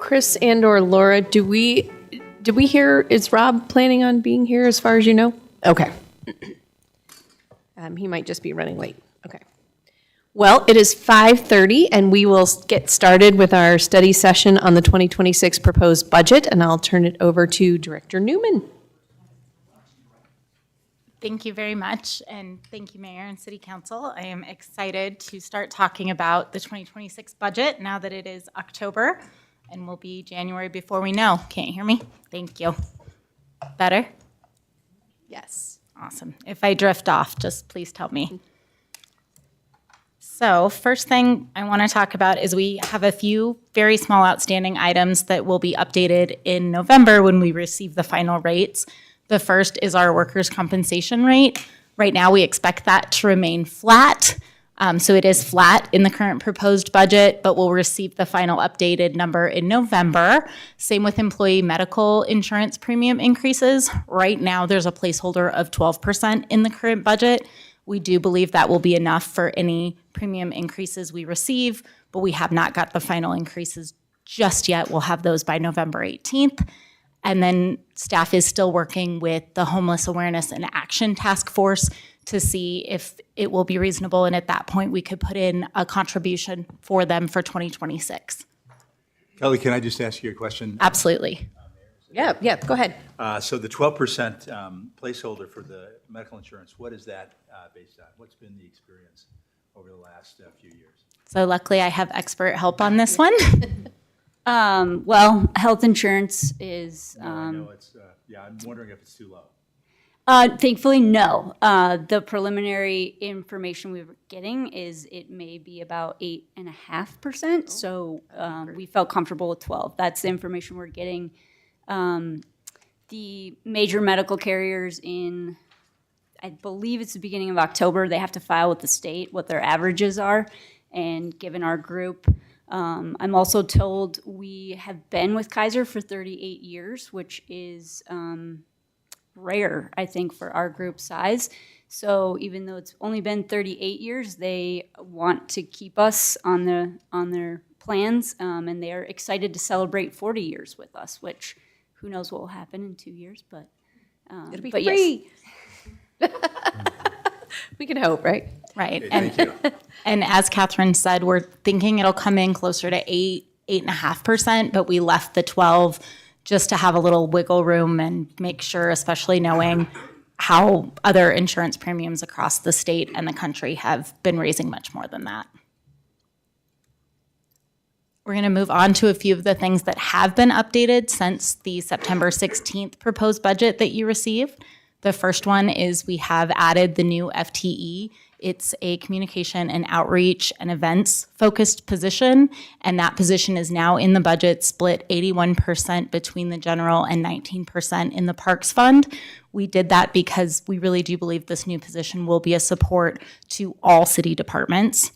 Chris and or Laura, did we hear, is Rob planning on being here as far as you know? Okay. He might just be running late. Okay. Well, it is 5:30 and we will get started with our study session on the 2026 proposed budget, and I'll turn it over to Director Newman. Thank you very much, and thank you, Mayor and City Council. I am excited to start talking about the 2026 budget now that it is October and will be January before we know. Can't you hear me? Thank you. Better? Yes. Awesome. If I drift off, just please tell me. So first thing I want to talk about is we have a few very small outstanding items that will be updated in November when we receive the final rates. The first is our workers' compensation rate. Right now, we expect that to remain flat. So it is flat in the current proposed budget, but we'll receive the final updated number in November. Same with employee medical insurance premium increases. Right now, there's a placeholder of 12% in the current budget. We do believe that will be enough for any premium increases we receive, but we have not got the final increases just yet. We'll have those by November 18th. And then staff is still working with the Homeless Awareness and Action Task Force to see if it will be reasonable. And at that point, we could put in a contribution for them for 2026. Kelly, can I just ask you a question? Absolutely. Yeah, go ahead. So the 12% placeholder for the medical insurance, what is that based on? What's been the experience over the last few years? So luckily, I have expert help on this one. Well, health insurance is, I know it's, I'm wondering if it's too low. thankfully, no. The preliminary information we were getting is it may be about 8.5%. So we felt comfortable with 12. That's the information we're getting. The major medical carriers in, I believe it's the beginning of October, they have to file with the state what their averages are. And given our group, I'm also told we have been with Kaiser for 38 years, which is rare, I think, for our group size. So even though it's only been 38 years, they want to keep us on their plans, and they are excited to celebrate 40 years with us, which who knows what will happen in 2 years, but It'll be but free. Yes. We can hope, right? Right. Okay, thank you. And as Catherine said, we're thinking it'll come in closer to 8.5%, but we left the 12 just to have a little wiggle room and make sure, especially knowing how other insurance premiums across the state and the country have been raising much more than that. We're going to move on to a few of the things that have been updated since the September 16th proposed budget that you received. The first one is we have added the new FTE. It's a communication and outreach and events focused position, and that position is now in the budget split 81% between the general and 19% in the Parks Fund. We did that because we really do believe this new position will be a support to all city departments.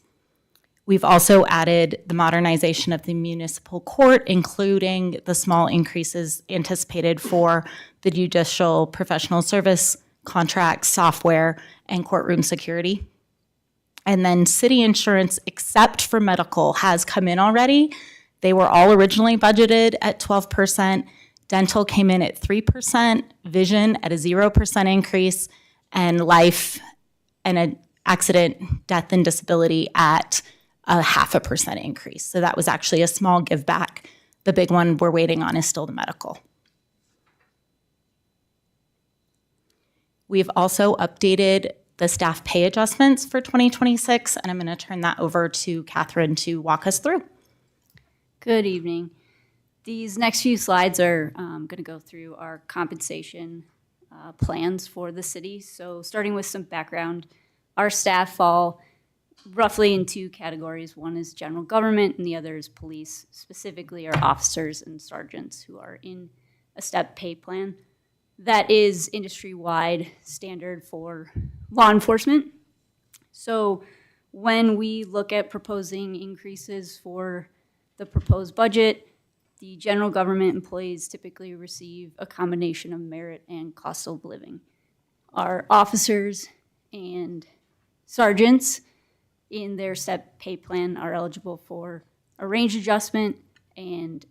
We've also added the modernization of the municipal court, including the small increases anticipated for the judicial professional service contracts, software, and courtroom security. And then city insurance, except for medical, has come in already. They were all originally budgeted at 12%. Dental came in at 3%, vision at a 0% increase, and life and an accident, death, and disability at a 0.5% increase. So that was actually a small give back. The big one we're waiting on is still the medical. We've also updated the staff pay adjustments for 2026, and I'm going to turn that over to Catherine to walk us through. Good evening. These next few slides are going to go through our compensation plans for the city. So starting with some background, our staff fall roughly in two categories. One is general government and the other is police, specifically our officers and sergeants who are in a step pay plan. That is industry-wide standard for law enforcement. So when we look at proposing increases for the proposed budget, the general government employees typically receive a combination of merit and cost of living. Our officers and sergeants in their step pay plan are eligible for a range adjustment and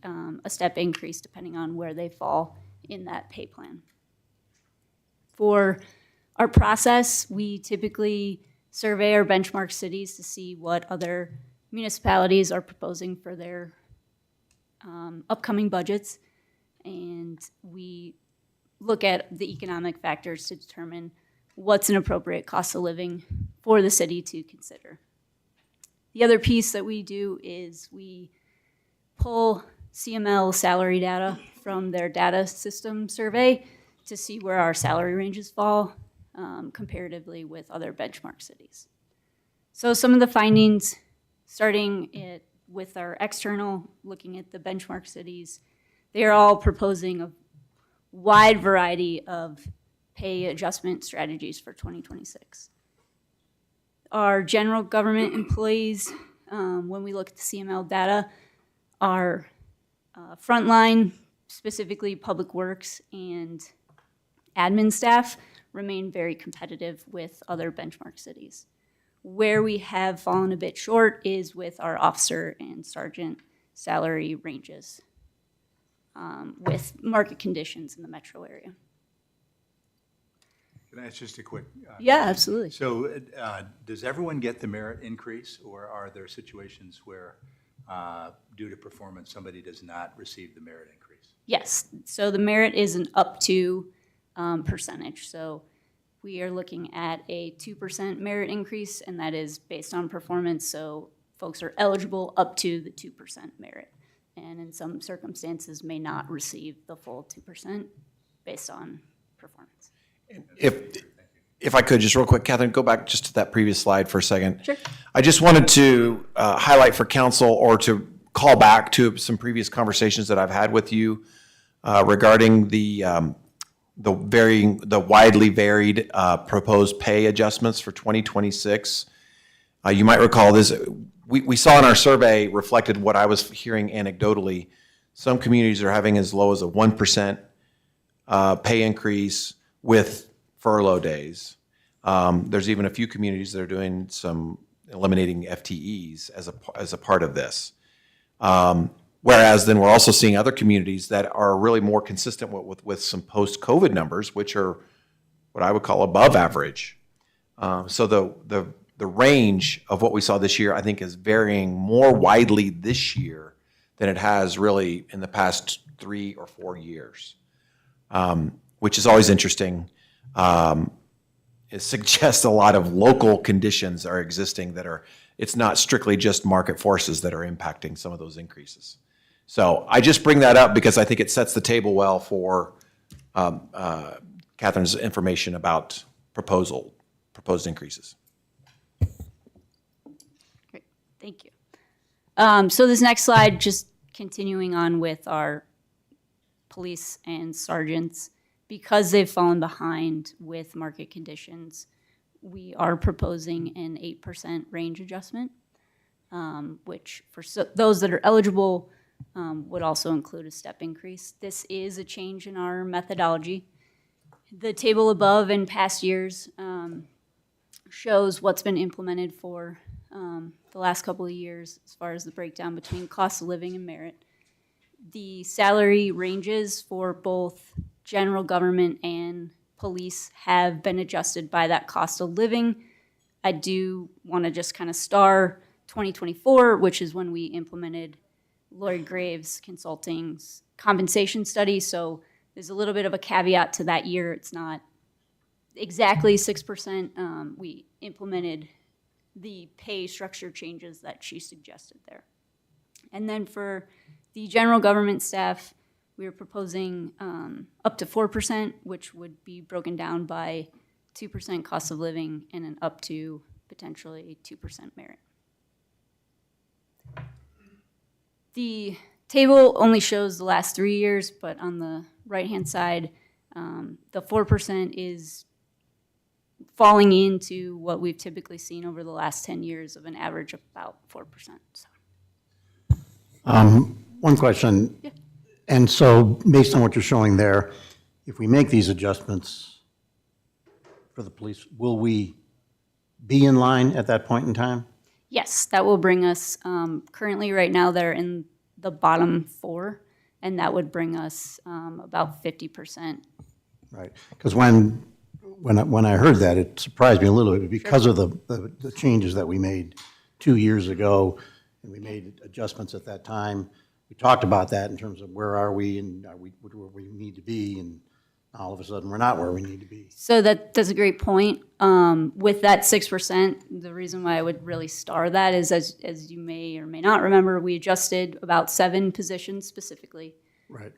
a step increase depending on where they fall in that pay plan. For our process, we typically survey our benchmark cities to see what other municipalities are proposing for their upcoming budgets, and we look at the economic factors to determine what's an appropriate cost of living for the city to consider. The other piece that we do is we pull CML salary data from their data system survey to see where our salary ranges fall comparatively with other benchmark cities. So some of the findings, starting with our external, looking at the benchmark cities, they are all proposing a wide variety of pay adjustment strategies for 2026. Our general government employees, when we look at the CML data, our frontline, specifically public works and admin staff, remain very competitive with other benchmark cities. Where we have fallen a bit short is with our officer and sergeant salary ranges with market conditions in the metro area. Can I ask just a quick? Yeah, absolutely. So does everyone get the merit increase, or are there situations where, due to performance, somebody does not receive the merit increase? Yes, so the merit is an up to percentage. So we are looking at a 2% merit increase, and that is based on performance. So folks are eligible up to the 2% merit, and in some circumstances may not receive the full 2% based on performance. If I could, just real quick, Catherine, go back just to that previous slide for a second. Sure. I just wanted to highlight for council, or to call back to some previous conversations that I've had with you regarding the widely varied proposed pay adjustments for 2026. You might recall this. We saw in our survey reflected what I was hearing anecdotally. Some communities are having as low as a 1% pay increase with furlough days. There's even a few communities that are doing some eliminating FTEs as a part of this. Whereas then we're also seeing other communities that are really more consistent with some post-COVID numbers, which are what I would call above average. So the range of what we saw this year, I think, is varying more widely this year than it has really in the past 3 or 4 years, which is always interesting. It suggests a lot of local conditions are existing it's not strictly just market forces that are impacting some of those increases. So I just bring that up because I think it sets the table well for Catherine's information about proposed increases. Great, thank you. So this next slide, just continuing on with our police and sergeants, because they've fallen behind with market conditions, we are proposing an 8% range adjustment, which for those that are eligible would also include a step increase. This is a change in our methodology. The table above in past years shows what's been implemented for the last couple of years as far as the breakdown between cost of living and merit. The salary ranges for both general government and police have been adjusted by that cost of living. I do want to just kind of star 2024, which is when we implemented Lloyd Graves Consulting's compensation study. So there's a little bit of a caveat to that year. It's not exactly 6%. We implemented the pay structure changes that she suggested there. And then for the general government staff, we are proposing up to 4%, which would be broken down by 2% cost of living and an up to potentially 2% merit. The table only shows the last 3 years, but on the right-hand side, the 4% is falling into what we've typically seen over the last 10 years of an average of about 4%. So. One question. Yeah. And so based on what you're showing there, if we make these adjustments for the police, will we be in line at that point in time? Yes, that will bring us, currently right now they're in the bottom 4, and that would bring us about 50%. Right, because when I heard that, it surprised me a little bit because of the changes that we made 2 years ago, and we made adjustments at that time. We talked about that in terms of where are we and are we where we need to be, and all of a sudden, we're not where we need to be. So that's a great point. With that 6%, the reason why I would really star that is, as you may or may not remember, we adjusted about 7 positions specifically. Right.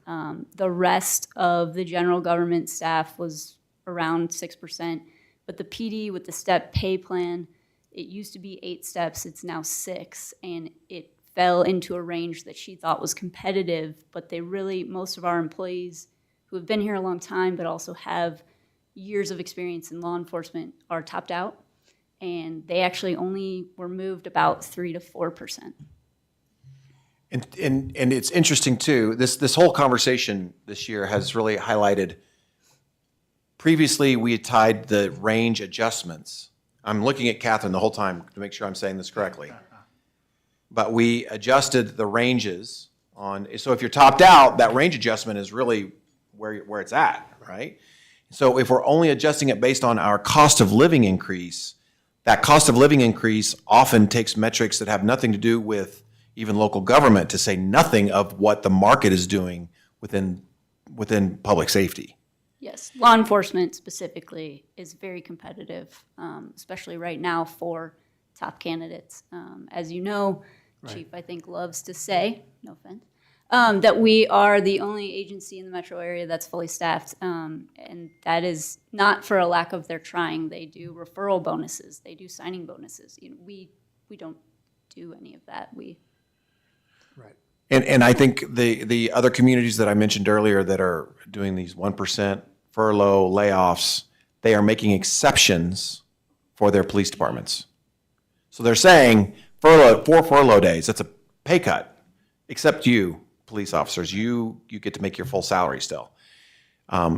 The rest of the general government staff was around 6%, but the PD with the step pay plan, it used to be 8 steps, it's now 6, and it fell into a range that she thought was competitive, but most of our employees who have been here a long time but also have years of experience in law enforcement are topped out, and they actually only were moved about 3 to 4%. And it's interesting too, this whole conversation this year has really highlighted, previously we had tied the range adjustments. I'm looking at Catherine the whole time to make sure I'm saying this correctly. But we adjusted the ranges so if you're topped out, that range adjustment is really where it's at, right? So if we're only adjusting it based on our cost of living increase, that cost of living increase often takes metrics that have nothing to do with even local government, to say nothing of what the market is doing within public safety. Yes, law enforcement specifically is very competitive, especially right now for top candidates. As you know, Chief, I think, loves to say, no offense, that we are the only agency in the metro area that's fully staffed, and that is not for a lack of their trying. They do referral bonuses, they do signing bonuses. We don't do any of that. Right. And I think the other communities that I mentioned earlier that are doing these 1% furlough layoffs, they are making exceptions for their police departments. So they're saying 4 furlough days, that's a pay cut, except you, police officers, you get to make your full salary still.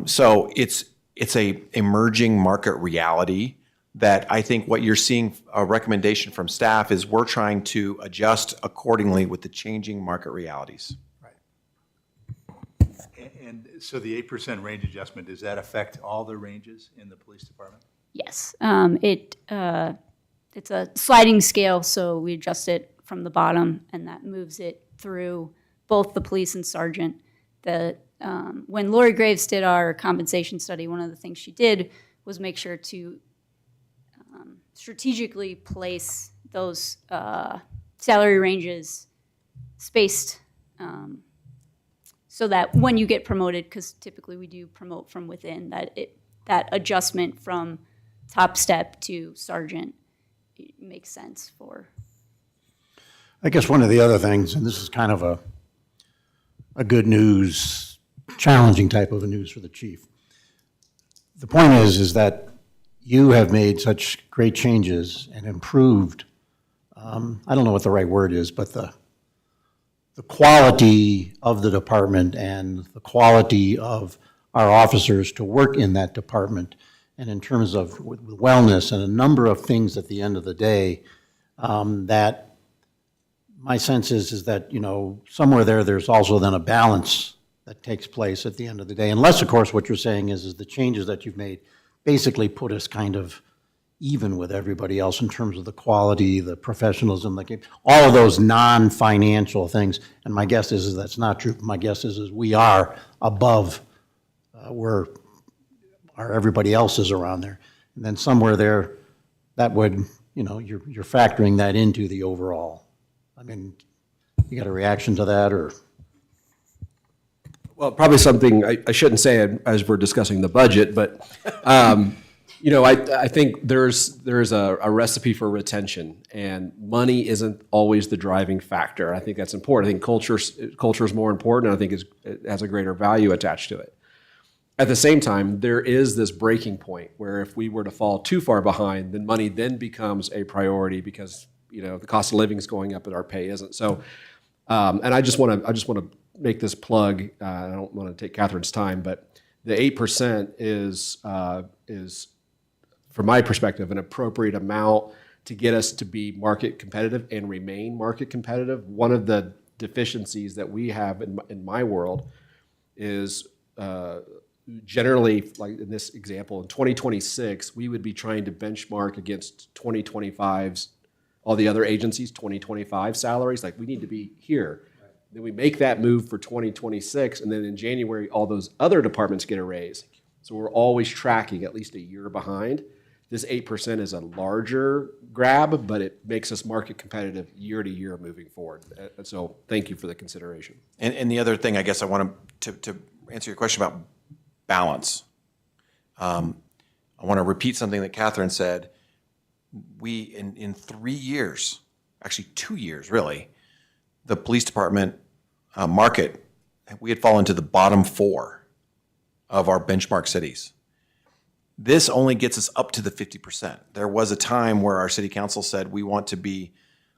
So it's a emerging market reality that I think what you're seeing, a recommendation from staff, is we're trying to adjust accordingly with the changing market realities. And so the 8% range adjustment, does that affect all the ranges in the police department? Yes, it's a sliding scale, so we adjust it from the bottom, and that moves it through both the police and sergeant. When Lori Graves did our compensation study, one of the things she did was make sure to strategically place those salary ranges spaced so that when you get promoted, because typically we do promote from within, that adjustment from top step to sergeant, it makes sense for. I guess one of the other things, and this is kind of a good news, challenging type of a news for the chief. The point is that you have made such great changes and improved, I don't know what the right word is, but the quality of the department and the quality of our officers to work in that department, and in terms of wellness and a number of things at the end of the day, that my sense is that, somewhere there's also then a balance that takes place at the end of the day. Unless, of course, what you're saying is the changes that you've made basically put us kind of even with everybody else in terms of the quality, the professionalism, all of those non-financial things. And my guess is that's not true. My guess is we are above where everybody else is around there. And then somewhere there, that would, you're factoring that into the overall. I mean, you got a reaction to that, or? Well, probably something I shouldn't say it as we're discussing the budget, but I think there's a recipe for retention, and money isn't always the driving factor. I think that's important. I think culture is more important, and I think it has a greater value attached to it. At the same time, there is this breaking point where if we were to fall too far behind, then money then becomes a priority because the cost of living is going up and our pay isn't. So, and I just want to make this plug. I don't want to take Catherine's time, but the 8% is, from my perspective, an appropriate amount to get us to be market competitive and remain market competitive. One of the deficiencies that we have in my world is generally, like in this example, in 2026, we would be trying to benchmark against 2025's, all the other agencies' 2025 salaries. Like, we need to be here. Then we make that move for 2026, and then in January, all those other departments get a raise. So we're always tracking at least a year behind. This 8% is a larger grab, but it makes us market competitive year to year moving forward. And so thank you for the consideration. And the other thing, I guess I want to answer your question about balance. I want to repeat something that Catherine said. We, in 3 years, actually 2 years really, the police department market, we had fallen to the bottom 4 of our benchmark cities. This only gets us up to the 50%. There was a time where our city council said we want to be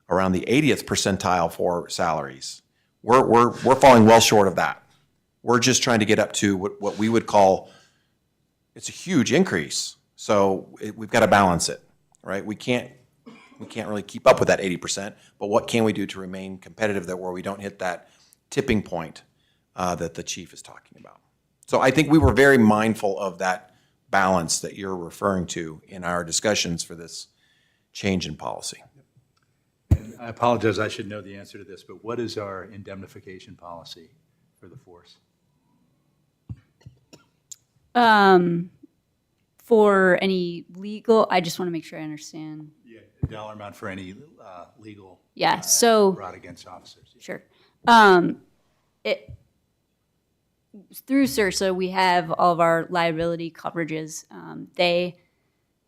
around the 80th percentile for salaries. We're falling well short of that. We're just trying to get up to what we would call, it's a huge increase. So we've got to balance it, right? We can't really keep up with that 80%, but what can we do to remain competitive that where we don't hit that tipping point that the chief is talking about? So I think we were very mindful of that balance that you're referring to in our discussions for this change in policy. I apologize, I should know the answer to this, but what is our indemnification policy for the force? For any legal, I just want to make sure I understand. Yeah, dollar amount for any legal Yeah, so, brought against officers. sure. Through CIRSA, we have all of our liability coverages.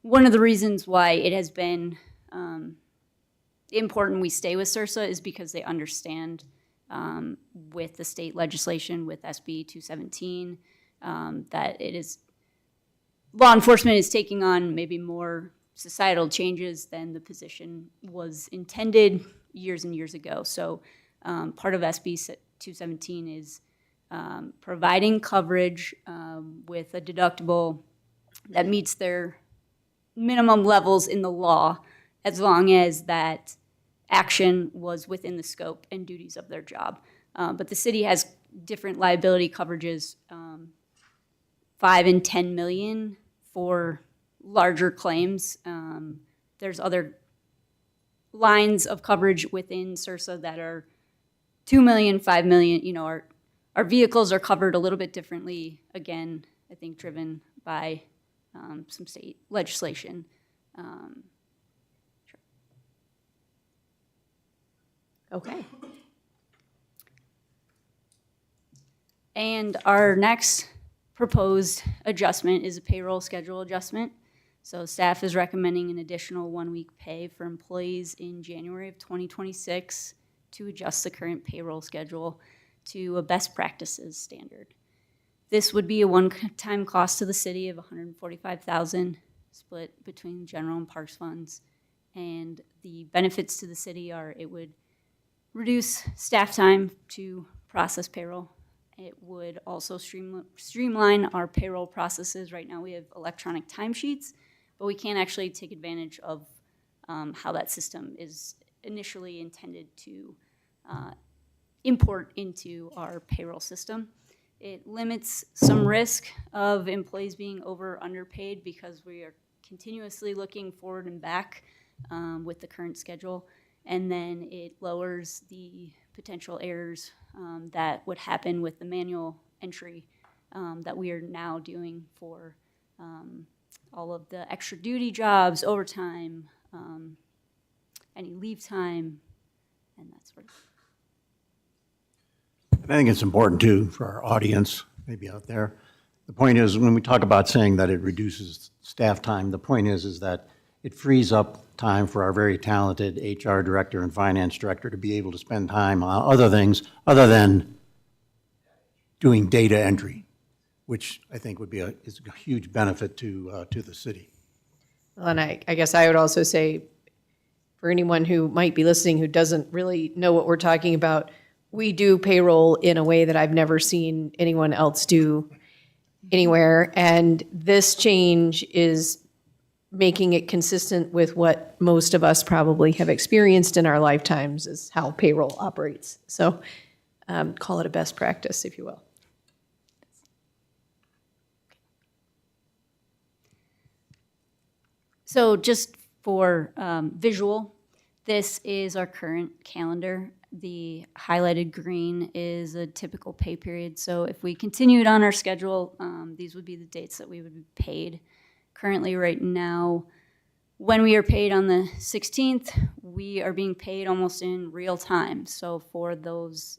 One of the reasons why it has been important we stay with CIRSA is because they understand with the state legislation, with SB 217, that it is, law enforcement is taking on maybe more societal changes than the position was intended years and years ago. So part of SB 217 is providing coverage with a deductible that meets their minimum levels in the law, as long as that action was within the scope and duties of their job. But the city has different liability coverages, 5 and 10 million for larger claims. There's other lines of coverage within CIRSA that are 2 million, 5 million. You know, our vehicles are covered a little bit differently. Again, I think driven by some state legislation. Okay. And our next proposed adjustment is a payroll schedule adjustment. So staff is recommending an additional 1-week pay for employees in January of 2026 to adjust the current payroll schedule to a best practices standard. This would be a one-time cost to the city of $145,000 split between general and parks funds. And the benefits to the city are it would reduce staff time to process payroll. It would also streamline our payroll processes. Right now we have electronic timesheets, but we can't actually take advantage of how that system is initially intended to import into our payroll system. It limits some risk of employees being over or underpaid because we are continuously looking forward and back with the current schedule. And then it lowers the potential errors that would happen with the manual entry that we are now doing for all of the extra duty jobs, overtime, any leave time, and that sort of thing. I think it's important too for our audience, maybe out there. The point is, when we talk about saying that it reduces staff time, the point is that it frees up time for our very talented HR director and finance director to be able to spend time on other things other than doing data entry, which I think would be is a huge benefit to the city. And I guess I would also say, for anyone who might be listening who doesn't really know what we're talking about, we do payroll in a way that I've never seen anyone else do anywhere. And this change is making it consistent with what most of us probably have experienced in our lifetimes is how payroll operates. So call it a best practice, if you will. So just for visual, this is our current calendar. The highlighted green is a typical pay period. So if we continued on our schedule, these would be the dates that we would be paid. Currently, right now, when we are paid on the 16th, we are being paid almost in real time. So for those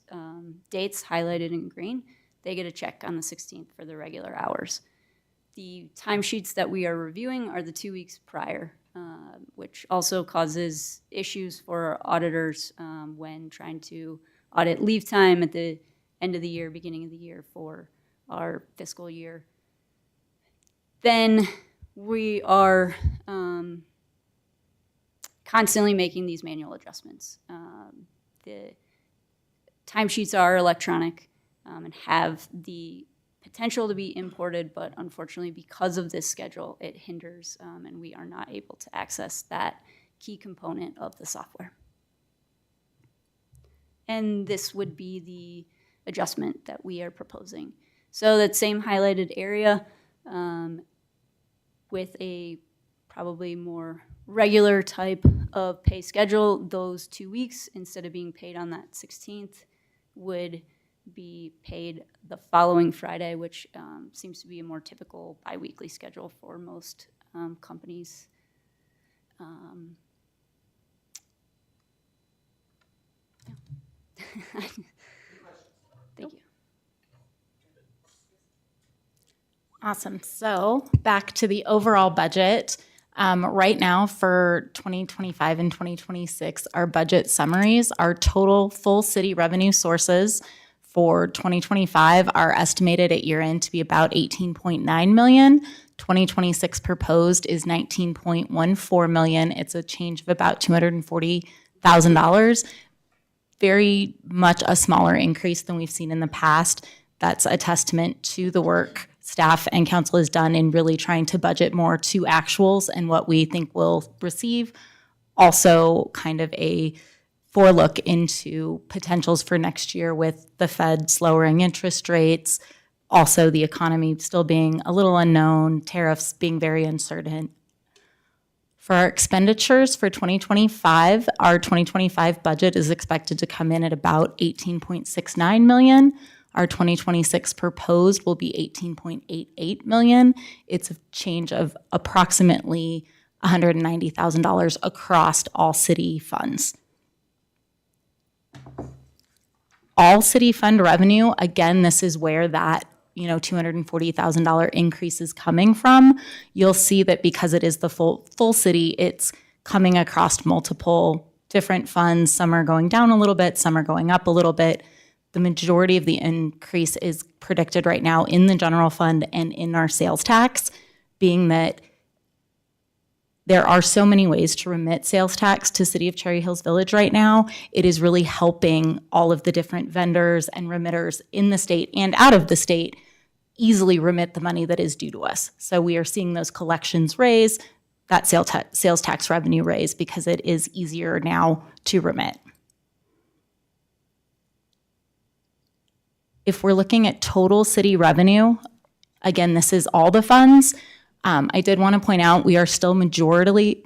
dates highlighted in green, they get a check on the 16th for the regular hours. The timesheets that we are reviewing are the 2 weeks prior, which also causes issues for auditors when trying to audit leave time at the end of the year, beginning of the year for our fiscal year. Then we are constantly making these manual adjustments. The timesheets are electronic and have the potential to be imported, but unfortunately, because of this schedule, it hinders and we are not able to access that key component of the software. And this would be the adjustment that we are proposing. So that same highlighted area with a probably more regular type of pay schedule, those 2 weeks, instead of being paid on that 16th, would be paid the following Friday, which seems to be a more typical biweekly schedule for most companies. Thank you. Awesome. So back to the overall budget. Right now for 2025 and 2026, our budget summaries, our total full city revenue sources for 2025 are estimated at year end to be about 18.9 million. 2026 proposed is 19.14 million. It's a change of about $240,000. Very much a smaller increase than we've seen in the past. That's a testament to the work staff and council has done in really trying to budget more to actuals and what we think we'll receive. Also kind of a forelook into potentials for next year with the Fed lowering interest rates, also the economy still being a little unknown, tariffs being very uncertain. For our expenditures for 2025, our 2025 budget is expected to come in at about 18.69 million. Our 2026 proposed will be 18.88 million. It's a change of approximately $190,000 across all city funds. All city fund revenue, again, this is where that $240,000 increase is coming from. You'll see that because it is the full city, it's coming across multiple different funds. Some are going down a little bit, some are going up a little bit. The majority of the increase is predicted right now in the general fund and in our sales tax, being that there are so many ways to remit sales tax to City of Cherry Hills Village right now. It is really helping all of the different vendors and remitters in the state and out of the state easily remit the money that is due to us. So we are seeing those collections raise, that sales tax revenue raise, because it is easier now to remit. If we're looking at total city revenue, again, this is all the funds. I did want to point out we are still majorly,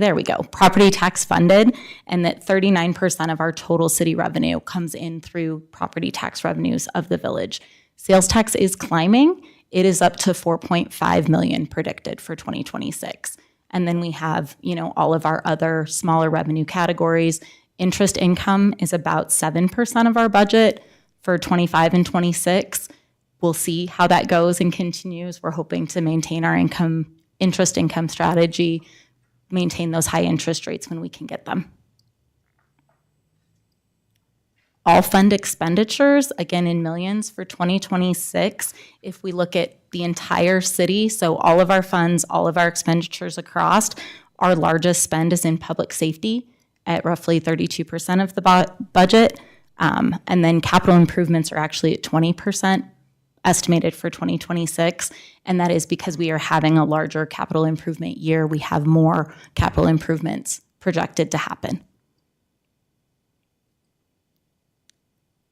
there we go, property tax funded, and that 39% of our total city revenue comes in through property tax revenues of the village. Sales tax is climbing. It is up to 4.5 million predicted for 2026. And then we have, all of our other smaller revenue categories. Interest income is about 7% of our budget for 25 and 26. We'll see how that goes and continues. We're hoping to maintain our interest income strategy, maintain those high interest rates when we can get them. All fund expenditures, again in millions for 2026. If we look at the entire city, so all of our funds, all of our expenditures across, our largest spend is in public safety at roughly 32% of the budget. And then capital improvements are actually at 20% estimated for 2026, and that is because we are having a larger capital improvement year. We have more capital improvements projected to happen.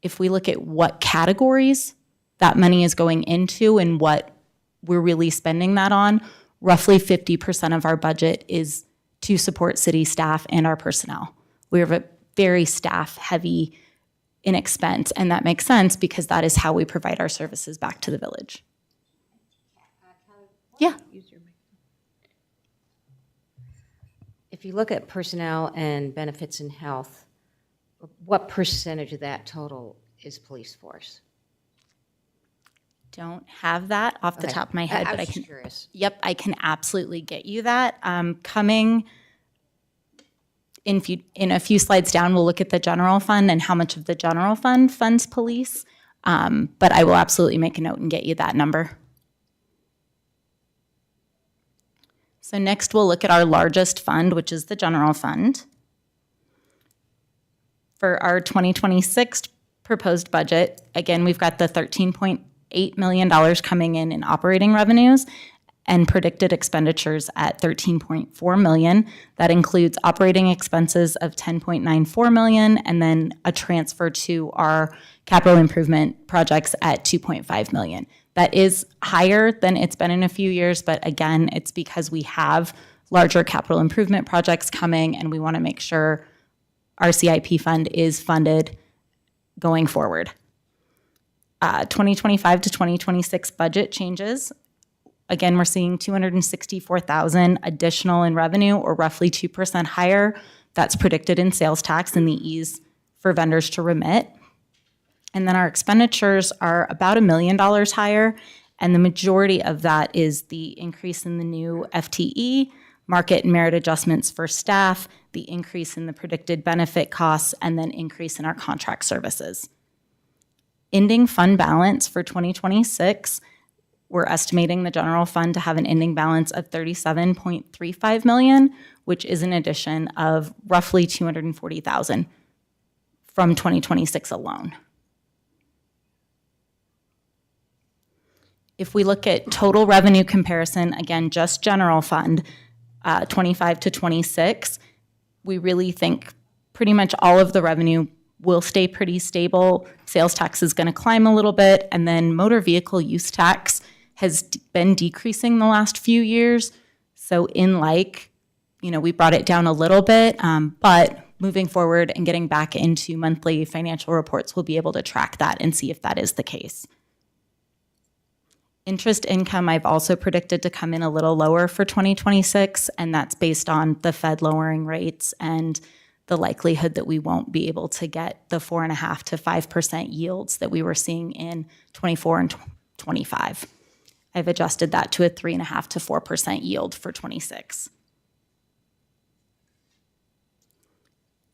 If we look at what categories that money is going into and what we're really spending that on, roughly 50% of our budget is to support city staff and our personnel. We have a very staff-heavy in expense, and that makes sense because that is how we provide our services back to the village. Yeah. If you look at personnel and benefits and health, what percentage of that total is police force? Don't have that off the Okay. top of my head, I but I was can. just curious. Yep, I can absolutely get you that. Coming in a few slides down, we'll look at the general fund and how much of the general fund funds police. But I will absolutely make a note and get you that number. So next, we'll look at our largest fund, which is the general fund. For our 2026 proposed budget, again, we've got the $13.8 million coming in operating revenues and predicted expenditures at $13.4 million. That includes operating expenses of $10.94 million and then a transfer to our capital improvement projects at $2.5 million. That is higher than it's been in a few years, but again, it's because we have larger capital improvement projects coming and we want to make sure our CIP fund is funded going forward. 2025 to 2026 budget changes. Again, we're seeing $264,000 additional in revenue, or roughly 2% higher. That's predicted in sales tax and the ease for vendors to remit. And then our expenditures are about $1 million higher, and the majority of that is the increase in the new FTE, market and merit adjustments for staff, the increase in the predicted benefit costs, and then increase in our contract services. Ending fund balance for 2026, we're estimating the general fund to have an ending balance of $37.35 million, which is an addition of roughly $240,000 from 2026 alone. If we look at total revenue comparison, again, just general fund, 25 to 26, we really think pretty much all of the revenue will stay pretty stable. Sales tax is going to climb a little bit, and then motor vehicle use tax has been decreasing the last few years. So we brought it down a little bit, but moving forward and getting back into monthly financial reports, we'll be able to track that and see if that is the case. Interest income I've also predicted to come in a little lower for 2026, and that's based on the Fed lowering rates and the likelihood that we won't be able to get the 4.5% to 5% yields that we were seeing in 24 and 25. I've adjusted that to a 3.5% to 4% yield for 26.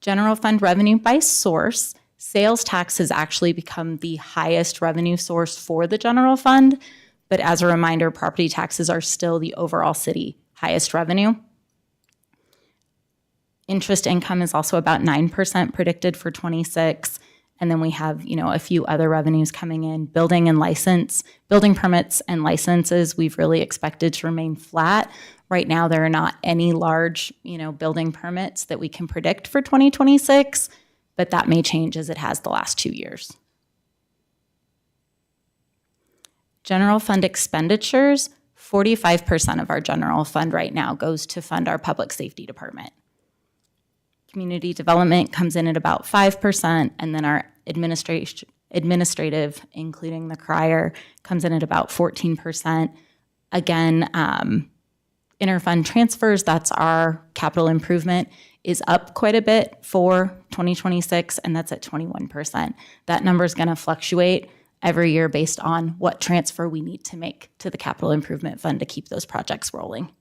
General fund revenue by source, sales tax has actually become the highest revenue source for the general fund. But as a reminder, property taxes are still the overall city highest revenue. Interest income is also about 9% predicted for 26. And then we have, a few other revenues coming in. Building permits and licenses, we've really expected to remain flat. Right now, there are not any large, building permits that we can predict for 2026, but that may change as it has the last 2 years. General fund expenditures, 45% of our general fund right now goes to fund our public safety department. Community development comes in at about 5%, and then our administrative, including the crier, comes in at about 14%. Again, interfund transfers, that's our capital improvement, is up quite a bit for 2026, and that's at 21%. That number is going to fluctuate every year based on what transfer we need to make to the capital improvement fund to keep those projects rolling.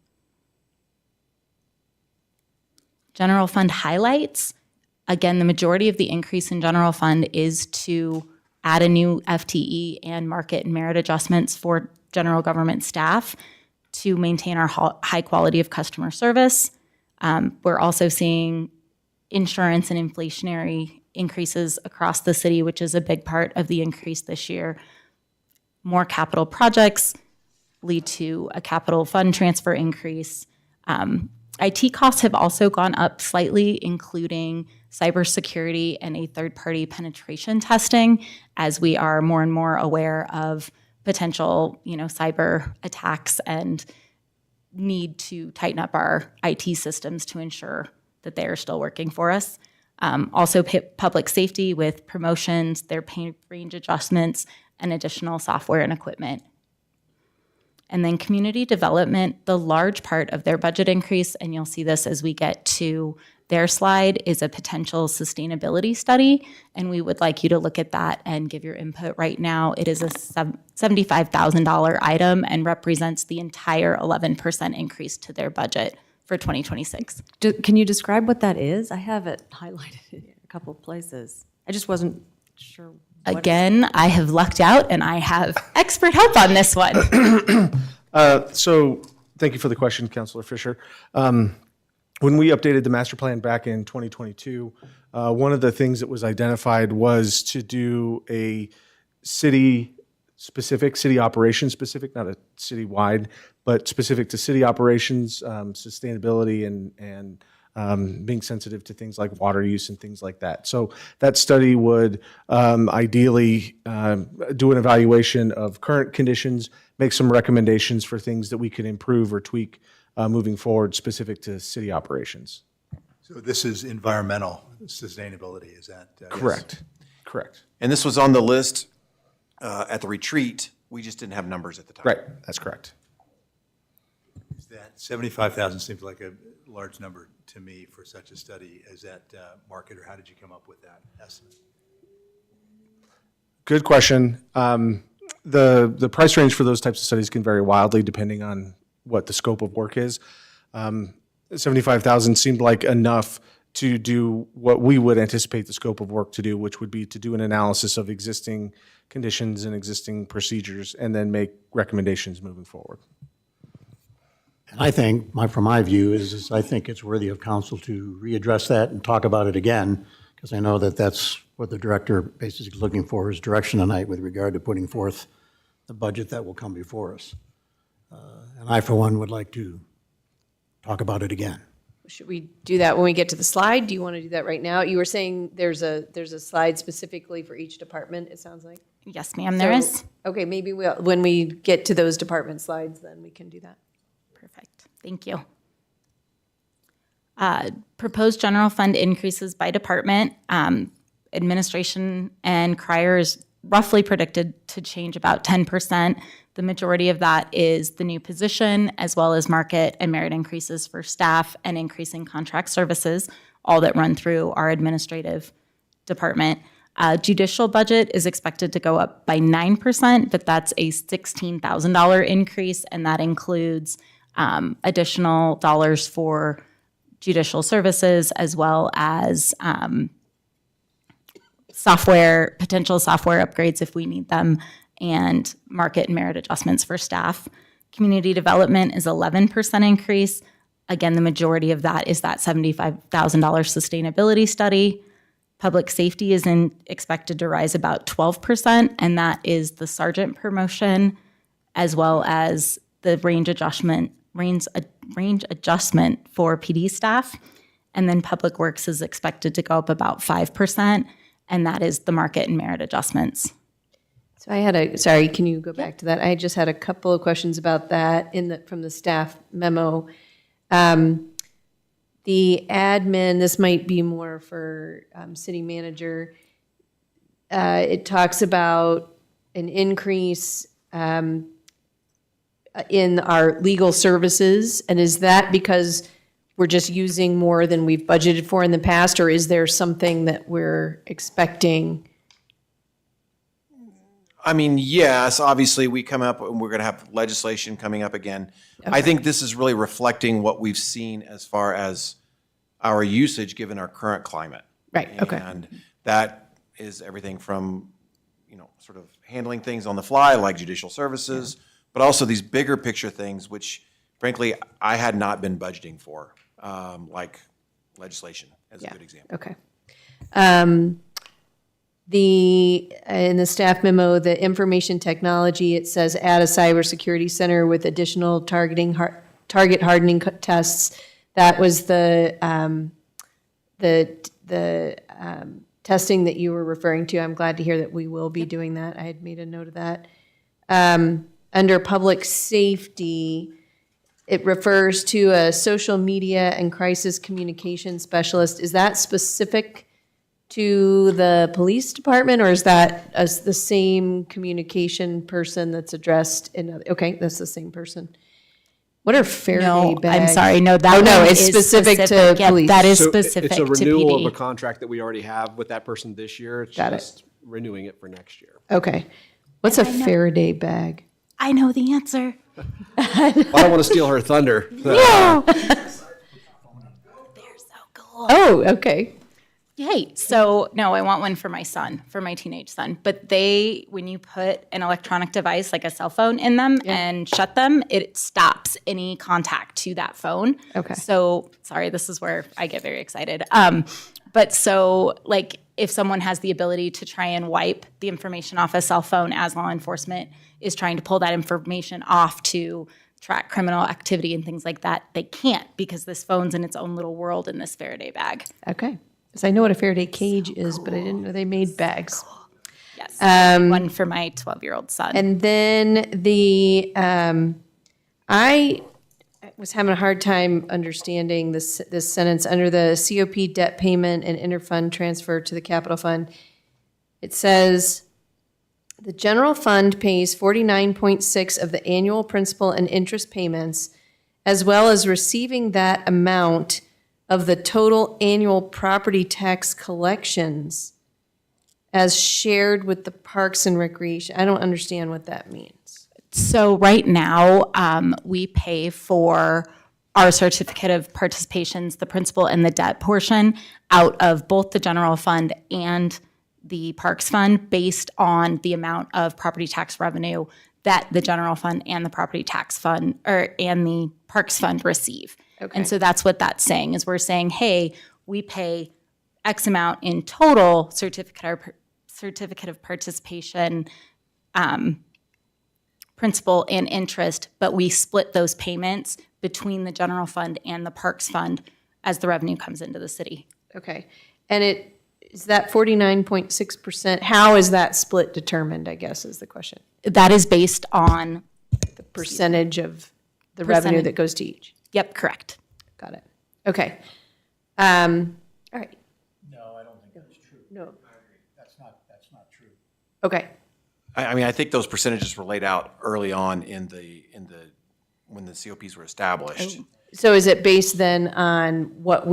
General fund highlights. Again, the majority of the increase in general fund is to add a new FTE and market and merit adjustments for general government staff to maintain our high quality of customer service. We're also seeing insurance and inflationary increases across the city, which is a big part of the increase this year. more capital projects lead to a capital fund transfer increase. IT costs have also gone up slightly, including cybersecurity and a third-party penetration testing, as we are more and more aware of potential, cyber attacks and need to tighten up our IT systems to ensure that they are still working for us. Also, public safety with promotions, their pay range adjustments, and additional software and equipment. And then community development, the large part of their budget increase, and you'll see this as we get to their slide, is a potential sustainability study. And we would like you to look at that and give your input right now. It is a $75,000 item and represents the entire 11% increase to their budget for 2026. Can you describe what that is? I have it highlighted in a couple of places. I just wasn't sure. Again, I have lucked out and I have expert help on this one. So thank you for the question, Councilor Fisher. When we updated the master plan back in 2022, one of the things that was identified was to do a city-specific, city operation-specific, not a city-wide, but specific to city operations, sustainability, and being sensitive to things like water use and things like that. So that study would ideally do an evaluation of current conditions, make some recommendations for things that we could improve or tweak moving forward specific to city operations. So this is environmental sustainability, is that? Correct. Correct. And this was on the list at the retreat. We just didn't have numbers at the time. Right. That's correct. Is that 75,000 seems like a large number to me for such a study. Is that market, or how did you come up with that estimate? Good question. The price range for those types of studies can vary wildly depending on what the scope of work is. 75,000 seemed like enough to do what we would anticipate the scope of work to do, which would be to do an analysis of existing conditions and existing procedures and then make recommendations moving forward. And I think, from my view, is I think it's worthy of council to readdress that and talk about it again, because I know that that's what the director basically is looking for, is direction tonight with regard to putting forth the budget that will come before us. And I, for one, would like to talk about it again. Should we do that when we get to the slide? Do you want to do that right now? You were saying there's a slide specifically for each department, it sounds like? Yes, ma'am, there is. Okay, maybe when we get to those department slides, then we can do that. Perfect. Thank you. Proposed general fund increases by department. Administration and crier is roughly predicted to change about 10%. The majority of that is the new position, as well as market and merit increases for staff and increasing contract services, all that run through our administrative department. Judicial budget is expected to go up by 9%, but that's a $16,000 increase, and that includes additional dollars for judicial services, as well as potential software upgrades if we need them, and market and merit adjustments for staff. Community development is 11% increase. Again, the majority of that is that $75,000 sustainability study. Public safety is expected to rise about 12%, and that is the sergeant promotion, as well as the range adjustment for PD staff. And then public works is expected to go up about 5%, and that is the market and merit adjustments. So sorry, can you go back to that? I just had a couple of questions about that from the staff memo. The admin, this might be more for city manager. It talks about an increase in our legal services, and is that because we're just using more than we've budgeted for in the past, or is there something that we're expecting? I mean, yes, obviously we come up and we're going to have legislation coming up again. I think this is really reflecting what we've seen as far as our usage given our current climate. Right, okay. And that is everything from, sort of handling things on the fly like judicial services, but also these bigger picture things, which frankly, I had not been budgeting for, like legislation as a good example. Okay. in the staff memo, the information technology, it says add a cybersecurity center with additional target hardening tests. That was the testing that you were referring to. I'm glad to hear that we will be doing that. I had made a note of that. Under public safety, it refers to a social media and crisis communication specialist. Is that specific to the police department, or is that the same communication person that's addressed in, okay, that's the same person. What are Faraday No, bags? I'm sorry, no, that Oh, no, one it's is specific to Yep, police. that is So specific it's to a renewal PD. of a contract that we already have with that person this year. It's Got it. just renewing it for next year. Okay. What's a Faraday bag? I know the answer. I don't want to steal her thunder. Oh, okay. Yay. So, no, I want one for my son, for my teenage son. But when you put an electronic device like a cell phone in them and shut them, it stops any contact to that phone. Okay. So, sorry, this is where I get very excited. But so, like, if someone has the ability to try and wipe the information off a cell phone as law enforcement is trying to pull that information off to track criminal activity and things like that, they can't because this phone's in its own little world in this Faraday bag. Okay. Because I know what a Faraday cage is, but I didn't know they made bags. Yes. One for my 12-year-old son. And then I was having a hard time understanding this sentence under the COP debt payment and interfund transfer to the capital fund. It says, the general fund pays 49.6 of the annual principal and interest payments, as well as receiving that amount of the total annual property tax collections as shared with the Parks and Recreation. I don't understand what that means. So right now, we pay for our certificate of participations, the principal and the debt portion, out of both the general fund and the Parks Fund based on the amount of property tax revenue that the general fund and the property tax fund and the Parks Fund receive. Okay. And so that's what that's saying, is we're saying, hey, we pay X amount in total certificate of participation, principal and interest, but we split those payments between the general fund and the Parks Fund as the revenue comes into the city. Okay. And is that 49.6%, how is that split determined, I guess, is the question? That is based on, The percentage of the revenue that goes to each? yep, correct. Got it. Okay. All right. No, I don't think that's true. No. That's not true. Okay. I mean, I think those percentages were laid out early on when the COPs were established. So is it based then on what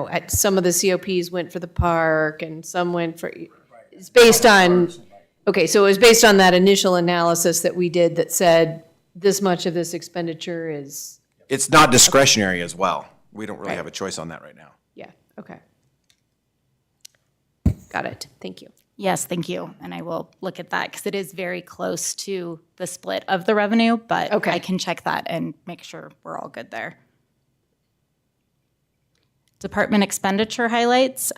at some of the COPs went for the park and some went for, it's based on, okay, so it was based on that initial analysis that we did that said this much of this expenditure is, It's not discretionary as well. We don't really have a choice on that right now. yeah, okay. Got it. Thank you. Yes, thank you. And I will look at that because it is very close to the split of the revenue, but Okay. I can check that and make sure we're all good there. Department expenditure highlights.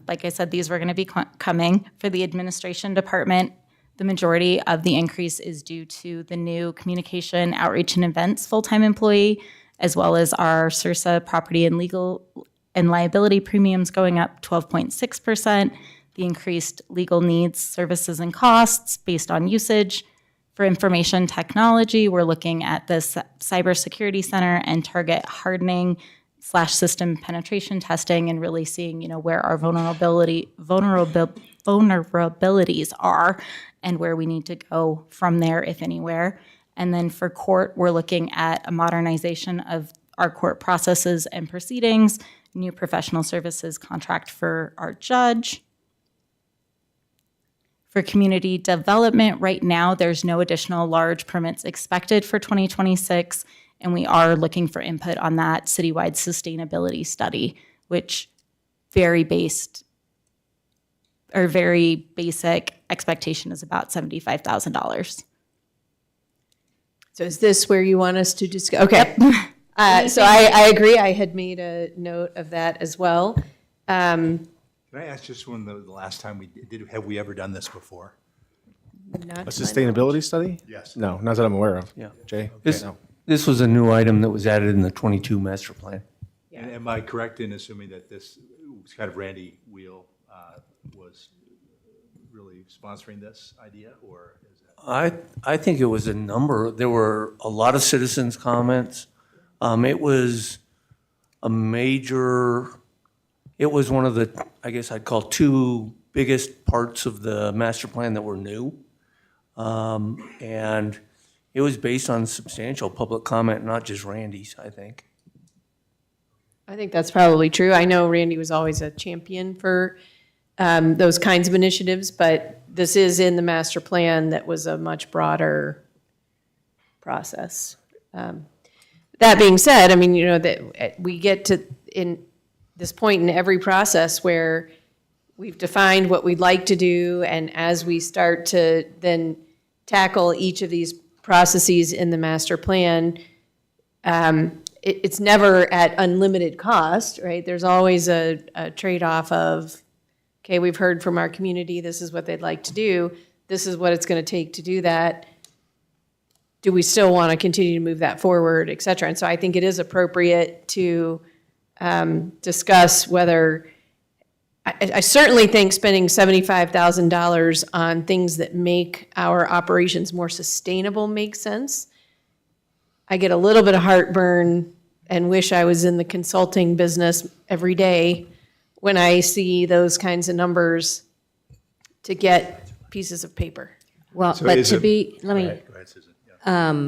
Like I said, these were going to be coming for the administration department. The majority of the increase is due to the new communication, outreach, and events full-time employee, as well as our CIRSA property and legal and liability premiums going up 12.6%, the increased legal needs, services, and costs based on usage. For information technology, we're looking at the cybersecurity center and target hardening / system penetration testing and really seeing, where our vulnerabilities are and where we need to go from there, if anywhere. And then for court, we're looking at a modernization of our court processes and proceedings, new professional services contract for our judge. For community development, right now, there's no additional large permits expected for 2026, and we are looking for input on that citywide sustainability study, which very basic expectation is about $75,000. So is this where you want us to discuss? Okay. So I agree. I had made a note of that as well. Can Can I ask just when the last time have we ever done this before? Not A to my sustainability study? Yes. No, not that I'm aware of. Yeah. Jay? This, No. this was a new item that was added in the 22 master plan. And am I correct in assuming that this was kind of Randy Wheel was really sponsoring this idea, or is that? I think it was a number, there were a lot of citizens' comments. It was a major, it was one of the, I guess I'd call two biggest parts of the master plan that were new. And it was based on substantial public comment, not just Randy's, I think. I think that's probably true. I know Randy was always a champion for those kinds of initiatives, but this is in the master plan that was a much broader process. That being said, I mean, you know, that we get to in this point in every process where we've defined what we'd like to do, and as we start to then tackle each of these processes in the master plan, it's never at unlimited cost, right? There's always a trade-off of, okay, we've heard from our community, this is what they'd like to do, this is what it's going to take to do that. Do we still want to continue to move that forward, et cetera? And so I think it is appropriate to discuss whether, I certainly think spending $75,000 on things that make our operations more sustainable makes sense. I get a little bit of heartburn and wish I was in the consulting business every day when I see those kinds of numbers to get pieces of paper. Well, So but is to it- be, let me, Go ahead, Susan. Yeah.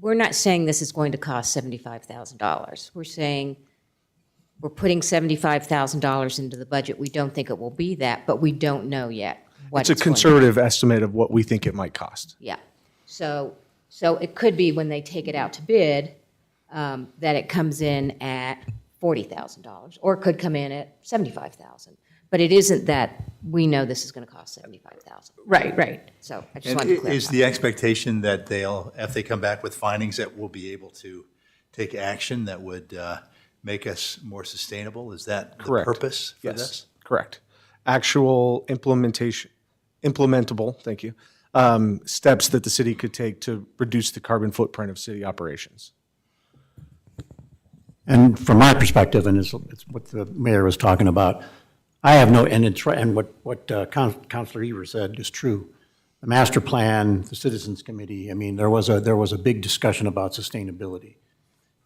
we're not saying this is going to cost $75,000. We're saying we're putting $75,000 into the budget. We don't think it will be that, but we don't know yet what It's a it's going to be. conservative estimate of what we think it might cost. Yeah. So it could be when they take it out to bid, that it comes in at $40,000, or it could come in at $75,000. But it isn't that we know this is going to cost $75,000. Right, right. So I just And wanted to clarify. is the expectation that they'll, if they come back with findings, that we'll be able to take action that would make us more sustainable? Is that the Correct. purpose for Yes, this? correct. Actual implementable, thank you, steps that the city could take to reduce the carbon footprint of city operations. And from my perspective, and it's what the mayor was talking about, I have no, and what Councilor Evers said is true. The master plan, the citizens committee, I mean, there was a big discussion about sustainability.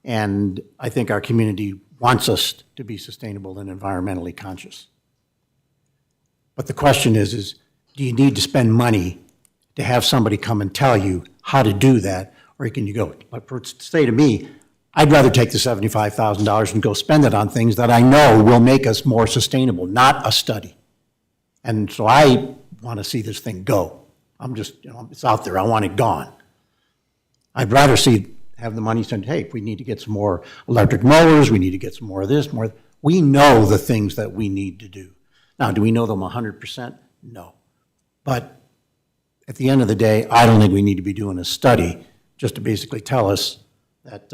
And I think our community wants us to be sustainable and environmentally conscious. But the question is do you need to spend money to have somebody come and tell you how to do that? Or can you go, like, say to me, I'd rather take the $75,000 and go spend it on things that I know will make us more sustainable, not a study. And so I want to see this thing go. I'm just, it's out there. I want it gone. I'd rather have the money sent, hey, if we need to get some more electric mowers, we need to get some more of this, more. We know the things that we need to do. Now, do we know them 100%? No. But at the end of the day, I don't think we need to be doing a study just to basically tell us that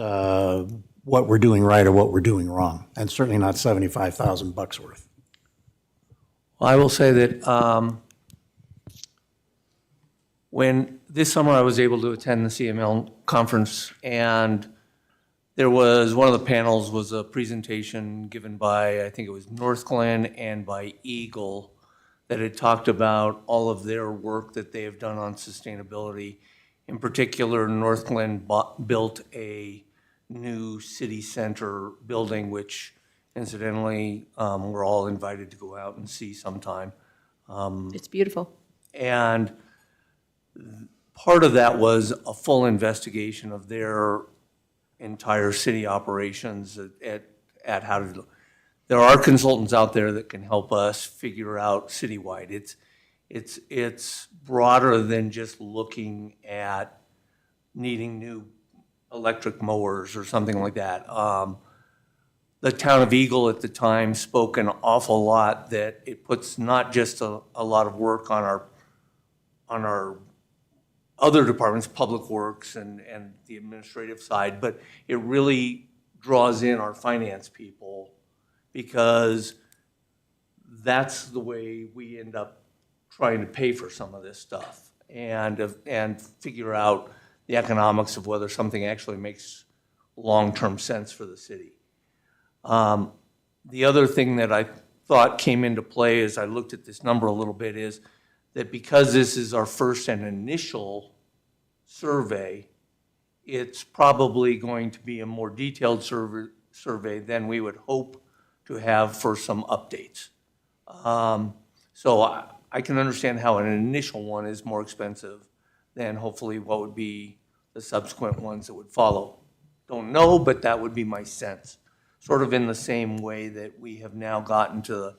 what we're doing right or what we're doing wrong, and certainly not $75,000 worth. Well, I will say that when this summer I was able to attend the CML conference, and there was, one of the panels was a presentation given by, I think it was Northglenn and by Eagle, that had talked about all of their work that they have done on sustainability. In particular, Northglenn built a new city center building, which incidentally, we're all invited to go out and see sometime. It's beautiful. And part of that was a full investigation of their entire city operations at how to do. There are consultants out there that can help us figure out citywide. It's broader than just looking at needing new electric mowers or something like that. The town of Eagle at the time spoke an awful lot that it puts not just a lot of work on our other departments, Public Works and the administrative side, but it really draws in our finance people, because that's the way we end up trying to pay for some of this stuff and figure out the economics of whether something actually makes long-term sense for the city. The other thing that I thought came into play as I looked at this number a little bit is that because this is our first and initial survey, it's probably going to be a more detailed survey than we would hope to have for some updates. So I can understand how an initial one is more expensive than hopefully what would be the subsequent ones that would follow. Don't know, but that would be my sense. Sort of in the same way that we have now gotten to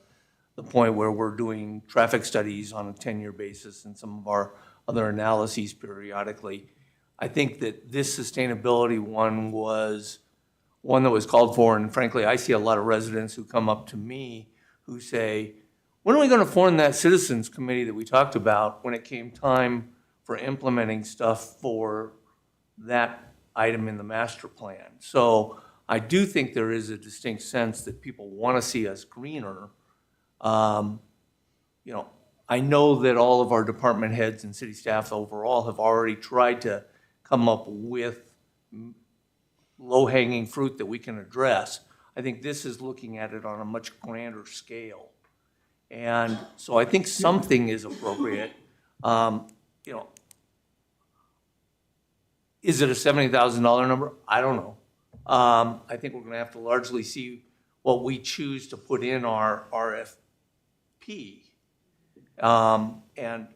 the point where we're doing traffic studies on a 10-year basis and some of our other analyses periodically. I think that this sustainability one was one that was called for, and frankly, I see a lot of residents who come up to me who say, when are we going to form that citizens committee that we talked about when it came time for implementing stuff for that item in the master plan? So I do think there is a distinct sense that people want to see us greener. You know, I know that all of our department heads and city staff overall have already tried to come up with low-hanging fruit that we can address. I think this is looking at it on a much grander scale. And so I think something is appropriate. You know, is it a $70,000 number? I don't know. I think we're going to have to largely see what we choose to put in our RFP. And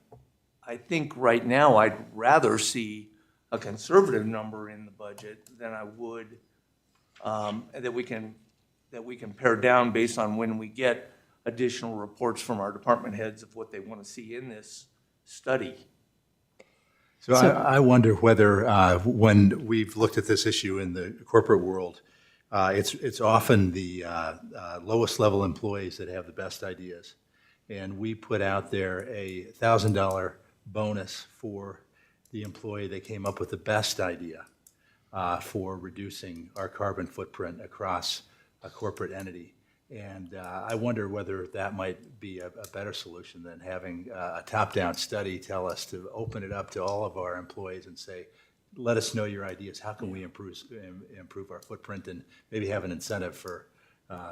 I think right now I'd rather see a conservative number in the budget than I would that we can pare down based on when we get additional reports from our department heads of what they want to see in this study. So I wonder whether, when we've looked at this issue in the corporate world, it's often the lowest level employees that have the best ideas. And we put out there a $1,000 bonus for the employee that came up with the best idea for reducing our carbon footprint across a corporate entity. And I wonder whether that might be a better solution than having a top-down study tell us to open it up to all of our employees and say, let us know your ideas. How can we improve our footprint, and maybe have an incentive for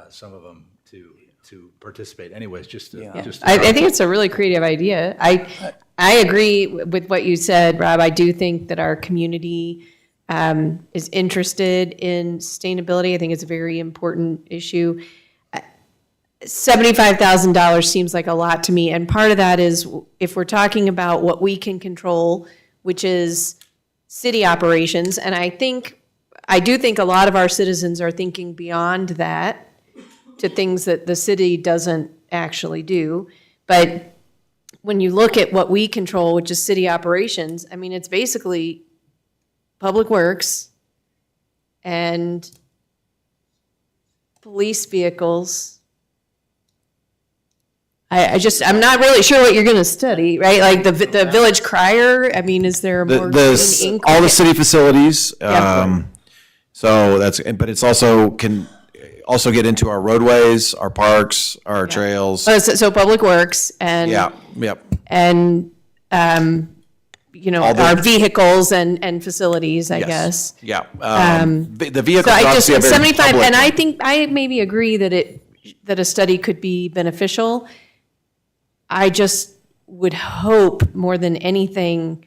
some of them to participate. Anyways, just to. I think it's a really creative idea. I agree with what you said, Rob. I do think that our community is interested in sustainability. I think it's a very important issue. $75,000 seems like a lot to me, and part of that is if we're talking about what we can control, which is city operations, and I do think a lot of our citizens are thinking beyond that to things that the city doesn't actually do. But when you look at what we control, which is city operations, I mean, it's basically public works and police vehicles. I'm not really sure what you're going to study, right? Like the village crier. I mean, is there more green ink? All the city facilities. Yeah. So but it's also can also get into our roadways, our parks, our trails. So public works and Yep. and our vehicles and facilities, I guess. Yeah. The vehicles. So I obviously are very 75, public. and I think I maybe agree that a study could be beneficial. I just would hope more than anything.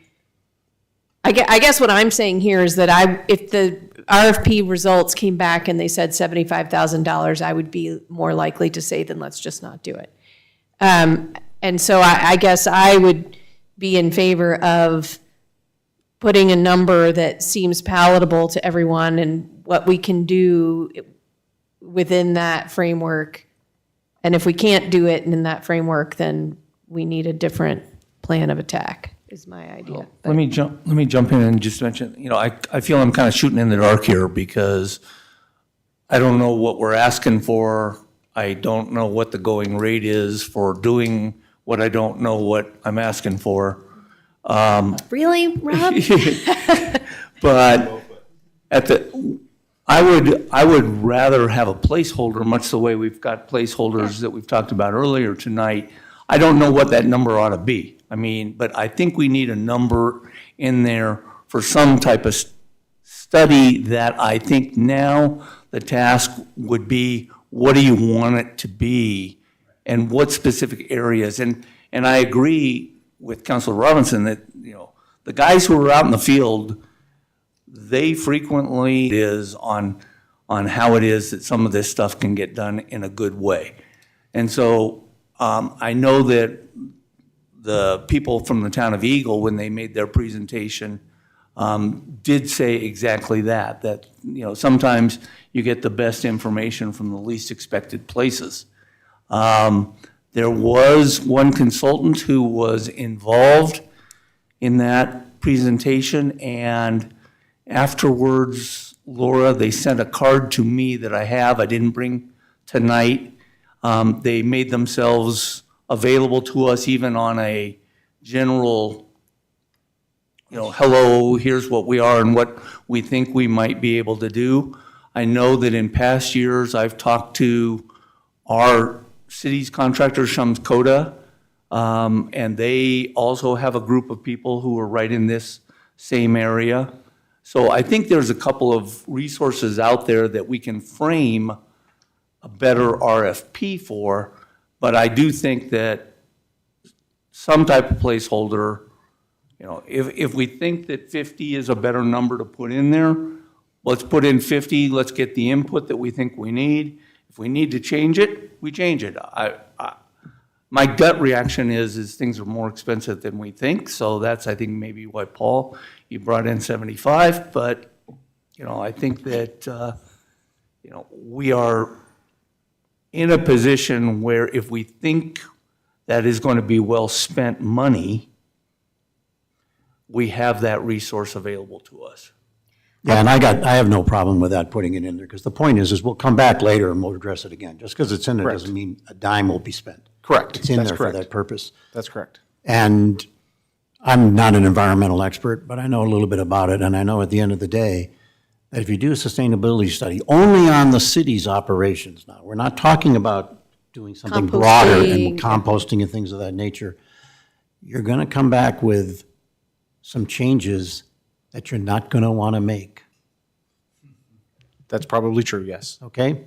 I guess what I'm saying here is that if the RFP results came back and they said $75,000, I would be more likely to say, then let's just not do it. And so I guess I would be in favor of putting a number that seems palatable to everyone and what we can do within that framework. And if we can't do it in that framework, then we need a different plan of attack, is my idea. Let me jump in and just mention, I feel I'm kind of shooting in the dark here because I don't know what we're asking for. I don't know what the going rate is for doing what I don't know what I'm asking for. Really, Rob? But I would rather have a placeholder, much the way we've got placeholders that we've talked about earlier tonight. I don't know what that number ought to be. I mean, but I think we need a number in there for some type of study that I think now the task would be, what do you want it to be? And what specific areas? And I agree with Councilor Robinson that, the guys who are out in the field, they frequently is on how it is that some of this stuff can get done in a good way. And so I know that the people from the town of Eagle, when they made their presentation, did say exactly that sometimes you get the best information from the least expected places. There was one consultant who was involved in that presentation, and afterwards, Laura, they sent a card to me that I didn't bring tonight. They made themselves available to us even on a general, hello, here's what we are and what we think we might be able to do. I know that in past years, I've talked to our city's contractor, Shums Coda, and they also have a group of people who are right in this same area. So I think there's a couple of resources out there that we can frame a better RFP for, but I do think that some type of placeholder, if we think that 50 is a better number to put in there, let's put in 50, let's get the input that we think we need. If we need to change it, we change it. My gut reaction is things are more expensive than we think, so that's, I think, maybe why, Paul, you brought in 75, but, I think that, we are in a position where if we think that is going to be well-spent money, we have that resource available to us. Yeah, and I have no problem with that, putting it in there, because the point is we'll come back later and we'll address it again. Just because it's in there doesn't mean a dime will be spent. Correct. It's in That's there correct. for that purpose. That's correct. And I'm not an environmental expert, but I know a little bit about it, and I know at the end of the day that if you do a sustainability study only on the city's operations, now, we're not talking about doing something broader and composting and things of that nature, you're going to come back with some changes that you're not going to want to make. That's probably true, yes. Okay?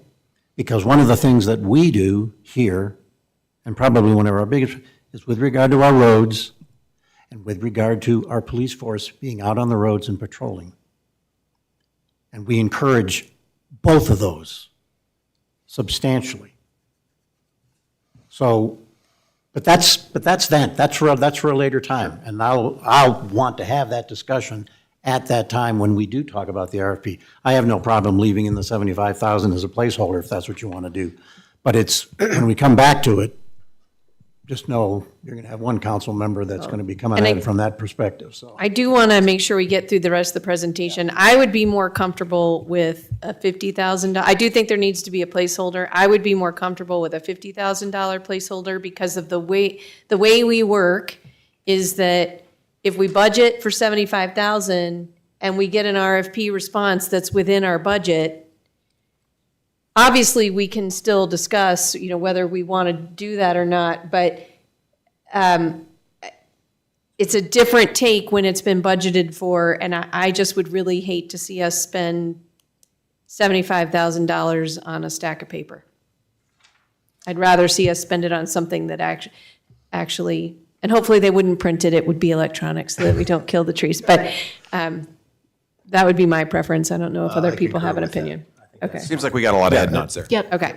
Because one of the things that we do here, and probably one of our biggest, is with regard to our roads and with regard to our police force being out on the roads and patrolling. And we encourage both of those substantially. So, but that's then, that's for a later time. And I'll want to have that discussion at that time when we do talk about the RFP. I have no problem leaving in the 75,000 as a placeholder if that's what you want to do. But it's, when we come back to it, just know you're going to have one council member that's going to be coming at it from that perspective, so. I do want to make sure we get through the rest of the presentation. I would be more comfortable with a $50,000. I do think there needs to be a placeholder. I would be more comfortable with a $50,000 placeholder because of the way we work is that if we budget for 75,000 and we get an RFP response that's within our budget, obviously, we can still discuss, whether we want to do that or not, but it's a different take when it's been budgeted for, and I just would really hate to see us spend $75,000 on a stack of paper. I'd rather see us spend it on something that actually, and hopefully they wouldn't print it, it would be electronic so that we don't kill the trees, but that would be my preference. I don't know if other people have an opinion. Okay. Seems like we got a lot of head nods there. Yep, Okay.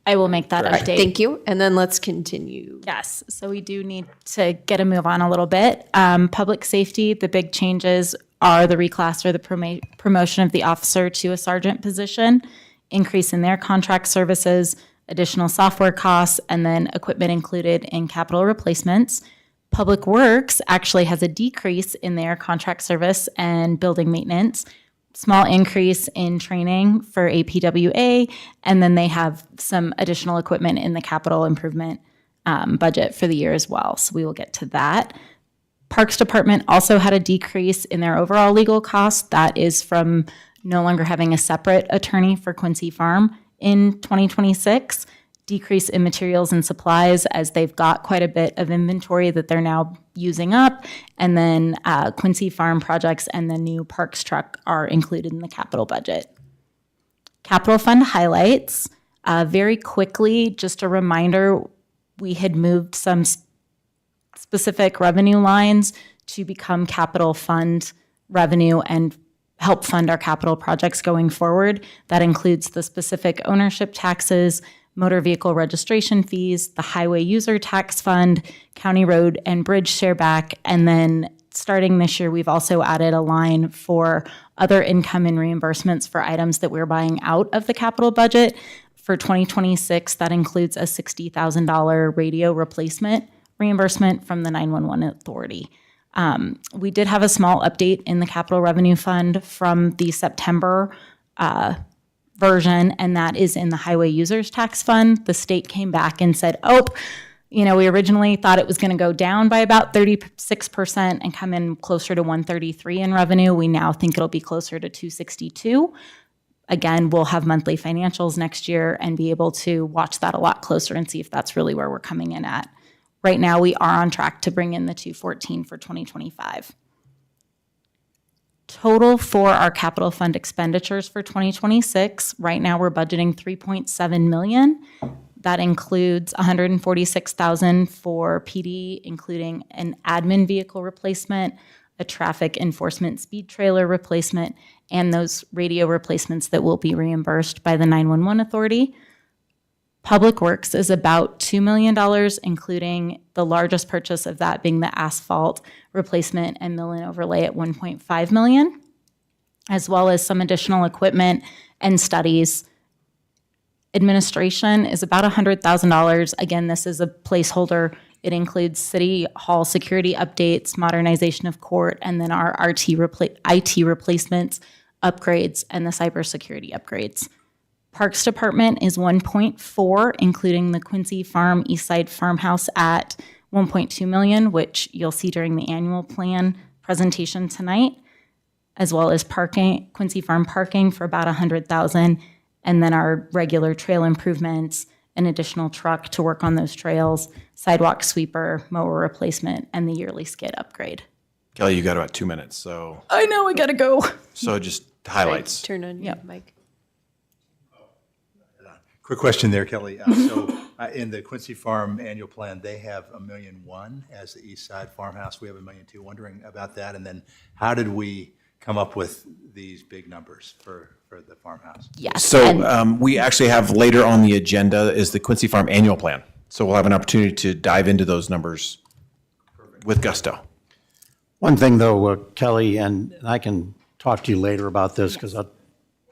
I will make that update. Thank you. And then let's continue. Yes, so we do need to get a move on a little bit. Public safety, the big changes are the reclass or the promotion of the officer to a sergeant position, increase in their contract services, additional software costs, and then equipment included in capital replacements. Public Works actually has a decrease in their contract service and building maintenance, small increase in training for APWA, and then they have some additional equipment in the capital improvement budget for the year as well. So we will get to that. Parks Department also had a decrease in their overall legal costs. That is from no longer having a separate attorney for Quincy Farm in 2026, decrease in materials and supplies as they've got quite a bit of inventory that they're now using up, and then Quincy Farm projects and the new parks truck are included in the capital budget. Capital fund highlights, very quickly, just a reminder, we had moved some specific revenue lines to become capital fund revenue and help fund our capital projects going forward. That includes the specific ownership taxes, motor vehicle registration fees, the highway user tax fund, county road and bridge share back, and then starting this year, we've also added a line for other income and reimbursements for items that we're buying out of the capital budget. For 2026, that includes a $60,000 radio replacement reimbursement from the 911 authority. We did have a small update in the capital revenue fund from the September version, and that is in the highway users tax fund. The state came back and said, we originally thought it was going to go down by about 36% and come in closer to 133 in revenue. We now think it'll be closer to 262. Again, we'll have monthly financials next year and be able to watch that a lot closer and see if that's really where we're coming in at. Right now, we are on track to bring in the 214 for 2025. Total for our capital fund expenditures for 2026, right now we're budgeting $3.7 million. That includes $146,000 for PD, including an admin vehicle replacement, a traffic enforcement speed trailer replacement, and those radio replacements that will be reimbursed by the 911 authority. Public Works is about $2 million, including the largest purchase of that being the asphalt replacement and mill and overlay at $1.5 million, as well as some additional equipment and studies. Administration is about $100,000. Again, this is a placeholder. It includes City Hall security updates, modernization of court, and then our IT replacements, upgrades, and the cybersecurity upgrades. Parks Department is 1.4, including the Quincy Farm Eastside Farmhouse at 1.2 million, which you'll see during the annual plan presentation tonight, as well as parking, Quincy Farm parking for about 100,000, and then our regular trail improvements, an additional truck to work on those trails, sidewalk sweeper, mower replacement, and the yearly skid upgrade. Kelly, you got about 2 minutes, so I know, I gotta go. just highlights. Turn on your mic. Quick question there, Kelly. In the Quincy Farm annual plan, they have $1.1 million as the East Side Farmhouse. We have $1.2 million. Wondering about that. And then how did we come up with these big numbers for the farmhouse? Yes. So we actually have later on the agenda is the Quincy Farm annual plan. So we'll have an opportunity to dive into those numbers with gusto. One thing, though, Kelly, and I can talk to you later about this, because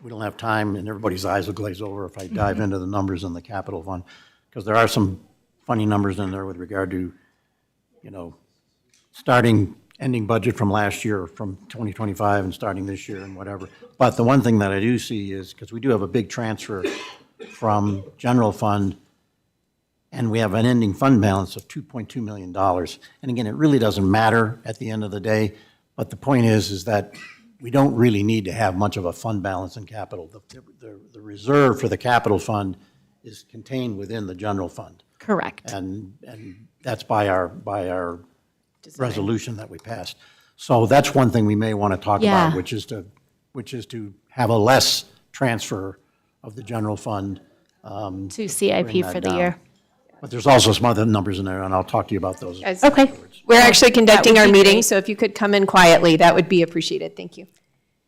we don't have time, and everybody's eyes will glaze over if I dive into the numbers in the capital fund, because there are some funny numbers in there with regard to, ending budget from last year, from 2025, and starting this year and whatever. But the one thing that I do see is, because we do have a big transfer from general fund, and we have an ending fund balance of $2.2 million. And again, it really doesn't matter at the end of the day, but the point is that we don't really need to have much of a fund balance in capital. The reserve for the capital fund is contained within the general fund. Correct. And that's by our resolution that we passed. So that's one thing we may want to talk Yeah. about, which is to have a less transfer of the general fund. To CIP bring that for the down. year. But there's also some other numbers in there, and I'll talk to you about those. Guys, Okay. We're actually conducting would our be meeting, great. so if you could come in quietly, that would be appreciated. Thank you.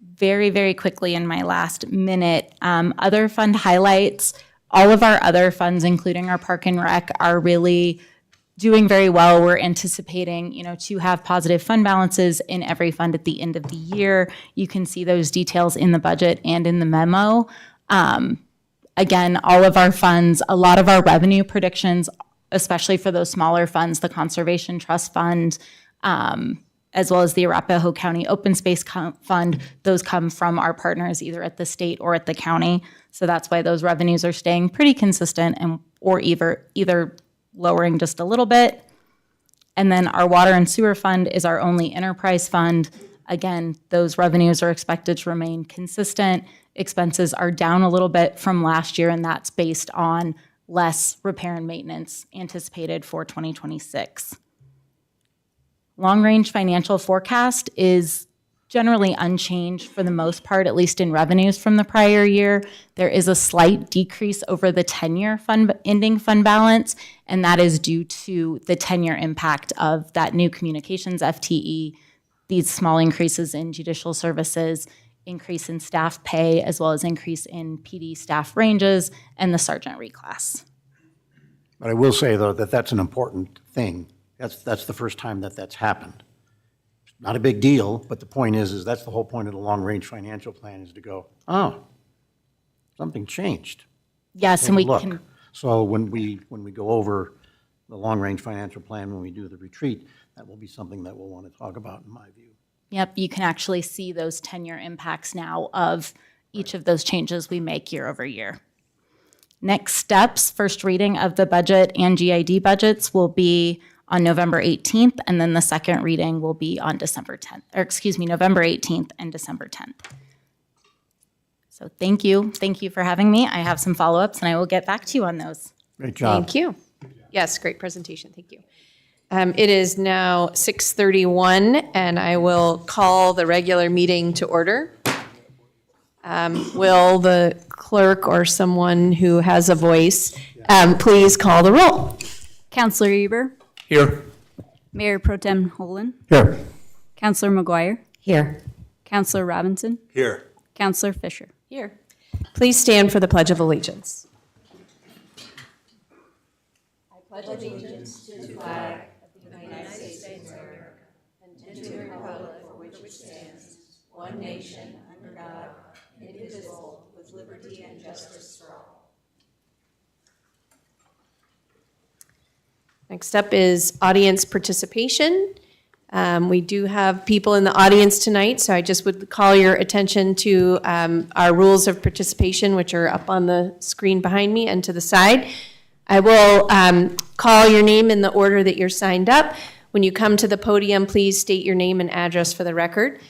Very, very quickly in my last minute, other fund highlights, all of our other funds, including our Park and Rec, are really doing very well. We're anticipating, to have positive fund balances in every fund at the end of the year. You can see those details in the budget and in the memo. Again, all of our funds, a lot of our revenue predictions, especially for those smaller funds, the Conservation Trust Fund, as well as the Arapahoe County Open Space Fund, those come from our partners either at the state or at the county. So that's why those revenues are staying pretty consistent or either lowering just a little bit. And then our Water and Sewer Fund is our only enterprise fund. Again, those revenues are expected to remain consistent. Expenses are down a little bit from last year, and that's based on less repair and maintenance anticipated for 2026. Long-range financial forecast is generally unchanged for the most part, at least in revenues from the prior year. There is a slight decrease over the 10-year ending fund balance, and that is due to the 10-year impact of that new communications FTE, these small increases in judicial services, increase in staff pay, as well as increase in PD staff ranges, and the sergeant reclass. But I will say, though, that that's an important thing. That's the first time that that's happened. Not a big deal, but the point is that's the whole point of the long-range financial plan, is to go, oh, something changed. Yes, and Take we a look. can, So when we go over the long-range financial plan, when we do the retreat, that will be something that we'll want to talk about, in my view. yep, you can actually see those 10-year impacts now of each of those changes we make year over year. Next steps, first reading of the budget and GID budgets will be on November 18th, and then the second reading will be on November 18th and December 10th. So thank you. Thank you for having me. I have some follow-ups, and I will get back to you on those. Great job. Thank you. Yes, great presentation. Thank you. It is now 6:31, and I will call the regular meeting to order. Will the clerk or someone who has a voice please call the roll? Counselor Eber, Here. Mayor Pro Tem Holden, Here. Counselor McGuire, Here. Counselor Robinson, Here. Counselor Fisher. Here. Please stand for the Pledge of Allegiance. Next up is audience participation. We do have people in the audience tonight, so I just would call your attention to our rules of participation, which are up on the screen behind me and to the side. I will call your name in the order that you're signed up. When you come to the podium, please state your name and address for the record.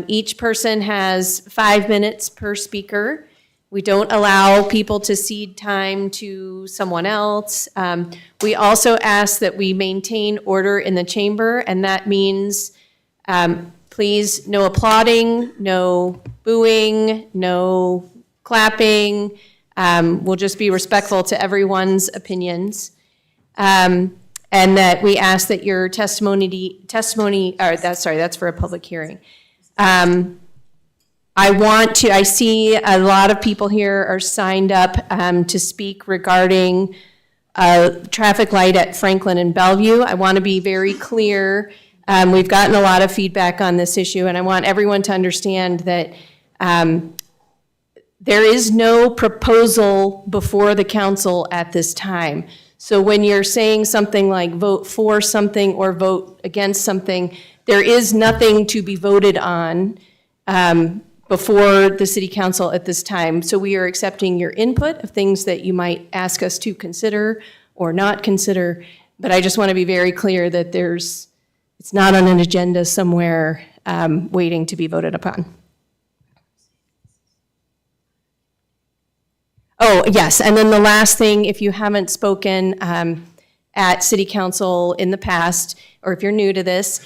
Each person has 5 minutes per speaker. We don't allow people to cede time to someone else. We also ask that we maintain order in the chamber, and that means please no applauding, no booing, no clapping. We'll just be respectful to everyone's opinions. And that we ask that your that's for a public hearing. I see a lot of people here are signed up to speak regarding traffic light at Franklin and Bellevue. I want to be very clear. We've gotten a lot of feedback on this issue, and I want everyone to understand that there is no proposal before the council at this time. So when you're saying something like vote for something or vote against something, there is nothing to be voted on before the city council at this time. So we are accepting your input of things that you might ask us to consider or not consider. But I just want to be very clear that it's not on an agenda somewhere waiting to be voted upon. Oh, yes, and then the last thing, if you haven't spoken at city council in the past, or if you're new to this,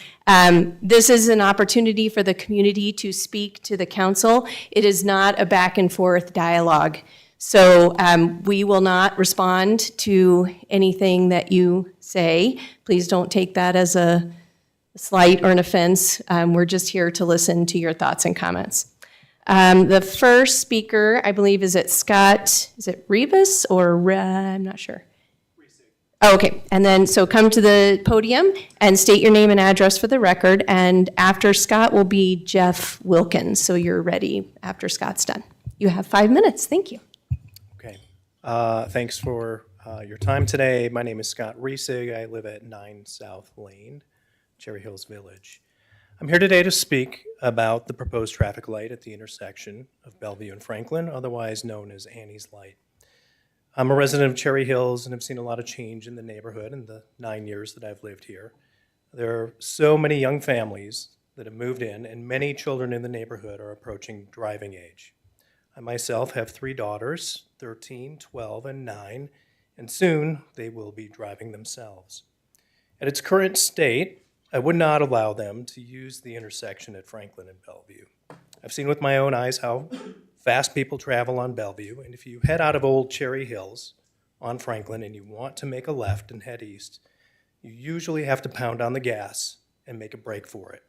this is an opportunity for the community to speak to the council. It is not a back and forth dialogue. So we will not respond to anything that you say. Please don't take that as a slight or an offense. We're just here to listen to your thoughts and comments. The first speaker, I believe, is Scott, is it Rivas or, I'm not sure. Oh, okay, and then, so come to the podium and state your name and address for the record, and after Scott will be Jeff Wilkins, so you're ready after Scott's done. You have 5 minutes, thank you. Okay, thanks for your time today. My name is Scott Riesig. I live at 9 South Lane, Cherry Hills Village. I'm here today to speak about the proposed traffic light at the intersection of Bellevue and Franklin, otherwise known as Annie's Light. I'm a resident of Cherry Hills and have seen a lot of change in the neighborhood in the 9 years that I've lived here. There are so many young families that have moved in, and many children in the neighborhood are approaching driving age. I myself have 3 daughters, 13, 12, and 9, and soon they will be driving themselves. At its current state, I would not allow them to use the intersection at Franklin and Bellevue. I've seen with my own eyes how fast people travel on Bellevue, and if you head out of Old Cherry Hills on Franklin and you want to make a left and head east, you usually have to pound on the gas and make a break for it.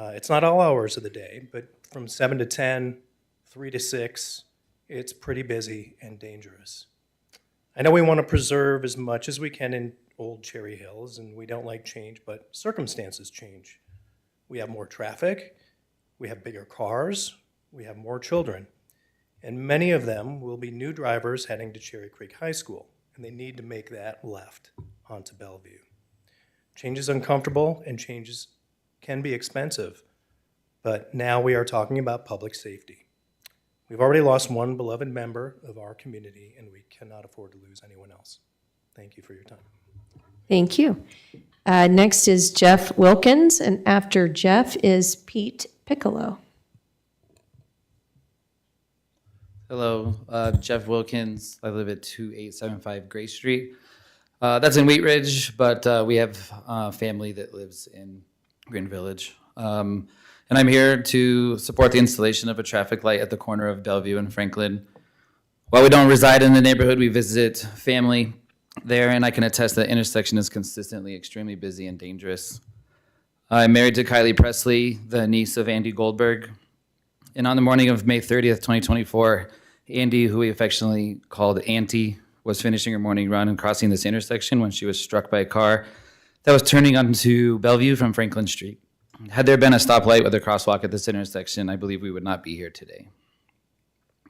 It's not all hours of the day, but from 7 to 10, 3 to 6, it's pretty busy and dangerous. I know we want to preserve as much as we can in Old Cherry Hills, and we don't like change, but circumstances change. We have more traffic, we have bigger cars, we have more children, and many of them will be new drivers heading to Cherry Creek High School, and they need to make that left onto Bellevue. Change is uncomfortable and changes can be expensive, but now we are talking about public safety. We've already lost one beloved member of our community, and we cannot afford to lose anyone else. Thank you for your time. Thank you. Next is Jeff Wilkins, and after Jeff is Pete Piccolo. Hello, Jeff Wilkins. I live at 2875 Gray Street. That's in Wheat Ridge, but we have family that lives in Green Village. And I'm here to support the installation of a traffic light at the corner of Bellevue and Franklin. While we don't reside in the neighborhood, we visit family there, and I can attest that the intersection is consistently extremely busy and dangerous. I'm married to Kylie Presley, the niece of Andy Goldberg. And on the morning of May 30th, 2024, Andy, who we affectionately called Auntie, was finishing her morning run and crossing this intersection when she was struck by a car that was turning onto Bellevue from Franklin Street. Had there been a stoplight with a crosswalk at this intersection, I believe we would not be here today.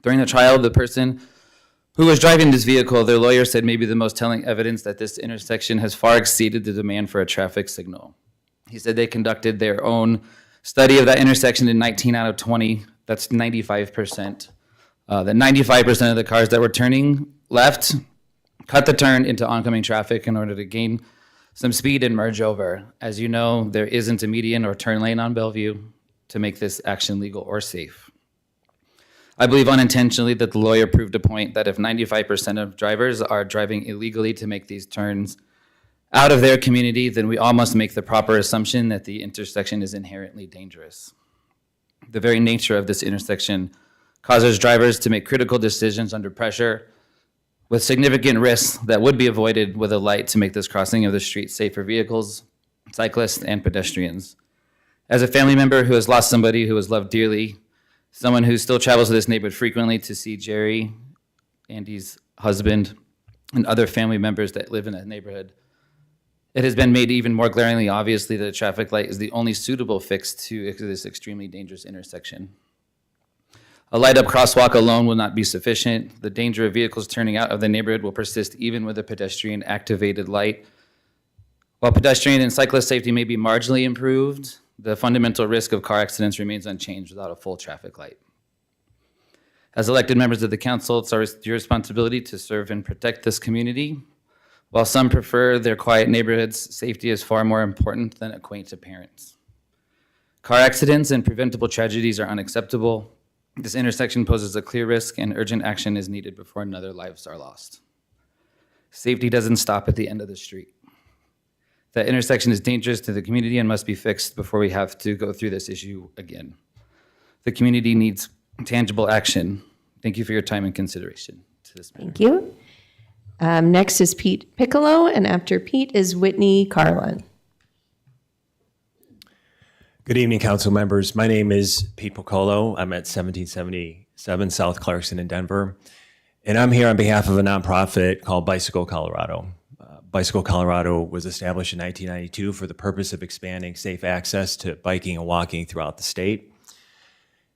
During the trial, the person who was driving this vehicle, their lawyer said maybe the most telling evidence that this intersection has far exceeded the demand for a traffic signal. He said they conducted their own study of that intersection in 19 out of 20. That's 95%. That 95% of the cars that were turning left cut the turn into oncoming traffic in order to gain some speed and merge over. As you know, there isn't a median or turn lane on Bellevue to make this action legal or safe. I believe unintentionally that the lawyer proved a point that if 95% of drivers are driving illegally to make these turns out of their community, then we all must make the proper assumption that the intersection is inherently dangerous. The very nature of this intersection causes drivers to make critical decisions under pressure with significant risks that would be avoided with a light to make this crossing of the street safe for vehicles, cyclists, and pedestrians. As a family member who has lost somebody who was loved dearly, someone who still travels to this neighborhood frequently to see Jerry, Andy's husband, and other family members that live in that neighborhood, it has been made even more glaringly obviously that a traffic light is the only suitable fix to this extremely dangerous intersection. A light-up crosswalk alone will not be sufficient. The danger of vehicles turning out of the neighborhood will persist even with a pedestrian-activated light. While pedestrian and cyclist safety may be marginally improved, the fundamental risk of car accidents remains unchanged without a full traffic light. As elected members of the council, it's your responsibility to serve and protect this community. While some prefer their quiet neighborhoods, safety is far more important than a quaint appearance. Car accidents and preventable tragedies are unacceptable. This intersection poses a clear risk and urgent action is needed before another lives are lost. Safety doesn't stop at the end of the street. That intersection is dangerous to the community and must be fixed before we have to go through this issue again. The community needs tangible action. Thank you for your time and consideration to this matter. Thank you. Next is Pete Piccolo, and after Pete is Whitney Carlin. Good evening, council members. My name is Pete Piccolo. I'm at 1777 South Clarkson in Denver. And I'm here on behalf of a nonprofit called Bicycle Colorado. Bicycle Colorado was established in 1992 for the purpose of expanding safe access to biking and walking throughout the state.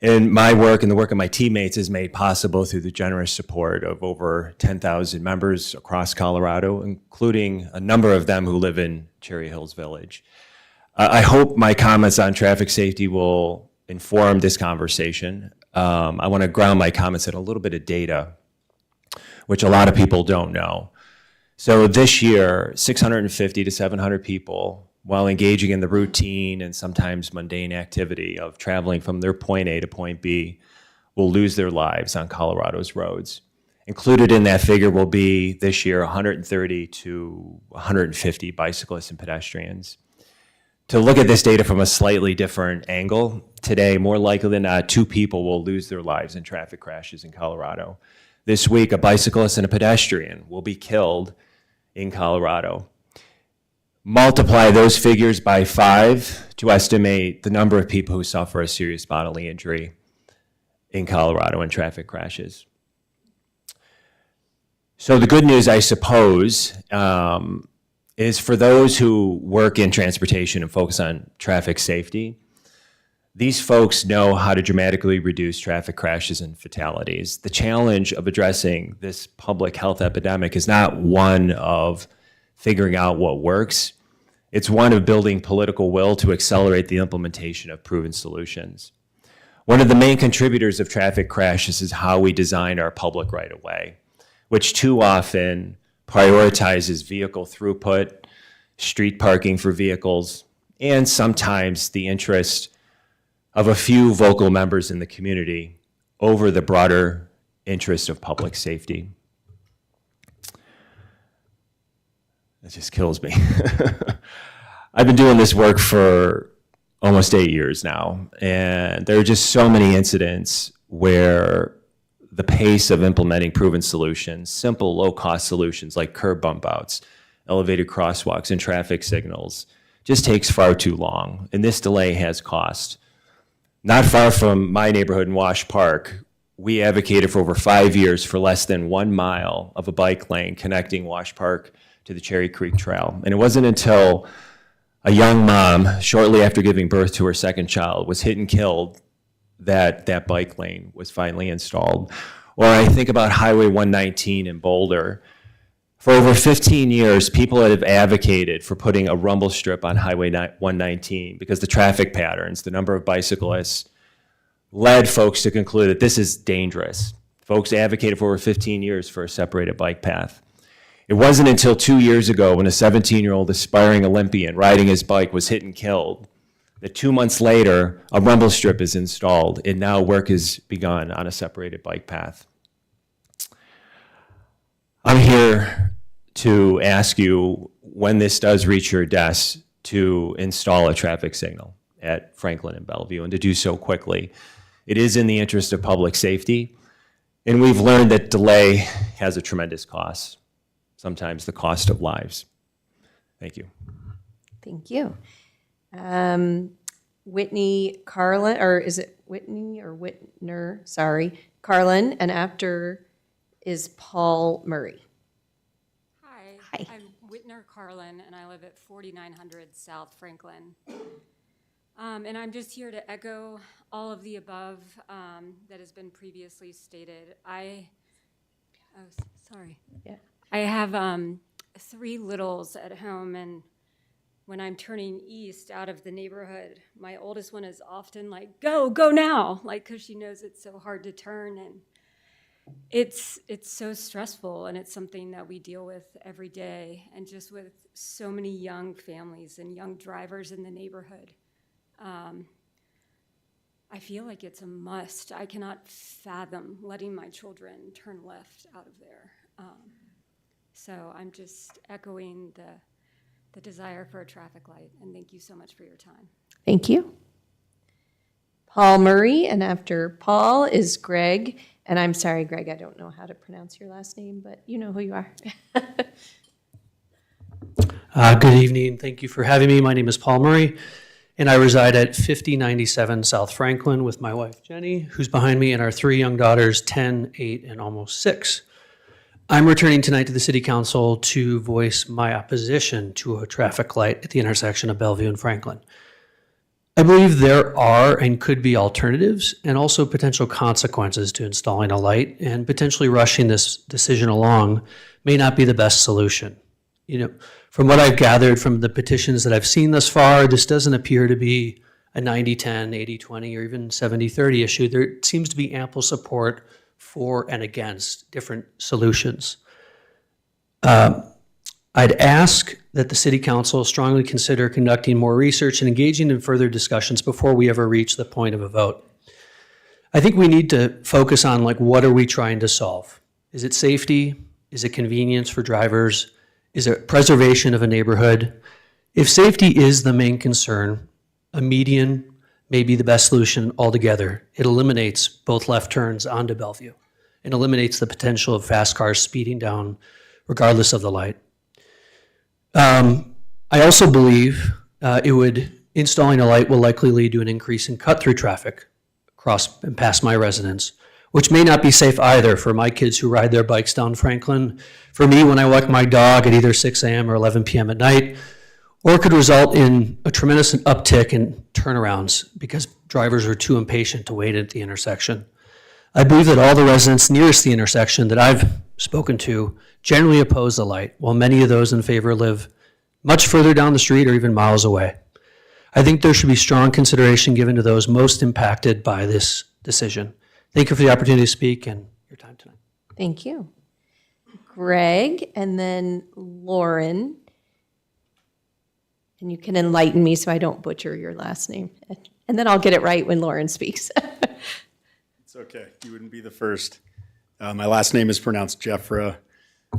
And my work and the work of my teammates is made possible through the generous support of over 10,000 members across Colorado, including a number of them who live in Cherry Hills Village. I hope my comments on traffic safety will inform this conversation. I want to ground my comments in a little bit of data, which a lot of people don't know. So this year, 650 to 700 people while engaging in the routine and sometimes mundane activity of traveling from their point A to point B will lose their lives on Colorado's roads. Included in that figure will be this year 130 to 150 bicyclists and pedestrians. To look at this data from a slightly different angle, today, more likely than not, 2 people will lose their lives in traffic crashes in Colorado. This week, a bicyclist and a pedestrian will be killed in Colorado. Multiply those figures by 5 to estimate the number of people who suffer a serious bodily injury in Colorado in traffic crashes. So the good news, I suppose, is for those who work in transportation and focus on traffic safety, these folks know how to dramatically reduce traffic crashes and fatalities. The challenge of addressing this public health epidemic is not one of figuring out what works. It's one of building political will to accelerate the implementation of proven solutions. One of the main contributors of traffic crashes is how we design our public right-of-way, which too often prioritizes vehicle throughput, street parking for vehicles, and sometimes the interest of a few vocal members in the community over the broader interest of public safety. That just kills me. I've been doing this work for almost 8 years now, and there are just so many incidents where the pace of implementing proven solutions, simple low-cost solutions like curb bump outs, elevated crosswalks, and traffic signals, just takes far too long, and this delay has cost. Not far from my neighborhood in Wash Park, we advocated for over 5 years for less than 1 mile of a bike lane connecting Wash Park to the Cherry Creek Trail. And it wasn't until a young mom, shortly after giving birth to her second child, was hit and killed that that bike lane was finally installed. Or I think about Highway 119 in Boulder. For over 15 years, people have advocated for putting a rumble strip on Highway 119 because the traffic patterns, the number of bicyclists, led folks to conclude that this is dangerous. Folks advocated for over 15 years for a separated bike path. It wasn't until 2 years ago when a 17-year-old aspiring Olympian riding his bike was hit and killed that 2 months later, a rumble strip is installed, and now work has begun on a separated bike path. I'm here to ask you, when this does reach your desk, to install a traffic signal at Franklin and Bellevue, and to do so quickly. It is in the interest of public safety, and we've learned that delay has a tremendous cost, sometimes the cost of lives. Thank you. Thank you. Whitney Carlin, or is it Whitney or Whitner? Sorry, Carlin, and after is Paul Murray. Hi. I'm Whitner Carlin, and I live at 4900 South Franklin. And I'm just here to echo all of the above that has been previously stated. I have 3 littles at home, and when I'm turning east out of the neighborhood, my oldest one is often like, go now, like, because she knows it's so hard to turn, and it's so stressful, and it's something that we deal with every day, and just with so many young families and young drivers in the neighborhood. I feel like it's a must. I cannot fathom letting my children turn left out of there. So I'm just echoing the desire for a traffic light, and thank you so much for your time. Thank you. Paul Murray, and after Paul is Greg. And I'm sorry, Greg, I don't know how to pronounce your last name, but you know who you are. Good evening. Thank you for having me. My name is Paul Murray, and I reside at 5097 South Franklin with my wife, Jenny, who's behind me, and our 3 young daughters, 10, 8, and almost 6. I'm returning tonight to the City Council to voice my opposition to a traffic light at the intersection of Bellevue and Franklin. I believe there are and could be alternatives and also potential consequences to installing a light, and potentially rushing this decision along may not be the best solution. You know, from what I've gathered from the petitions that I've seen thus far, this doesn't appear to be a 90-10, 80-20, or even 70-30 issue. There seems to be ample support for and against different solutions. I'd ask that the city council strongly consider conducting more research and engaging in further discussions before we ever reach the point of a vote. I think we need to focus on what are we trying to solve? Is it safety? Is it convenience for drivers? Is it preservation of a neighborhood? If safety is the main concern, a median may be the best solution altogether. It eliminates both left turns onto Bellevue and eliminates the potential of fast cars speeding down regardless of the light. I also believe installing a light will likely lead to an increase in cut-through traffic across and past my residence, which may not be safe either for my kids who ride their bikes down Franklin, for me when I walk my dog at either 6 a.m. or 11 p.m. at night, or it could result in a tremendous uptick in turnarounds because drivers are too impatient to wait at the intersection. I believe that all the residents nearest the intersection that I've spoken to generally oppose the light, while many of those in favor live much further down the street or even miles away. I think there should be strong consideration given to those most impacted by this decision. Thank you for the opportunity to speak and your time tonight. Thank you. Greg, and then Lauren. And you can enlighten me so I don't butcher your last name. And then I'll get it right when Lauren speaks. It's okay. You wouldn't be the first. My last name is pronounced Jeffra.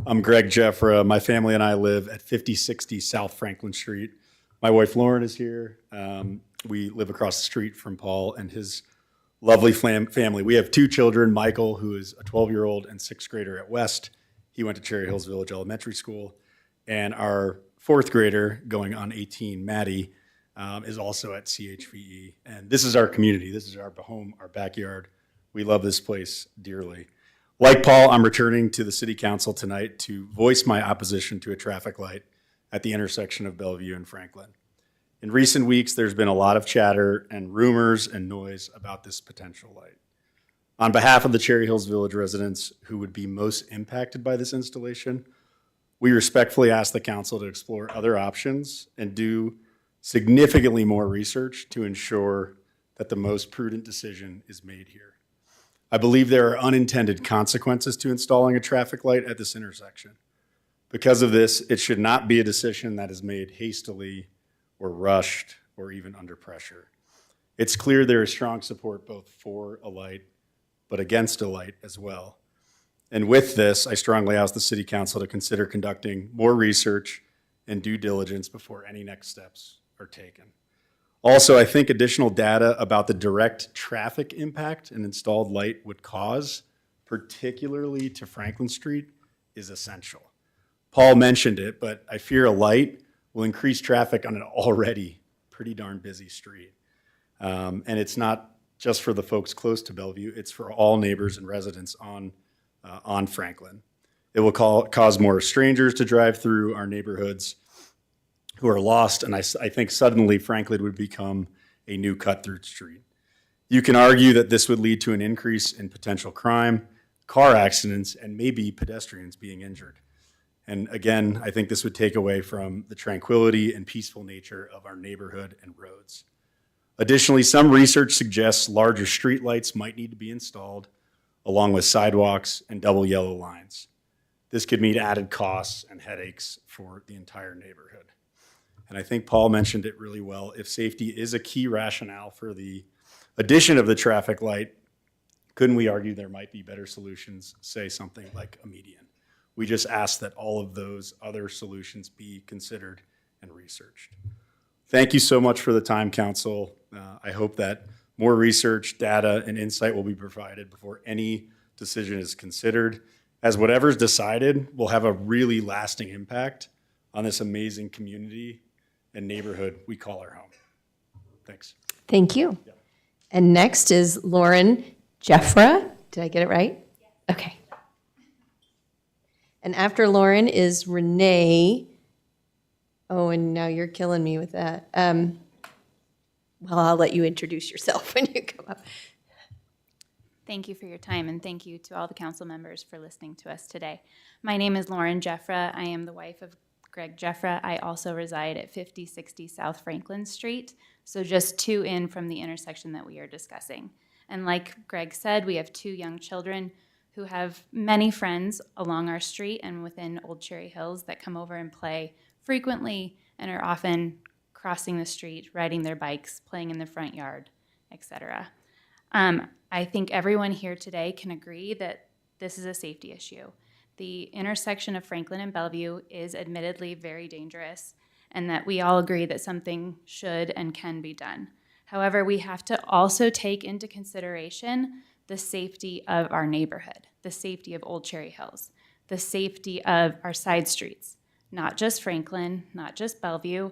I'm Greg Jeffra. My family and I live at 5060 South Franklin Street. My wife Lauren is here. We live across the street from Paul and his lovely family. We have 2 children, Michael, who is a 12-year-old and 6th grader at West. He went to Cherry Hills Village Elementary School. And our 4th grader, going on 18, Maddie, is also at CHVE. And this is our community. This is our home, our backyard. We love this place dearly. Like Paul, I'm returning to the City Council tonight to voice my opposition to a traffic light at the intersection of Bellevue and Franklin. In recent weeks, there's been a lot of chatter and rumors and noise about this potential light. On behalf of the Cherry Hills Village residents who would be most impacted by this installation, we respectfully ask the council to explore other options and do significantly more research to ensure that the most prudent decision is made here. I believe there are unintended consequences to installing a traffic light at this intersection. Because of this, it should not be a decision that is made hastily or rushed or even under pressure. It's clear there is strong support both for a light but against a light as well. And with this, I strongly ask the City Council to consider conducting more research and due diligence before any next steps are taken. Also, I think additional data about the direct traffic impact an installed light would cause, particularly to Franklin Street, is essential. Paul mentioned it, but I fear a light will increase traffic on an already pretty darn busy street. And it's not just for the folks close to Bellevue, it's for all neighbors and residents on Franklin. It will cause more strangers to drive through our neighborhoods who are lost, and I think suddenly Franklin would become a new cut-through street. You can argue that this would lead to an increase in potential crime, car accidents, and maybe pedestrians being injured. And again, I think this would take away from the tranquility and peaceful nature of our neighborhood and roads. Additionally, some research suggests larger streetlights might need to be installed, along with sidewalks and double yellow lines. This could mean added costs and headaches for the entire neighborhood. And I think Paul mentioned it really well. If safety is a key rationale for the addition of the traffic light, couldn't we argue there might be better solutions, say something like a median? We just ask that all of those other solutions be considered and researched. Thank you so much for the time, Council. I hope that more research, data, and insight will be provided before any decision is considered, as whatever's decided will have a really lasting impact on this amazing community and neighborhood we call our home. Thanks. Thank you. And next is Lauren Jeffra. Did I get it right? Okay. And after Lauren is Renee. Oh, and now you're killing me with that. Well, I'll let you introduce yourself when you come up. Thank you for your time, and thank you to all the council members for listening to us today. My name is Lauren Jeffra. I am the wife of Greg Jeffra. I also reside at 5060 South Franklin Street, so just 2 in from the intersection that we are discussing. And like Greg said, we have 2 young children who have many friends along our street and within Old Cherry Hills that come over and play frequently and are often crossing the street, riding their bikes, playing in the front yard, etc. I think everyone here today can agree that this is a safety issue. The intersection of Franklin and Bellevue is admittedly very dangerous, and that we all agree that something should and can be done. However, we have to also take into consideration the safety of our neighborhood, the safety of Old Cherry Hills, the safety of our side streets, not just Franklin, not just Bellevue,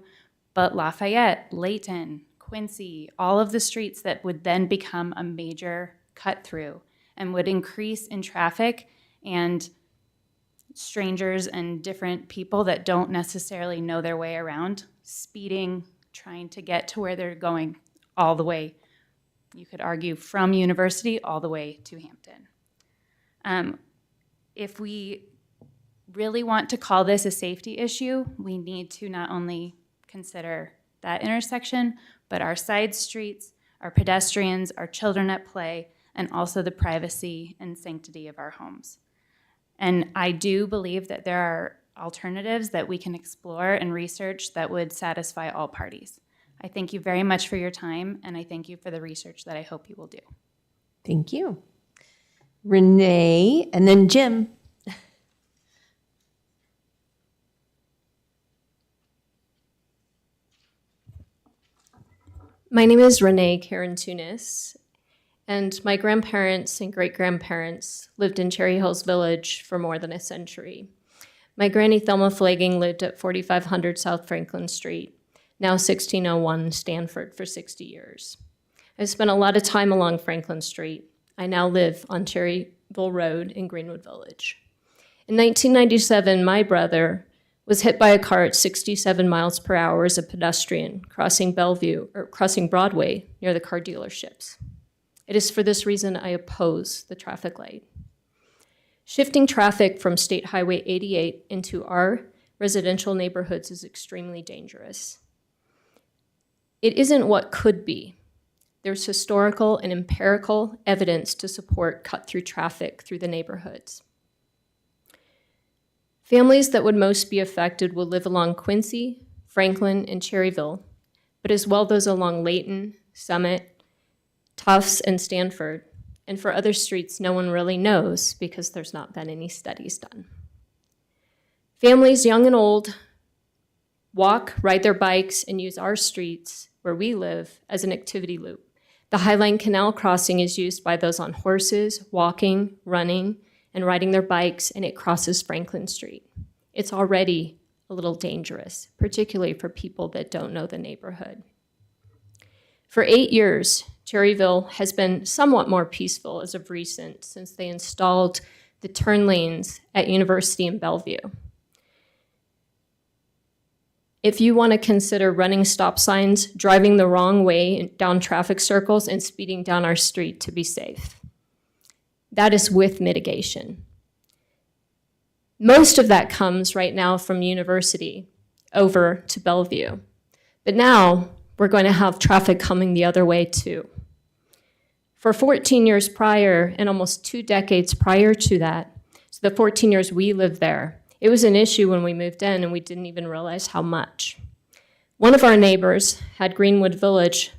but Lafayette, Layton, Quincy, all of the streets that would then become a major cut through and would increase in traffic, and strangers and different people that don't necessarily know their way around, speeding, trying to get to where they're going all the way, you could argue, from University all the way to Hampton. If we really want to call this a safety issue, we need to not only consider that intersection, but our side streets, our pedestrians, our children at play, and also the privacy and sanctity of our homes. And I do believe that there are alternatives that we can explore and research that would satisfy all parties. I thank you very much for your time, and I thank you for the research that I hope you will do. Thank you. Renee, and then Jim. My name is Renee Karen Tunis, and my grandparents and great-grandparents lived in Cherry Hills Village for more than a century. My granny Thelma Flagging lived at 4500 South Franklin Street, now 1601 Stanford, for 60 years. I've spent a lot of time along Franklin Street. I now live on Cherryville Road in Greenwood Village. In 1997, my brother was hit by a car at 67 miles per hour as a pedestrian crossing Broadway near the car dealerships. It is for this reason I oppose the traffic light. Shifting traffic from State Highway 88 into our residential neighborhoods is extremely dangerous. It isn't what could be. There's historical and empirical evidence to support cut-through traffic through the neighborhoods. Families that would most be affected will live along Quincy, Franklin, and Cherryville, but as well those along Layton, Summit, Tufts, and Stanford. And for other streets, no one really knows because there's not been any studies done. Families, young and old, walk, ride their bikes, and use our streets where we live as an activity loop. The Highline Canal crossing is used by those on horses, walking, running, and riding their bikes, and it crosses Franklin Street. It's already a little dangerous, particularly for people that don't know the neighborhood. For 8 years, Cherryville has been somewhat more peaceful as of recent, since they installed the turn lanes at University and Bellevue. If you want to consider running stop signs, driving the wrong way down traffic circles, and speeding down our street to be safe, that is with mitigation. Most of that comes right now from University over to Bellevue. But now we're going to have traffic coming the other way too. For 14 years prior, and almost 2 decades prior to that, so the 14 years we lived there, it was an issue when we moved in and we didn't even realize how much. One of our neighbors had Greenwood Village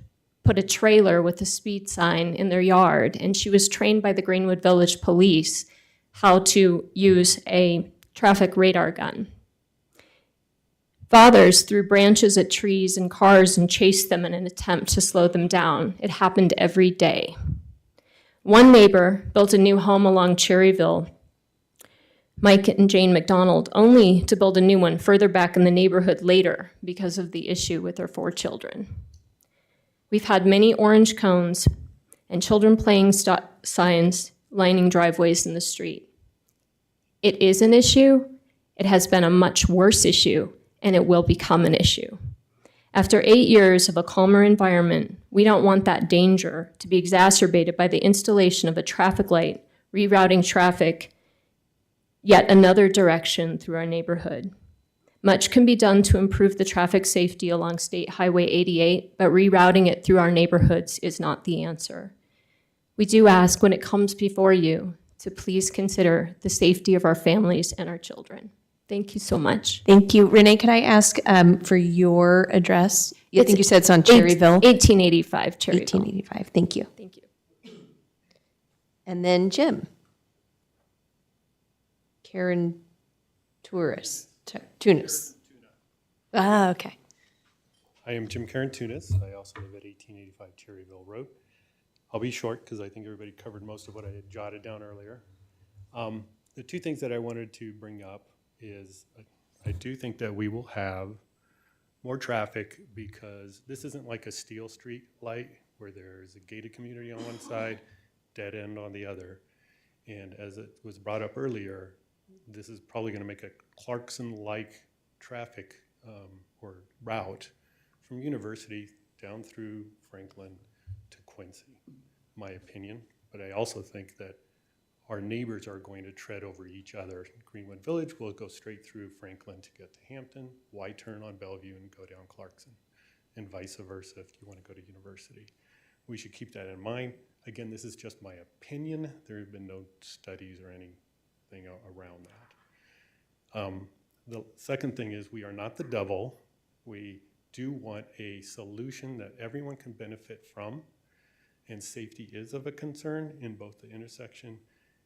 put a trailer with a speed sign in their yard, and she was trained by the Greenwood Village Police how to use a traffic radar gun. Fathers threw branches at trees and cars and chased them in an attempt to slow them down. It happened every day. One neighbor built a new home along Cherryville, Mike and Jane McDonald, only to build a new one further back in the neighborhood later because of the issue with their 4 children. We've had many orange cones and children playing signs lining driveways in the street. It is an issue. It has been a much worse issue, and it will become an issue. After 8 years of a calmer environment, we don't want that danger to be exacerbated by the installation of a traffic light, rerouting traffic yet another direction through our neighborhood. Much can be done to improve the traffic safety along State Highway 88, but rerouting it through our neighborhoods is not the answer. We do ask, when it comes before you, to please consider the safety of our families and our children. Thank you so much. Thank you. Renee, could I ask I your address? I think you said it's on Cherryville. 1885 Cherryville. 1885. Thank you. Thank you. And then Jim. Karen Tunis. Ah, okay. I am Jim Karen Tunis. I also live at 1885 Cherryville Road. I'll be short because I think everybody covered most of what I had jotted down earlier. The two things that I wanted to bring up is I do think that we will have more traffic because this isn't like a Steel Street light where there's a gated community on one side, dead end on the other. And as it was brought up earlier, this is probably going to make a Clarkson-like traffic or route from University down through Franklin to Quincy, my opinion. But I also think that our neighbors are going to tread over each other. Greenwood Village will go straight through Franklin to get to Hampton, wide turn on Bellevue and go down Clarkson, and vice versa if you want to go to University. We should keep that in mind. Again, this is just my opinion. There have been no studies or anything around that. The second thing is we are not the devil. We do want a solution that everyone can benefit from, and safety is of a concern in both the intersection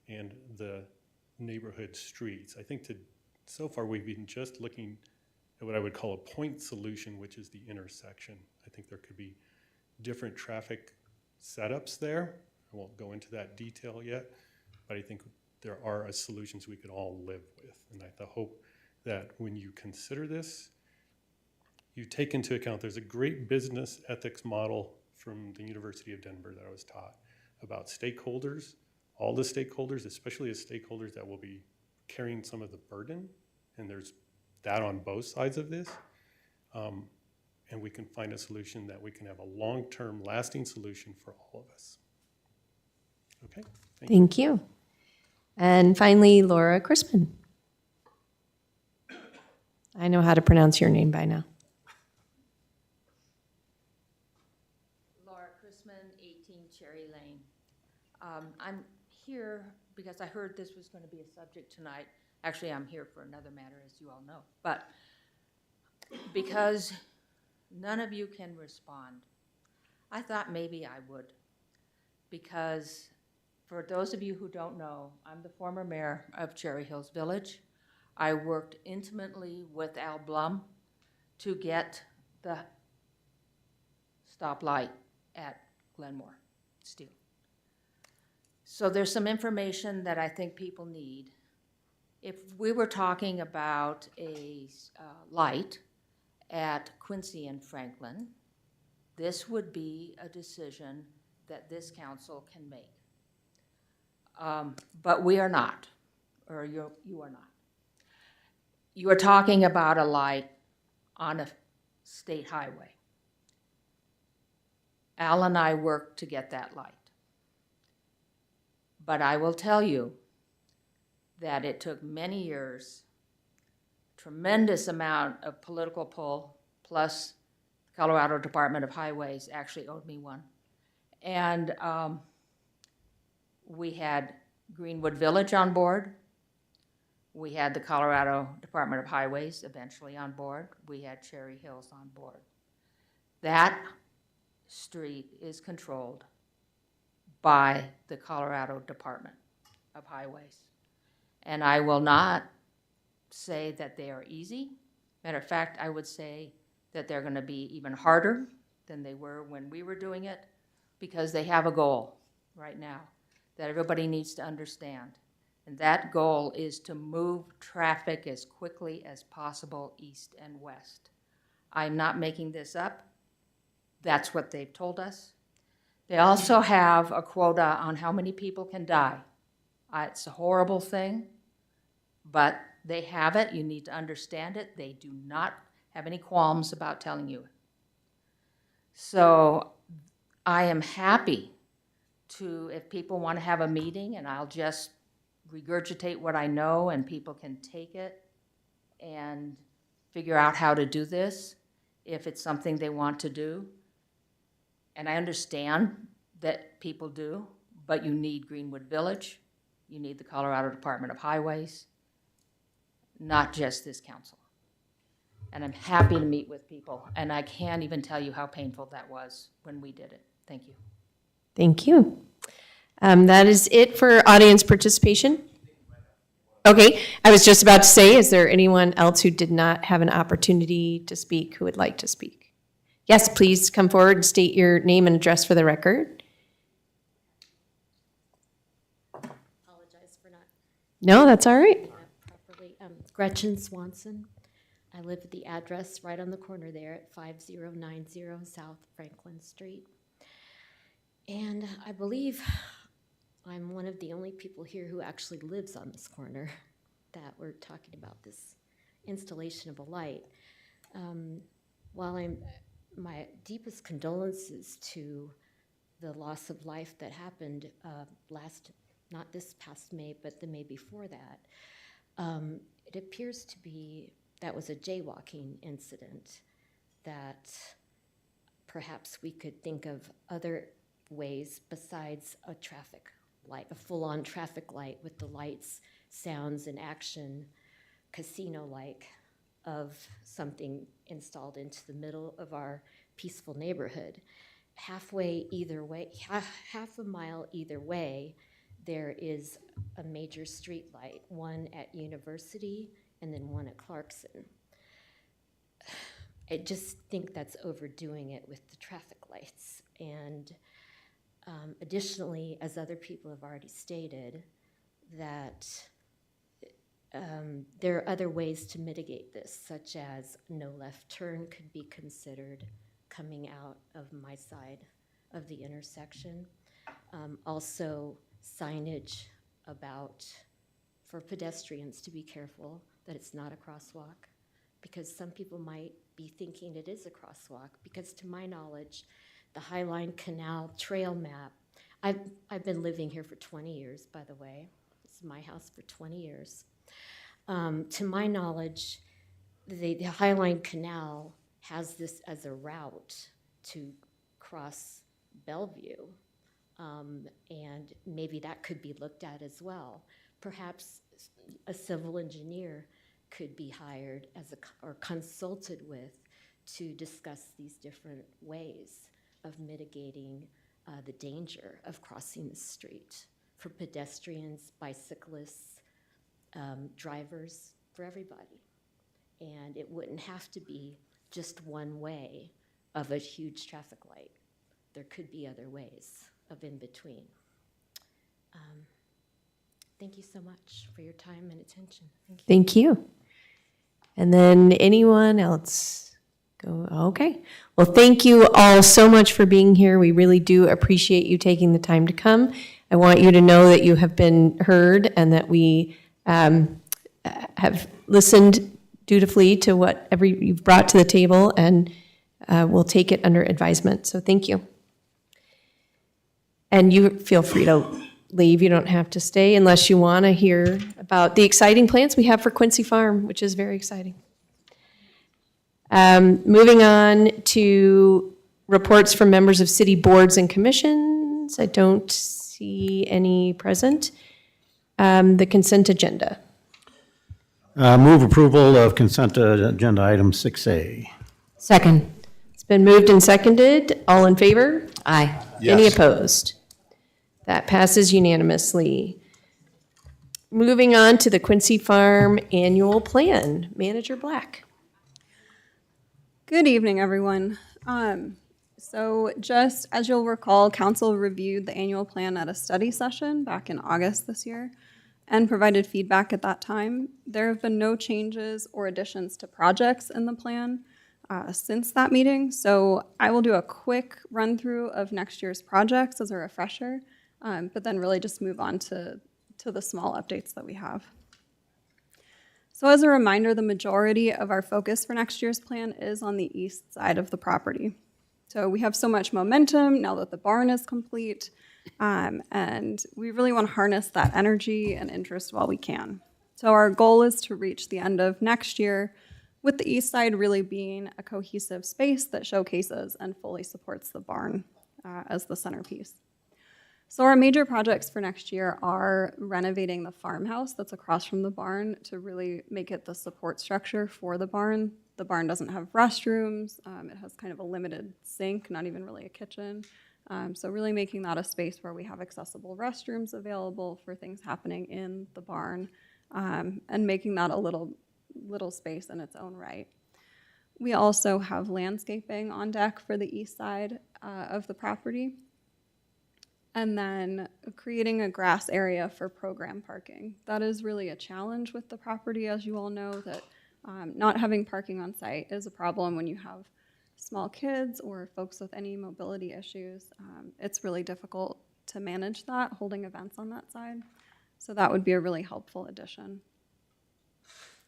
and the neighborhood streets. I think so far we've been just looking at what I would call a point solution, which is the intersection. I think there could be different traffic setups there. I won't go into that detail yet, but I think there are solutions we could all live with. And I hope that when you consider this, you take into account there's a great business ethics model from the University of Denver that I was taught about stakeholders, all the stakeholders, especially the stakeholders that will be carrying some of the burden. And there's that on both sides of this. And we can find a solution that we can have a long-term lasting solution for all of us. Okay. Thank you. And finally, Laura Crispin. I know how to pronounce your name by now. Laura Crispin, 18 Cherry Lane. I'm here because I heard this was going to be a subject tonight. Actually, I'm here for another matter, as you all know. But because none of you can respond, I thought maybe I would. Because for those of you who don't know, I'm the former mayor of Cherry Hills Village. I worked intimately with Al Blum to get the stoplight at Glenmore Steel. So there's some information that I think people need. If we were talking about a light at Quincy and Franklin, this would be a decision that this council can make. But we are not, or you are not. You are talking about a light on a state highway. Al and I worked to get that light. But I will tell you that it took many years, tremendous amount of political pull, plus the Colorado Department of Highways actually owed me one. And we had Greenwood Village on board. We had the Colorado Department of Highways eventually on board. We had Cherry Hills on board. That street is controlled by the Colorado Department of Highways. And I will not say that they are easy. Matter of fact, I would say that they're going to be even harder than they were when we were doing it, because they have a goal right now that everybody needs to understand. And that goal is to move traffic as quickly as possible east and west. I'm not making this up. That's what they've told us. They also have a quota on how many people can die. It's a horrible thing, but they have it. You need to understand it. They do not have any qualms about telling you it. So I am happy to, if people want to have a meeting, and I'll just regurgitate what I know and people can take it and figure out how to do this if it's something they want to do. And I understand that people do, but you need Greenwood Village, You need the Colorado Department of Highways, not just this council. And I'm happy to meet with people, and I can't even tell you how painful that was when we did it. Thank you. Thank you. That is it for audience participation. Okay, I was just about to say, is there anyone else who did not have an opportunity to speak who would like to speak? Yes, please come forward and state your name and address for the record. Apologize for not No, that's all right. doing that properly. Gretchen Swanson. I live at the address right on the corner there at 5090 South Franklin Street. And I believe I'm one of the only people here who actually lives on this corner that we're talking about this installation of a light. While my deepest condolences to the loss of life that happened not this past May, but the May before that, it appears to be that was a jaywalking incident, that perhaps we could think of other ways besides a traffic light, a full-on traffic light with the lights, sounds, and action, casino-like, of something installed into the middle of our peaceful neighborhood. Halfway either way, half a mile either way, there is a major street light, one at University and then one at Clarkson. I just think that's overdoing it with the traffic lights. And additionally, as other people have already stated, that there are other ways to mitigate this, such as no left turn could be considered coming out of my side of the intersection. Also, signage for pedestrians to be careful that it's not a crosswalk, because some people might be thinking it is a crosswalk, because to my knowledge, the Highline Canal Trail map, I've been living here for 20 years, by the way. This is my house for 20 years. To my knowledge, the Highline Canal has this as a route to cross Bellevue, and maybe that could be looked at as well. Perhaps a civil engineer could be hired or consulted with to discuss these different ways of mitigating the danger of crossing the street for pedestrians, bicyclists, drivers, for everybody. And it wouldn't have to be just one way of a huge traffic light. There could be other ways of in between. Thank you so much for your time and attention. Thank you. Thank you. And then anyone else? Okay. Well, thank you all so much for being here. We really do appreciate you taking the time to come. I want you to know that you have been heard and that we have listened dutifully to whatever you've brought to the table, and we'll take it under advisement. So thank you. And you feel free to leave. You don't have to stay unless you want to hear about the exciting plans we have for Quincy Farm, which is very exciting. Moving on to reports from members of city boards and commissions. I don't see any present. The consent agenda. Move approval of consent agenda item 6A. Second. It's been moved and seconded. All in favor? Aye. Any Yes. opposed? That passes unanimously. Moving on to the Quincy Farm Annual Plan. Manager Black. Good evening, everyone. So just as you'll recall, council reviewed the annual plan at a study session back in August this year and provided feedback at that time. There have been no changes or additions to projects in the plan since that meeting. So I will do a quick run through of next year's projects as a refresher, but then really just move on to the small updates that we have. So as a reminder, the majority of our focus for next year's plan is on the east side of the property. So we have so much momentum now that the barn is complete, and we really want to harness that energy and interest while we can. So our goal is to reach the end of next year with the east side really being a cohesive space that showcases and fully supports the barn as the centerpiece. So our major projects for next year are renovating the farmhouse that's across from the barn to really make it the support structure for the barn. The barn doesn't have restrooms. It has kind of a limited sink, not even really a kitchen. So really making that a space where we have accessible restrooms available for things happening in the barn, and making that a little space in its own right. We also have landscaping on deck for the east side of the property. And then creating a grass area for program parking. That is really a challenge with the property, as you all know, that not having parking on site is a problem when you have small kids or folks with any mobility issues. It's really difficult to manage that, holding events on that side. So that would be a really helpful addition.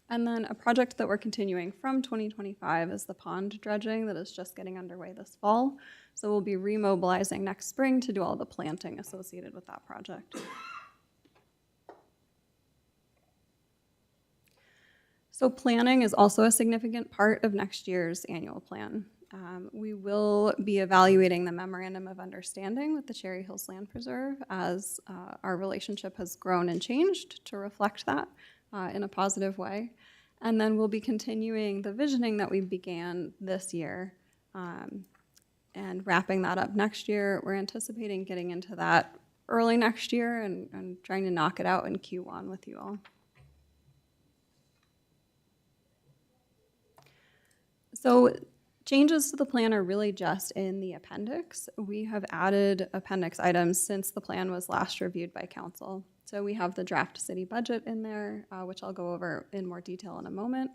And then a project that we're continuing from 2025 is the pond dredging that is just getting underway this fall. So we'll be remobilizing next spring to do all the planting associated with that project. So planning is also a significant part of next year's annual plan. We will be evaluating the Memorandum of Understanding with the Cherry Hills Land Preserve as our relationship has grown and changed to reflect that in a positive way. And then we'll be continuing the visioning that we began this year and wrapping that up next year. We're anticipating getting into that early next year and trying to knock it out in Q1 with you all. So changes to the plan are really just in the appendix. We have added appendix items since the plan was last reviewed by council. So we have the draft city budget in there, which I'll go over in more detail in a moment.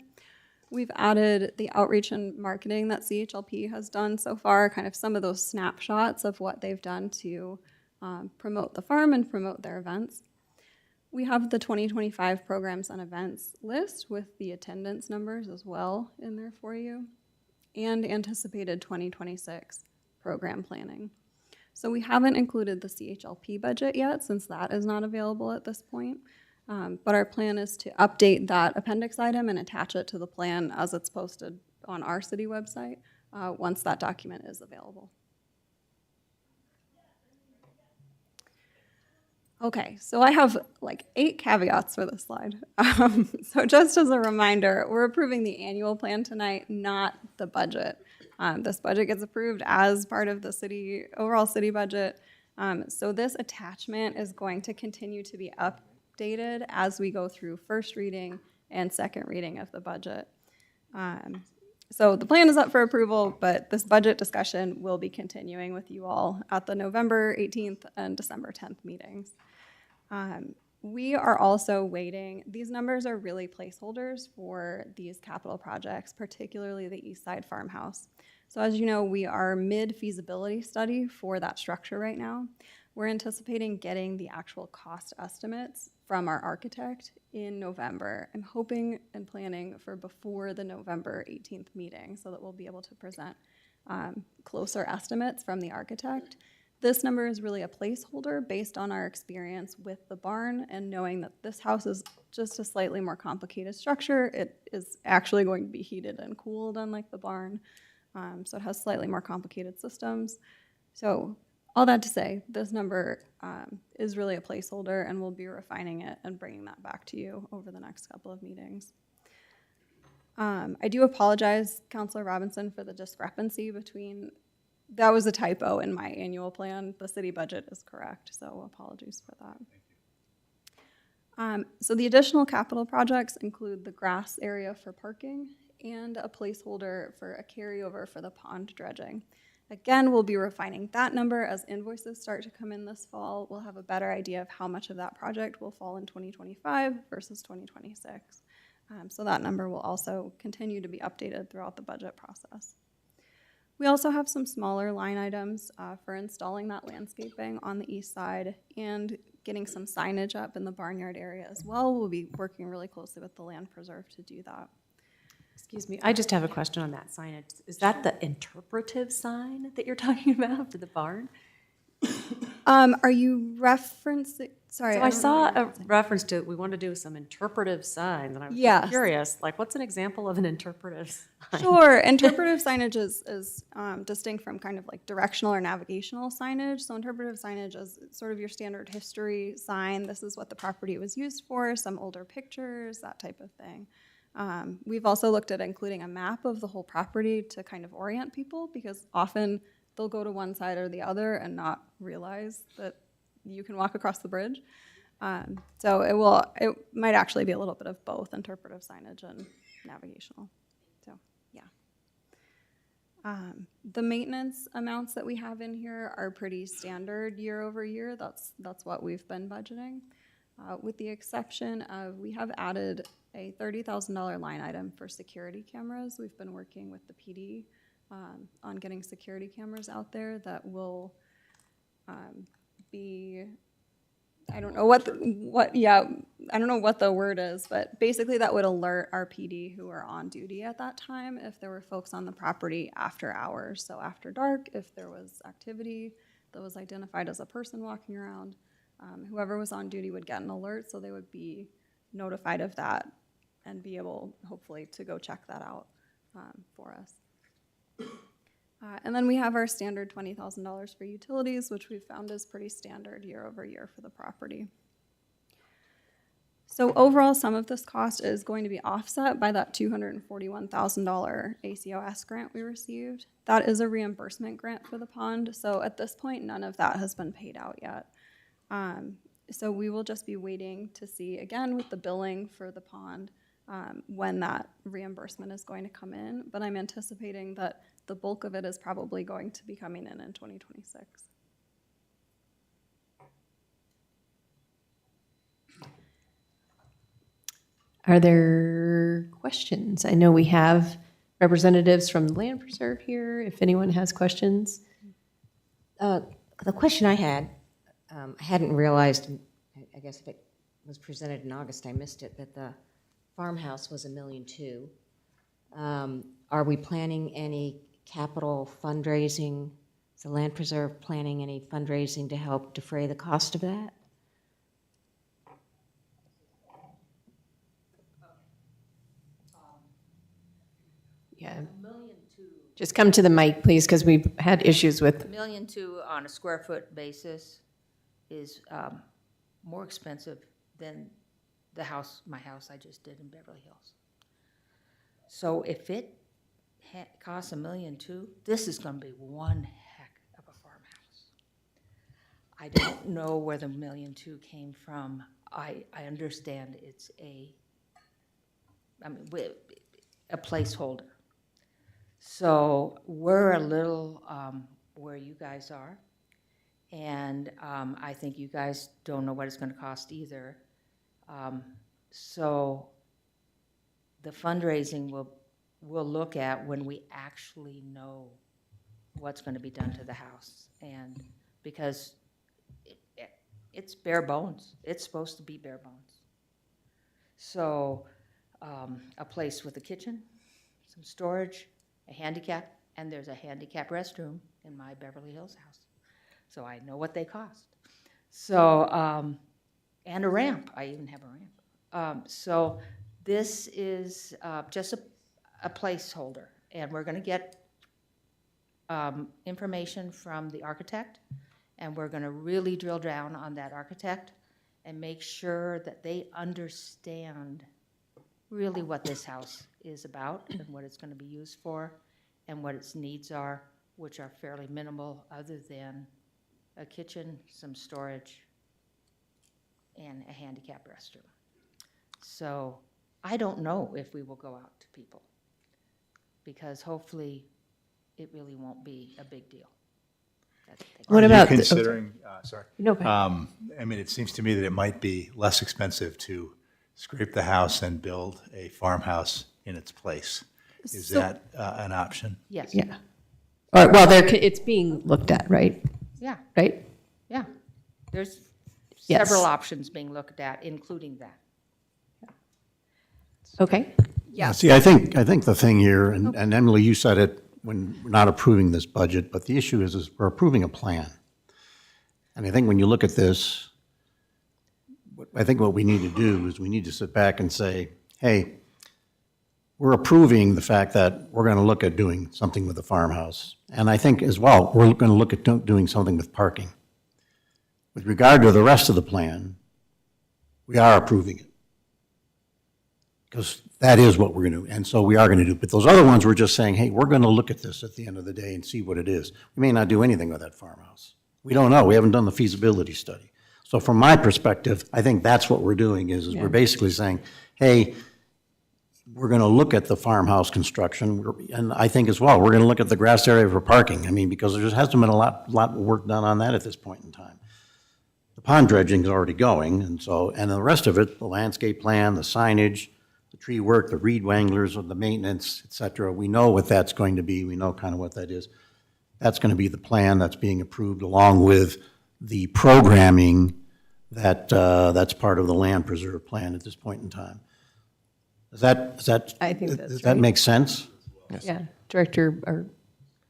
We've added the outreach and marketing that CHLP has done so far, kind of some of those snapshots of what they've done to promote the farm and promote their events. We have the 2025 programs and events list with the attendance numbers as well in there for you, and anticipated 2026 program planning. So we haven't included the CHLP budget yet, since that is not available at this point. But our plan is to update that appendix item and attach it to the plan as it's posted on our city website once that document is available. Okay, so I have like 8 caveats for this slide. So just as a reminder, we're approving the annual plan tonight, not the budget. This budget gets approved as part of the overall city budget. So this attachment is going to continue to be updated as we go through first reading and second reading of the budget. So the plan is up for approval, but this budget discussion will be continuing with you all at the November 18th and December 10th meetings. We are also waiting. These numbers are really placeholders for these capital projects, particularly the East Side Farmhouse. So as you know, we are mid-feasibility study for that structure right now. We're anticipating getting the actual cost estimates from our architect in November. I'm hoping and planning for before the November 18th meeting so that we'll be able to present closer estimates from the architect. This number is really a placeholder based on our experience with the barn and knowing that this house is just a slightly more complicated structure. It is actually going to be heated and cooled, unlike the barn. So it has slightly more complicated systems. So all that to say, this number is really a placeholder, and we'll be refining it and bringing that back to you over the next couple of meetings. I do apologize, Councilor Robinson, for the discrepancy between, that was a typo in my annual plan. The city budget is correct, so apologies for that. So the additional capital projects include the grass area for parking and a placeholder for a carryover for the pond dredging. Again, we'll be refining that number as invoices start to come in this fall. We'll have a better idea of how much of that project will fall in 2025 versus 2026. So that number will also continue to be updated throughout the budget process. We also have some smaller line items for installing that landscaping on the east side and getting some signage up in the barnyard area as well. We'll be working really closely with the Land Preserve to do that. Excuse me, I just have a question on that signage. Is that the interpretive sign that you're talking about for the barn? Are you referencing, Sorry. So I I don't saw know. a reference to, we want to do some interpretive signs, and I was Yes. curious, like, what's an example of an interpretive sign? Sure. Interpretive signage is distinct from kind of like directional or navigational signage. So interpretive signage is sort of your standard history sign. This is what the property was used for, some older pictures, that type of thing. We've also looked at including a map of the whole property to kind of orient people, because often they'll go to one side or the other and not realize that you can walk across the bridge. So it might actually be a little bit of both interpretive signage and navigational. So, yeah. The maintenance amounts that we have in here are pretty standard year over year. That's what we've been budgeting. With the exception of, we have added a $30,000 line item for security cameras. We've been working with the PD on getting security cameras out there that will be, I don't know I don't know what the word is, but basically that would alert our PD who are on duty at that time if there were folks on the property after hours. So after dark, if there was activity that was identified as a person walking around, whoever was on duty would get an alert, so they would be notified of that and be able, hopefully, to go check that out for us. And then we have our standard $20,000 for utilities, which we've found is pretty standard year over year for the property. So overall, some of this cost is going to be offset by that $241,000 ACOS grant we received. That is a reimbursement grant for the pond, so at this point, none of that has been paid out yet. So we will just be waiting to see, again, with the billing for the pond, when that reimbursement is going to come in, but I'm anticipating that the bulk of it is probably going to be coming in 2026. Are there questions? I know we have representatives from the Land Preserve here, if anyone has questions. The question I had, I hadn't realized, I guess if it was presented in August, I missed it, that the farmhouse was $1.2 million. Are we planning any capital fundraising? Is the Land Preserve planning any fundraising to help defray the cost of that? Yeah. Just come to the mic, please, because we've had issues with. $1.2 million on a square foot basis is more expensive than my house I just did in Beverly Hills. So if it costs $1.2 million, this is going to be one heck of a farmhouse. I don't know where the $1.2 million came from. I understand it's a placeholder. So we're a little where you guys are, and I think you guys don't know what it's going to cost either. So the fundraising we'll look at when we actually know what's going to be done to the house, and because it's bare bones. It's supposed to be bare bones. So a place with a kitchen, some storage, a handicap, and there's a handicap restroom in my Beverly Hills house. So I know what they cost. So, and a ramp, I even have a ramp. So this is just a placeholder, and we're gonna get information from the architect, and we're gonna really drill down on that architect and make sure that they understand really what this house is about and what it's going to be used for and what its needs are, which are fairly minimal other than a kitchen, some storage, and a handicap restroom. So I don't know if we will go out to people, because hopefully it really won't be a big deal. What Are about you the- considering, sorry. No, go ahead. I mean, it seems to me that it might be less expensive to scrape the house and build a farmhouse in its place. Is So- that an option? Yes. Yeah. Or, well, it's being looked at, right? Yeah. Right? Yeah. There's Yes. several options being looked at, including that. Okay. Yeah. See, I think the thing here, and Emily, you said it when we're not approving this budget, but the issue is we're approving a plan. And I think when you look at this, I think what we need to do is we need to sit back and say, hey, we're approving the fact that we're going to look at doing something with the farmhouse. And I think as well, we're going to look at doing something with parking. With regard to the rest of the plan, we are approving it. Because that is what we're going to do, and so we are going to do. But those other ones, we're just saying, hey, we're going to look at this at the end of the day and see what it is. We may not do anything with that farmhouse. We don't know. We haven't done the feasibility study. So from my perspective, I think that's what we're doing is we're basically saying, hey, we're going to look at the farmhouse construction, and I think as well, we're going to look at the grass area for parking. I mean, because there just hasn't been a lot of work done on that at this point in time. The pond dredging is already going, and the rest of it, the landscape plan, the signage, the tree work, the reed wanglers, or the maintenance, et cetera, we know what that's going to be. We know kind of what that is. That's going to be the plan that's being approved along with the programming that's part of the land preserve plan at this point in time. Does that I think that's does that make sense? Yeah, Director, or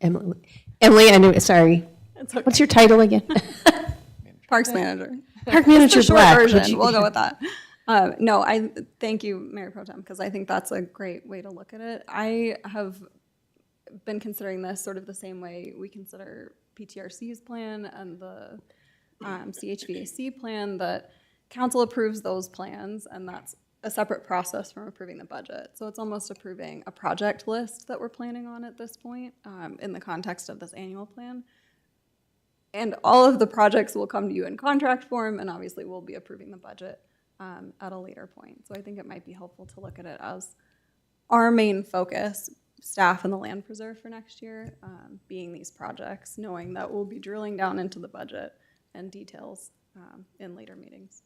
Emily, I knew, sorry. What's your title again? Parks Manager. Park Manager It's the short Black. version. We'll go with that. No, I thank you, Mayor Pro Tem, because I think that's a great way to look at it. I have been considering this sort of the same way we consider PTRC's plan and the CHVAC plan, that council approves those plans, and that's a separate process from approving the budget. So it's almost approving a project list that we're planning on at this point in the context of this annual plan. And all of the projects will come to you in contract form, and obviously we'll be approving the budget at a later point. So I think it might be helpful to look at it as our main focus, staff and the land preserve for next year, being these projects, knowing that we'll be drilling down into the budget and details in later meetings.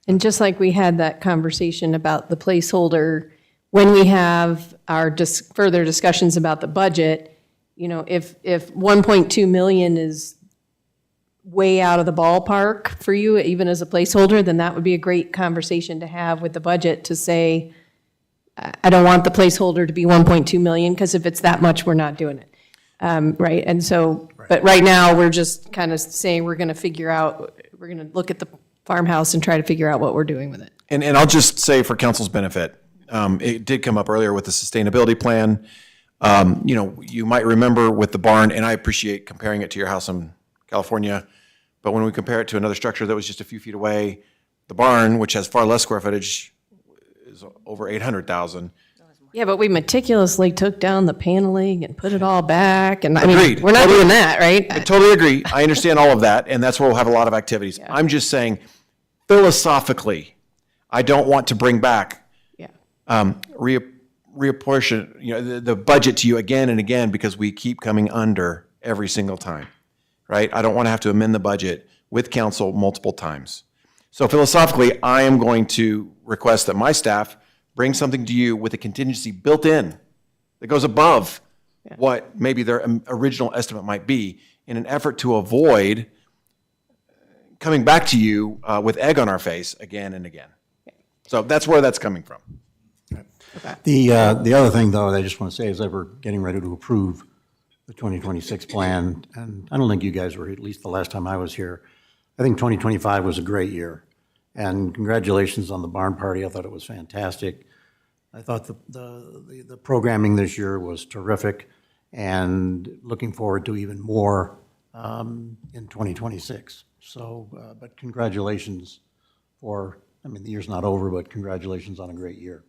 And just like we had that conversation about the placeholder, when we have our further discussions about the budget, you know, if 1.2 million is way out of the ballpark for you, even as a placeholder, then that would be a great conversation to have with the budget to say, I don't want the placeholder to be 1.2 million, because if it's that much, we're not doing it. Right, and so, but right now, we're just kind of saying we're going to figure out, we're going to look at the farmhouse and try to figure out what we're doing with it. And I'll just say for council's benefit, it did come up earlier with the sustainability plan. You know, you might remember with the barn, and I appreciate comparing it to your house in California, but when we compare it to another structure that was just a few feet away, the barn, which has far less square footage, is over 800,000. Yeah, but we meticulously took down the paneling and put it all back, and I Agreed. mean, we're not doing that, right? I totally agree. I understand all of that, and that's where we'll have a lot of activities. I'm just saying, philosophically, I don't want to bring back reapportion, you know, the budget to you again and again, because we keep coming under every single time, right? I don't want to have to amend the budget with council multiple times. So philosophically, I am going to request that my staff bring something to you with a contingency built in that goes above what maybe their original estimate might be, in an effort to avoid coming back to you with egg on our face again and again. So that's where that's coming from. The other thing, though, that I just want to say is that we're getting ready to approve the 2026 plan, and I don't think you guys were, at least the last time I was here. I think 2025 was a great year, and congratulations on the barn party. I thought it was fantastic. I thought the programming this year was terrific, and looking forward to even more in 2026. So, but congratulations for, I mean, the year's not over, but congratulations on a great year.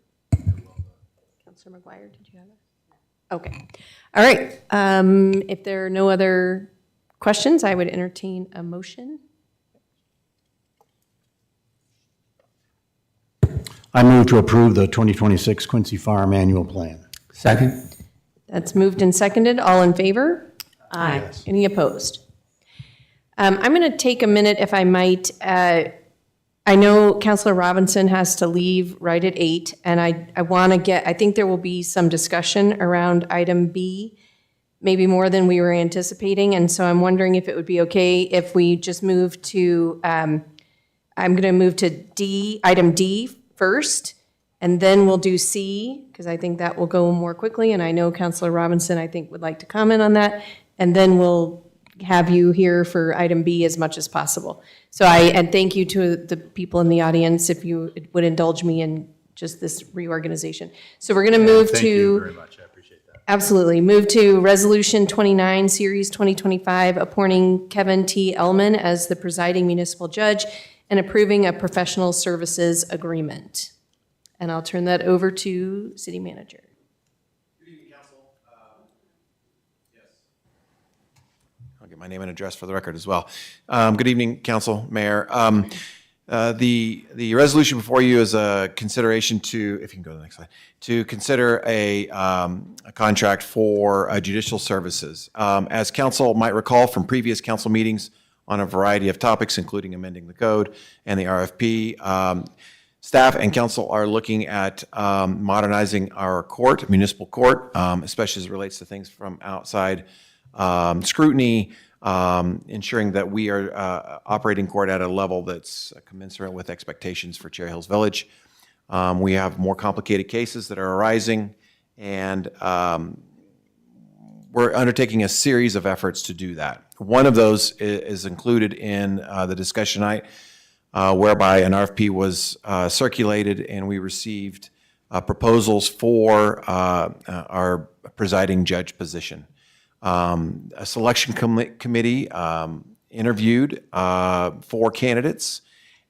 Councilor McGuire, did you have it? Okay. All right. If there are no other questions, I would entertain a motion. I move to approve the 2026 Quincy Farm Annual Plan. Second. That's moved and seconded. All in favor? Aye. Yes. Any opposed? I'm going to take a minute, if I might. I know Councilor Robinson has to leave right at 8, and I want to get, I think there will be some discussion around item B, maybe more than we were anticipating, and so I'm wondering if it would be okay if we just move to, I'm going to move to D, item D first, and then we'll do C, because I think that will go more quickly, and I know Councilor Robinson, I think, would like to comment on that, and then we'll have you here for item B as much as possible. So and thank you to the people in the audience if you would indulge me in just this reorganization. So we're going to move to. Thank you very much. I appreciate that. Absolutely. Move to Resolution 29, Series 2025, appointing Kevin T. Ellman as the presiding municipal judge and approving a professional services agreement. And I'll turn that over to City Manager. I'll get my name and address for the record as well. Good evening, Council, Mayor. The resolution before you is a consideration to, if you can go to the next slide, to consider a contract for judicial services. As council might recall from previous council meetings on a variety of topics, including amending the code and the RFP, staff and council are looking at modernizing our court, municipal court, especially as it relates to things from outside scrutiny, ensuring that we are operating court at a level that's commensurate with expectations for Cherry Hills Village. We have more complicated cases that are arising, and we're undertaking a series of efforts to do that. One of those is included in the discussion tonight, whereby an RFP was circulated and we received proposals for our presiding judge position. A selection committee interviewed 4 candidates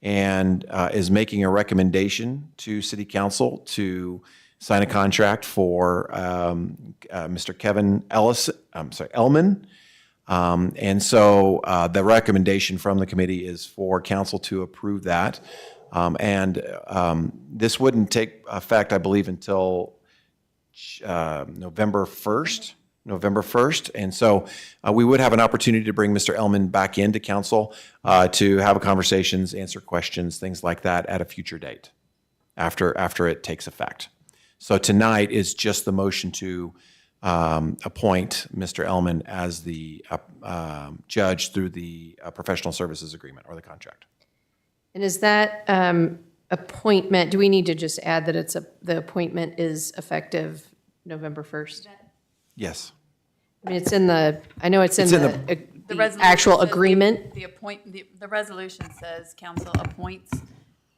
and is making a recommendation to City Council to sign a contract for Mr. Kevin Ellman. And so the recommendation from the committee is for council to approve that. This wouldn't take effect, I believe, until November 1st. And so we would have an opportunity to bring Mr. Ellman back into council to have conversations, answer questions, things like that at a future date after it takes effect. So tonight is just the motion to appoint Mr. Ellman as the judge through the professional services agreement or the contract. And is that appointment, do we need to just add that the appointment is effective November 1st? Yes. I mean, it's in the, I know it's in the resolution actual says agreement. The resolution says council appoints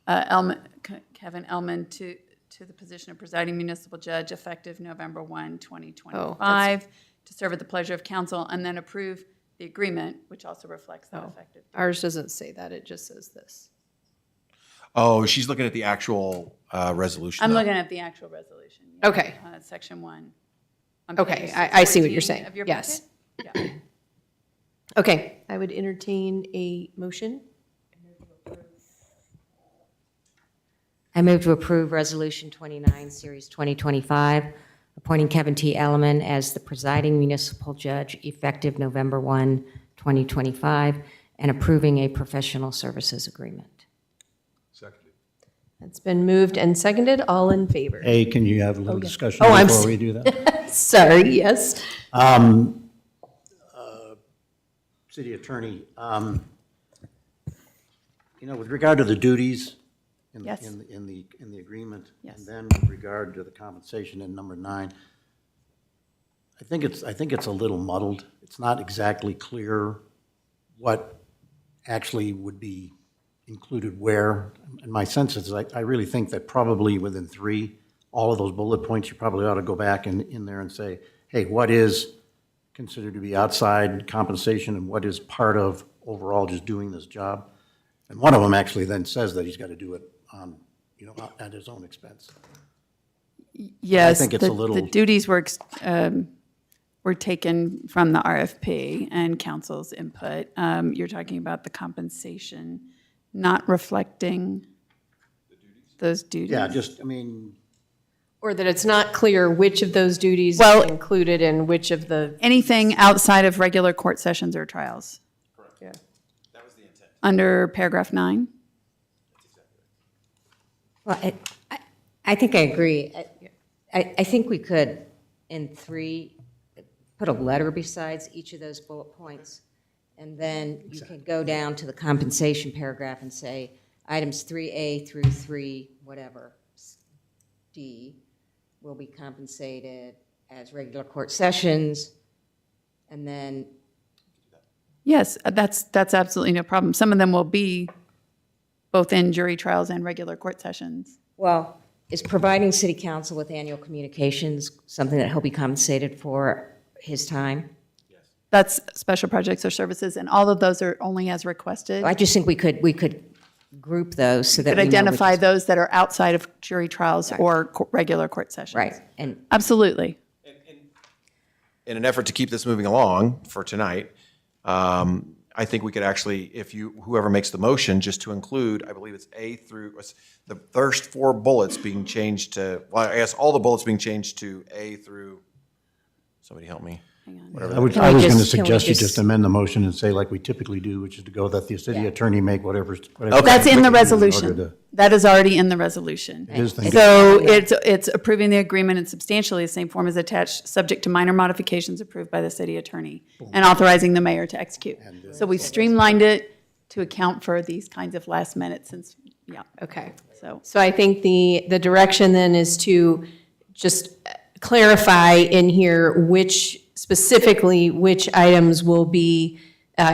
Kevin Ellman to the position of presiding municipal judge effective November 1, 2025, to serve at the pleasure of council, and then approve the agreement, which also reflects that effective. Ours doesn't say that, it just says this. Oh, she's looking at the actual resolution. I'm though. looking at the actual resolution. Okay. Section 1. Okay, I see what you're saying. Of your Yes. packet? Yeah. Okay, I would entertain a motion. I move to approve Resolution 29, Series 2025, appointing Kevin T. Ellman as the presiding municipal judge effective November 1, 2025, and approving a professional services agreement. Seconded. It's been moved and seconded. All in favor? Hey, can you have a little discussion I'm before we do that? Sorry, yes. City Attorney, with regard to the duties in Yes. the agreement, Yes. and then with regard to the compensation in number 9, I think it's a little muddled. It's not exactly clear what actually would be included where. And my sense is I really think that probably within 3, all of those bullet points, you probably ought to go back in there and say, hey, what is considered to be outside compensation and what is part of overall just doing this job? And one of them actually then says that he's got to do it on, at his own expense. Yes. I think it's a little. The duties were taken from the RFP and council's input. You're talking about the compensation not reflecting those duties. Yeah, Or that it's not clear which of those duties Well- is included in which of the. Anything outside of regular court sessions or trials. Correct. Yeah. That was the intent. Under paragraph 9. Well, I think I agree. I think we could, in 3, put a letter besides each of those bullet points, and then you can go down to the compensation paragraph and say, items 3A through 3, whatever, D, will be compensated as regular court sessions, and then Yes, that's absolutely no problem. Some of them will be both in jury trials and regular court sessions. Well, is providing city council with annual communications something that he'll be compensated for his time? That's special projects or services, and all of those are only as requested. I just think we could group those so that Could we know which identify is- those that are outside of jury trials or regular court sessions. Right, and Absolutely. In an effort to keep this moving along for tonight, I think we could actually, if whoever makes the motion, just to include, I believe it's A through, the first 4 bullets being changed to, well, I guess all the bullets being changed to A through, somebody help me. Whatever I that was is. going to can we suggest you just- just amend the motion and say like we typically do, which is to go that the city attorney make whatever. That's in the in order resolution. to- That is already in the resolution. It is the- So it's approving the agreement in substantially the same form as attached, subject to minor modifications approved by the city attorney and authorizing the mayor to execute. So we've streamlined it to account for these kinds of last minute since, yeah. Okay. So So I think the direction then is to just clarify in here specifically which items will be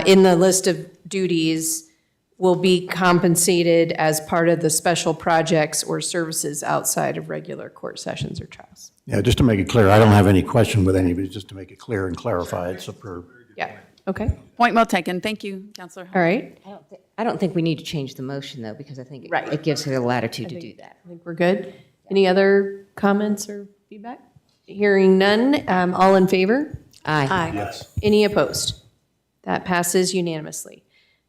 in the list of duties will be compensated as part of the special projects or services outside of regular court sessions or trials. Yeah, just to make it clear, I don't have any question with anybody, just to make it clear and clarified, so for. Yeah, okay, point well taken. Thank you, Counselor. all right. I don't think we need to change the motion, though, because I think Right. it gives her the latitude to do that. I think we're good. Any other comments or feedback? Hearing none, all in favor? Aye. Yes. Any opposed? That passes unanimously.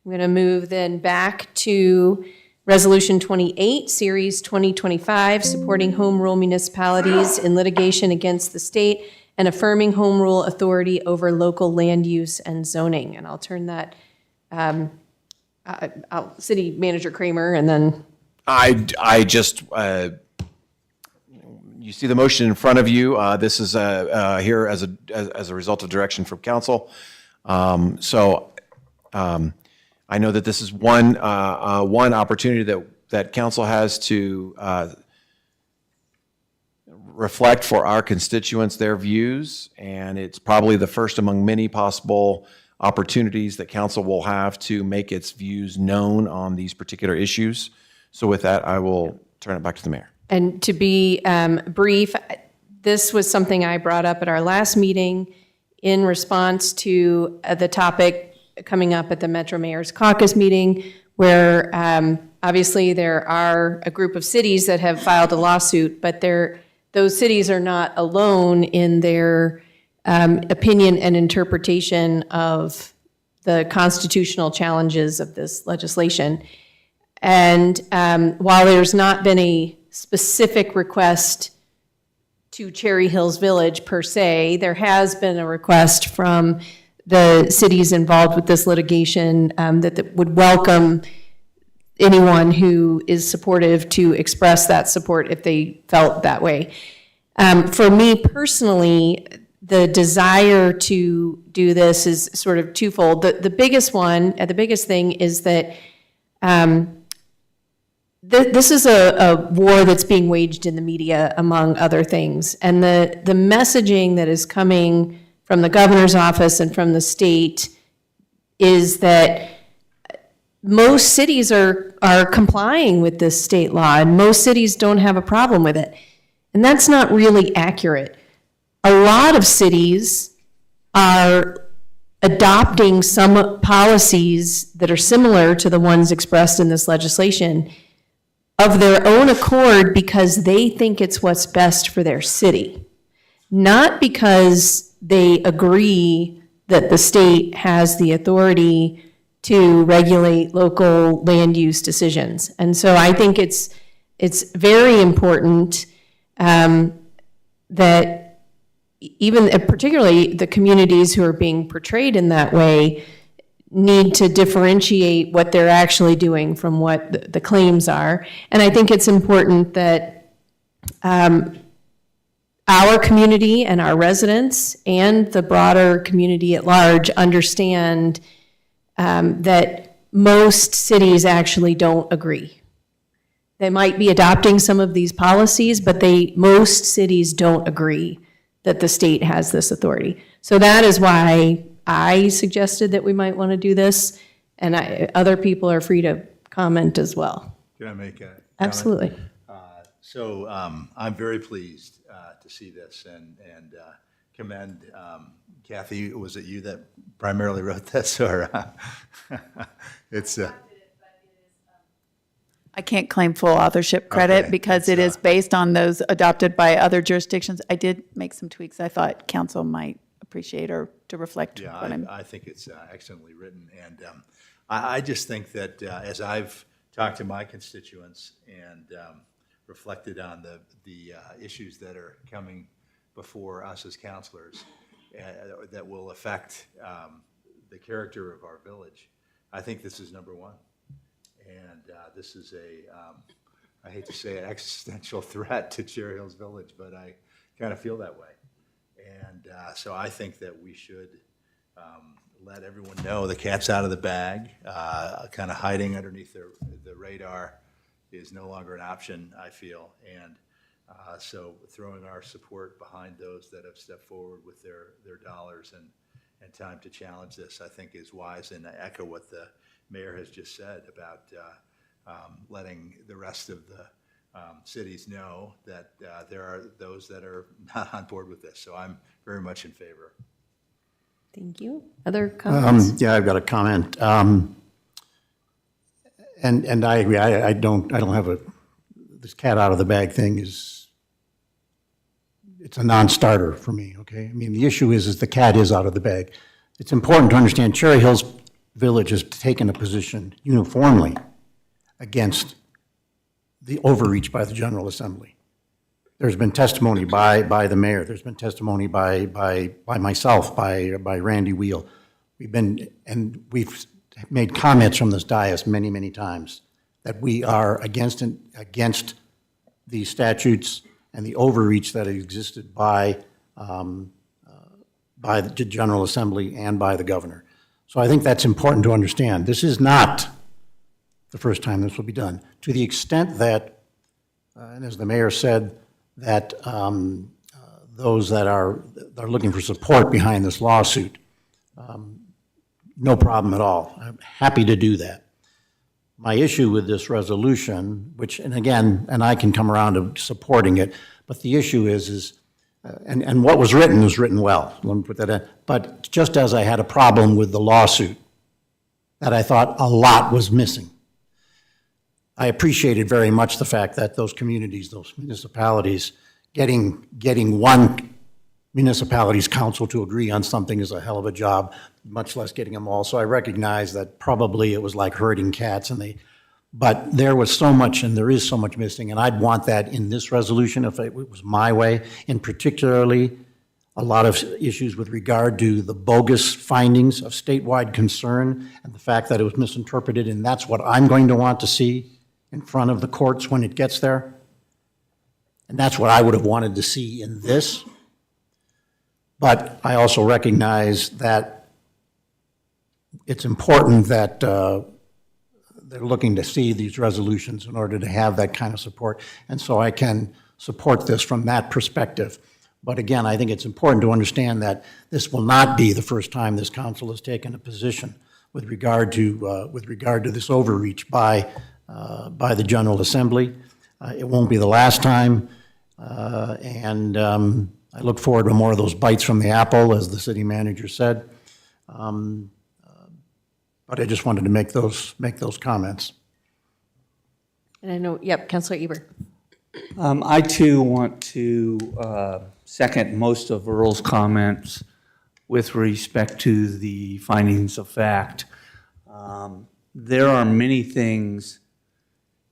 I'm going to move then back to Resolution 28, Series 2025, supporting home rule municipalities in litigation against the state and affirming home rule authority over local land use and zoning. And I'll turn that, City Manager Kramer, and then I just, you see the motion in front of you. This is here as a result of direction from council. So I know that this is one opportunity that council has to reflect for our constituents their views, and it's probably the first among many possible opportunities that council will have to make its views known on these particular issues. So with that, I will turn it back to the mayor. And to be brief, this was something I brought up at our last meeting in response to the topic coming up at the Metro Mayor's Caucus meeting, where obviously there are a group of cities that have filed a lawsuit, but those cities are not alone in their opinion and interpretation of the constitutional challenges of this legislation. And while there's not been a specific request to Cherry Hills Village per se, there has been a request from the cities involved with this litigation that would welcome anyone who is supportive to express that support if they felt that way. For me personally, the desire to do this is sort of twofold. The biggest one, the biggest thing is that this is a war that's being waged in the media, among other things. And the messaging that is coming from the governor's office and from the state is that most cities are complying with this state law, and most cities don't have a problem with it. And that's not really accurate. A lot of cities are adopting some policies that are similar to the ones expressed in this legislation of their own accord because they think it's what's best for their city, not because they agree that the state has the authority to regulate local land use decisions. And so I think it's very important that even particularly the communities who are being portrayed in that way need to differentiate what they're actually doing from what the claims are. And I think it's important that our community and our residents and the broader community at large understand that most cities actually don't agree. They might be adopting some of these policies, but most cities don't agree that the state has this authority. So that is why I suggested that we might want to do this, and other people are free to comment as well. Can I make a comment? Absolutely. So I'm very pleased to see this and commend Kathy. Was it you that primarily wrote this, or it's? I can't claim full authorship credit Okay, because it is based on those adopted by other jurisdictions. I did make some tweaks I thought council might appreciate or to reflect Yeah, what I'm. I think it's excellently written, and I just think that as I've talked to my constituents and reflected on the issues that are coming before us as counselors that will affect the character of our village, I think this is number one. And this is I hate to say an existential threat to Cherry Hills Village, but I kind of feel that way. And so I think that we should let everyone know the cat's out of the bag. Kind of hiding underneath the radar is no longer an option, I feel. And so throwing our support behind those that have stepped forward with their dollars and time to challenge this, I think is wise. And I echo what the mayor has just said about letting the rest of the cities know that there are those that are not on board with this. So I'm very much in favor. Thank you. Other comments? Yeah, I've got a comment. And I agree. I don't have this cat out of the bag thing it's a non-starter for me, okay? I mean, the issue is the cat is out of the bag. It's important to understand Cherry Hills Village has taken a position uniformly against the overreach by the General Assembly. There's been testimony by the mayor. There's been testimony by myself, by Randy Wheel. We've made comments from this dais many, many times that we are against these statutes and the overreach that existed by the General Assembly and by the governor. So I think that's important to understand. This is not the first time this will be done. To the extent that, and as the mayor said, that those that are looking for support behind this lawsuit, no problem at all. I'm happy to do that. My issue with this resolution, and I can come around to supporting it, but the issue is and what was written is written well. Let me put that in. But just as I had a problem with the lawsuit, that I thought a lot was missing. I appreciated very much the fact that those communities, those municipalities, getting one municipality's council to agree on something is a hell of a job, much less getting them all. So I recognize that probably it was like herding cats, but there was so much, and there is so much missing, and I'd want that in this resolution if it was my way, and particularly a lot of issues with regard to the bogus findings of statewide concern and the fact that it was misinterpreted, and that's what I'm going to want to see in front of the courts when it gets there. And that's what I would have wanted to see in this. But I also recognize that it's important that they're looking to see these resolutions in order to have that kind of support. And so I can support this from that perspective. But again, I think it's important to understand that this will not be the first time this council has taken a position with regard to this overreach by the General Assembly. It won't be the last time. And I look forward to more of those bites from the apple, as the city manager said. But I just wanted to make those comments. And I know, yep, Councilor Eber. I too want to second most of Earl's comments with respect to the findings of fact. There are many things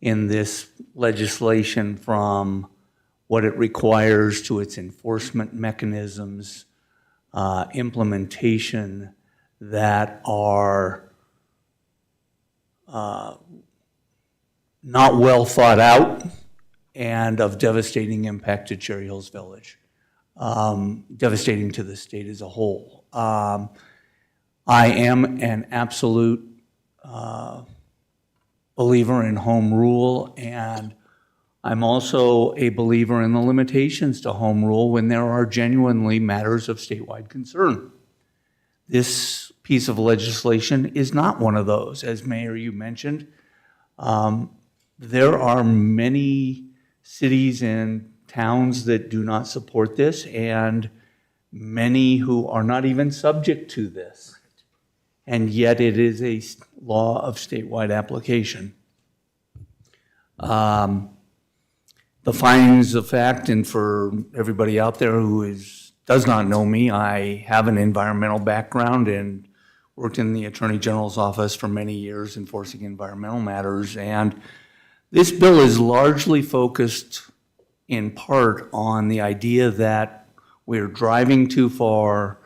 in this legislation, from what it requires to its enforcement mechanisms, implementation, that are not well thought out and of devastating impact to Cherry Hills Village, devastating to the state as a whole. I am an absolute believer in home rule, and I'm also a believer in the limitations to home rule when there are genuinely matters of statewide concern. This piece of legislation is not one of those. As Mayor, you mentioned, there are many cities and towns that do not support this, and many who are not even subject to this. And yet it is a law of statewide application. The findings of fact, and for everybody out there who does not know me, I have an environmental background and worked in the Attorney General's office for many years enforcing environmental matters. And this bill is largely focused in part on the idea that we're driving too far,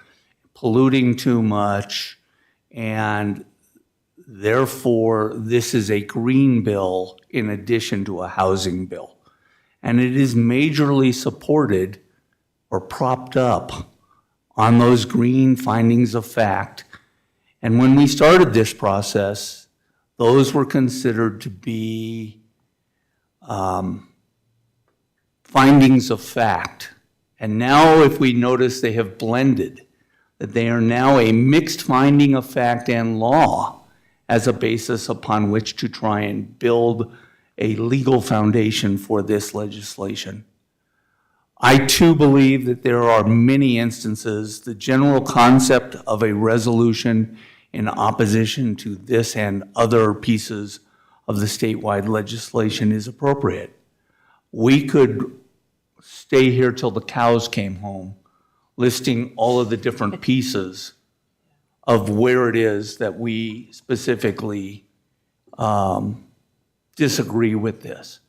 polluting too much, and therefore this is a green bill in addition to a housing bill. And it is majorly supported or propped up on those green findings of fact. And when we started this process, those were considered to be findings of fact. And now if we notice they have blended, that they are now a mixed finding of fact and law as a basis upon which to try and build a legal foundation for this legislation. I too believe that there are many instances, the general concept of a resolution in opposition to this and other pieces of the statewide legislation is appropriate. We could stay here till the cows came home, listing all of the different pieces of where it is that we specifically disagree with this.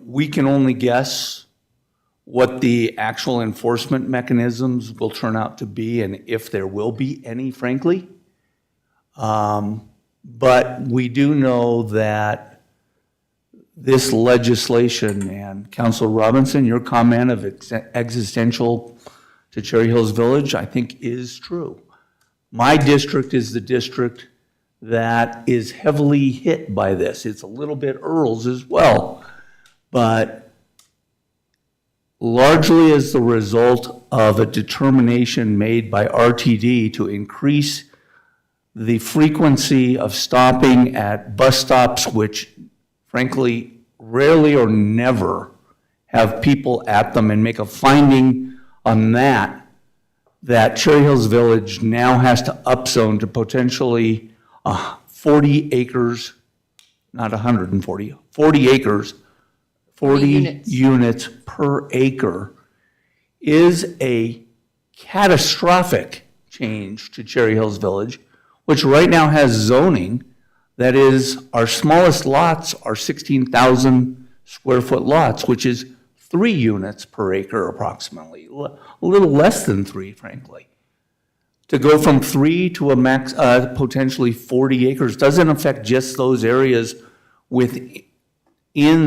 We can only guess what the actual enforcement mechanisms will turn out to be and if there will be any, frankly. But we do know that this legislation, and Councilor Robinson, your comment of existential to Cherry Hills Village, I think is true. My district is the district that is heavily hit by this. It's a little bit Earl's as well, but largely as the result of a determination made by RTD to increase the frequency of stopping at bus stops, which frankly rarely or never have people at them, and make a finding on that Cherry Hills Village now has to upzone to potentially 40 acres, not 140, 40 acres, 40 units per acre is a catastrophic change to Cherry Hills Village, which right now has zoning that is, our smallest lots are 16,000 square foot lots, which is 3 units per acre approximately, a little less than 3, frankly. To go from 3 to a max, potentially 40 acres doesn't affect just those areas within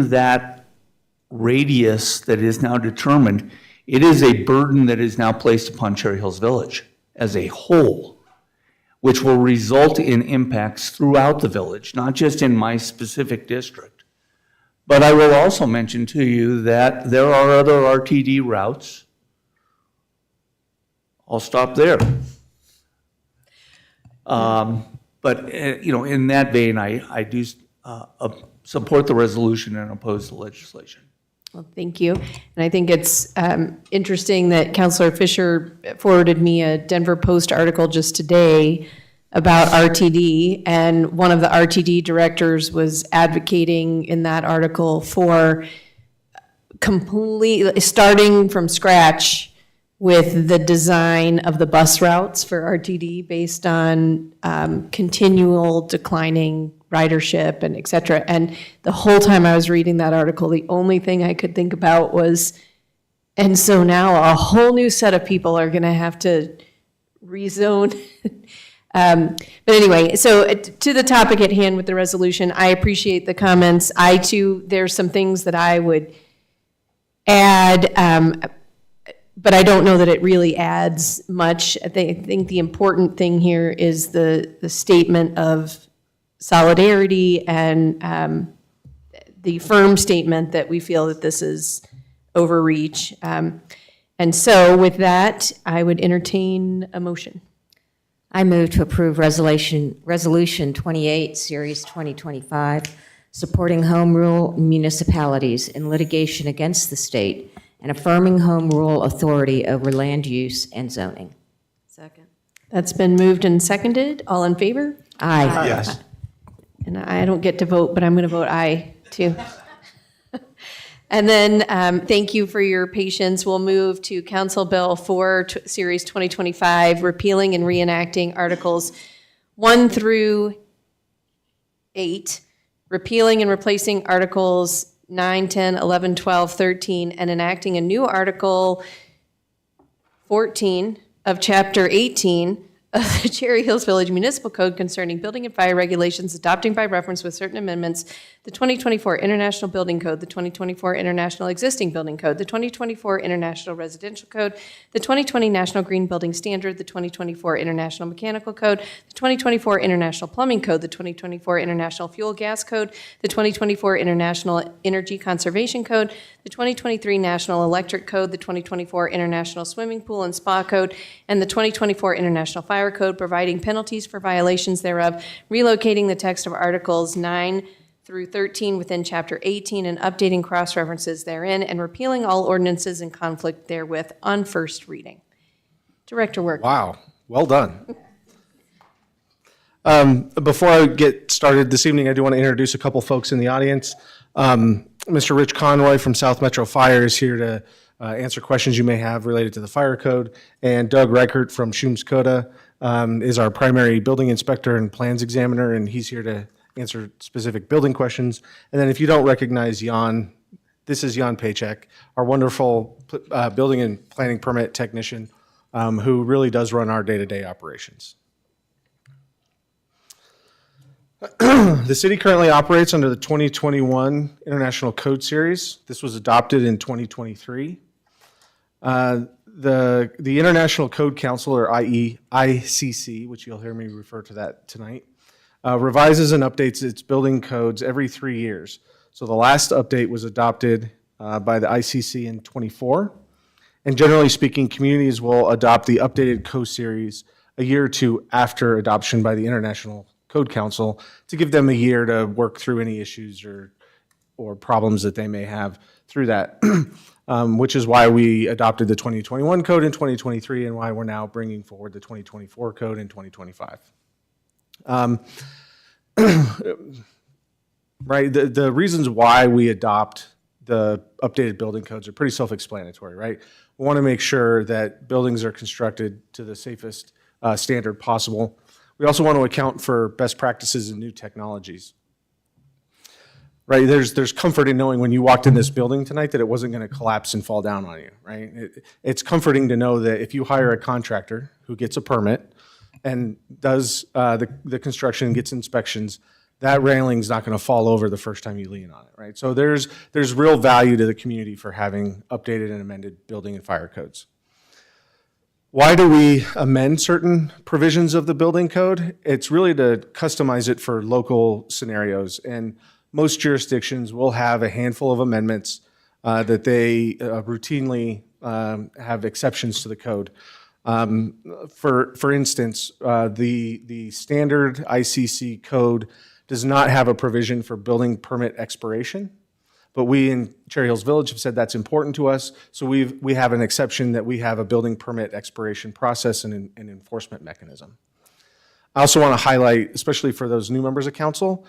that radius that is now determined. It is a burden that is now placed upon Cherry Hills Village as a whole, which will result in impacts throughout the village, not just in my specific district. But I will also mention to you that there are other RTD routes. I'll stop there. But in that vein, I do support the resolution and oppose the legislation. Well, thank you. And I think it's interesting that Councilor Fisher forwarded me a Denver Post article just today about RTD, and one of the RTD directors was advocating in that article for starting from scratch with the design of the bus routes for RTD based on continual declining ridership and et cetera. And the whole time I was reading that article, the only thing I could think about was, and so now a whole new set of people are going to have to rezone. But anyway, so to the topic at hand with the resolution, I appreciate the comments. I too, there's some things that I would add, but I don't know that it really adds much. I think the important thing here is the statement of solidarity and the firm statement that we feel that this is overreach. And And so with that, I would entertain a motion. I move to approve Resolution 28, Series 2025, supporting home rule municipalities in litigation against the state and affirming home rule authority over land use and zoning. Second. That's been moved and seconded. All in favor? Aye. Yes. And I don't get to vote, but I'm going to vote aye, too. And then, thank you for your patience. We'll move to Council Bill 4, Series 2025, repealing and reenacting Articles 1 through 8, repealing and replacing Articles 9, 10, 11, 12, 13, and enacting a new Article 14 of Chapter 18 of the Cherry Hills Village Municipal Code concerning building and fire regulations, adopting by reference with certain amendments the 2024 International Building Code, the 2024 International Existing Building Code, the 2024 International Residential Code, the 2020 National Green Building Standard, the 2024 International Mechanical Code, the 2024 International Plumbing Code, the 2024 International Fuel Gas Code, the 2024 International Energy Conservation Code, the 2023 National Electric Code, the 2024 International Swimming Pool and Spa Code, and the 2024 International Fire Code, providing penalties for violations thereof, relocating the text of Articles 9 through 13 within Chapter 18 and updating cross-references therein, and repealing all ordinances in conflict therewith on first reading. Director Work. Wow, well done. Before I get started this evening, I do want to introduce a couple folks in the audience. Mr. Rich Conroy from South Metro Fire is here to answer questions you may have related to the fire code, and Doug Reichert from Schum's Coda is our primary building inspector and plans examiner, and he's here to answer specific building questions. And then if you don't recognize Jan, this is Jan Paycheck, our wonderful building and planning permit technician who really does run our day-to-day operations. The city currently operates under the 2021 International Code Series. This was adopted in 2023. The International Code Council, or ICC, which you'll hear me refer to that tonight, revises and updates its building codes every 3 years. So the last update was adopted by the ICC in '24. And generally speaking, communities will adopt the updated code series a year or two after adoption by the International Code Council to give them a year to work through any issues or problems that they may have through that, which is why we adopted the 2021 code in 2023 and why we're now bringing forward the 2024 code in 2025. Right, the reasons why we adopt the updated building codes are pretty self-explanatory, right? We want to make sure that buildings are constructed to the safest standard possible. We also want to account for best practices and new technologies. Right, there's comfort in knowing when you walked in this building tonight that it wasn't going to collapse and fall down on you, right? It's comforting to know that if you hire a contractor who gets a permit and does the construction and gets inspections, that railing's not going to fall over the first time you lean on it, right? So there's real value to the community for having updated and amended building and fire codes. Why do we amend certain provisions of the building code? It's really to customize it for local scenarios, and most jurisdictions will have a handful of amendments that they routinely have exceptions to the code. For instance, the standard ICC code does not have a provision for building permit expiration, but we in Cherry Hills Village have said that's important to us, so we have an exception that we have a building permit expiration process and an enforcement mechanism. I also want to highlight, especially for those new members of council,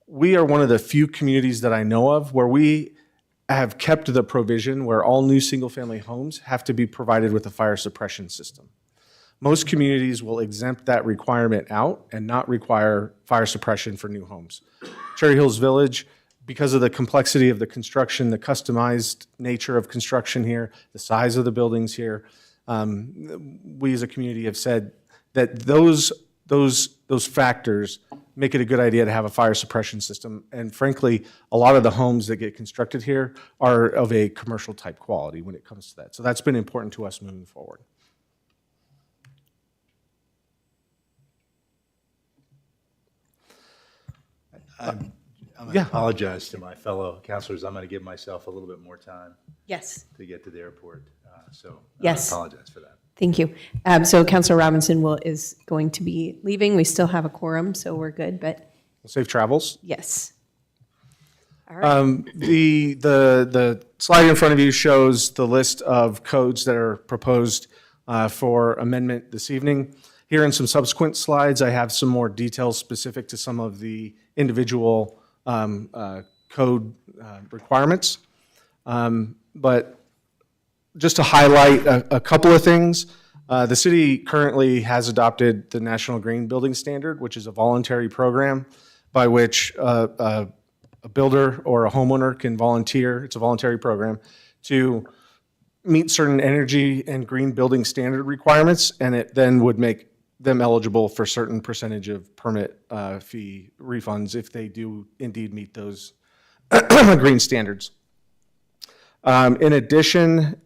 we are one of the few communities that I know of where we have kept the provision where all new single-family homes have to be provided with a fire suppression system. Most communities will exempt that requirement out and not require fire suppression for new homes. Cherry Hills Village, because of the complexity of the construction, the customized nature of construction here, the size of the buildings here, we as a community have said that those factors make it a good idea to have a fire suppression system. And frankly, a lot of the homes that get constructed here are of a commercial type quality when it comes to that. So that's been important to us moving forward. I'm going to apologize to my fellow councilors. I'm going to give myself a little bit more time Yes. to get to the airport. So Yes. I apologize for that. Thank you. So Councilor Robinson is going to be leaving. We still have a quorum, so we're good, but Safe travels. yes. All right. The slide in front of you shows the list of codes that are proposed for amendment this evening. Here in some subsequent slides, I have some more details specific to some of the individual code requirements. But just to highlight a couple of things, the city currently has adopted the National Green Building Standard, which is a voluntary program by which a builder or a homeowner can volunteer, it's a voluntary program, to meet certain energy and green building standard requirements, and it then would make them eligible for certain percentage of permit fee refunds if they do indeed meet those green standards. In addition,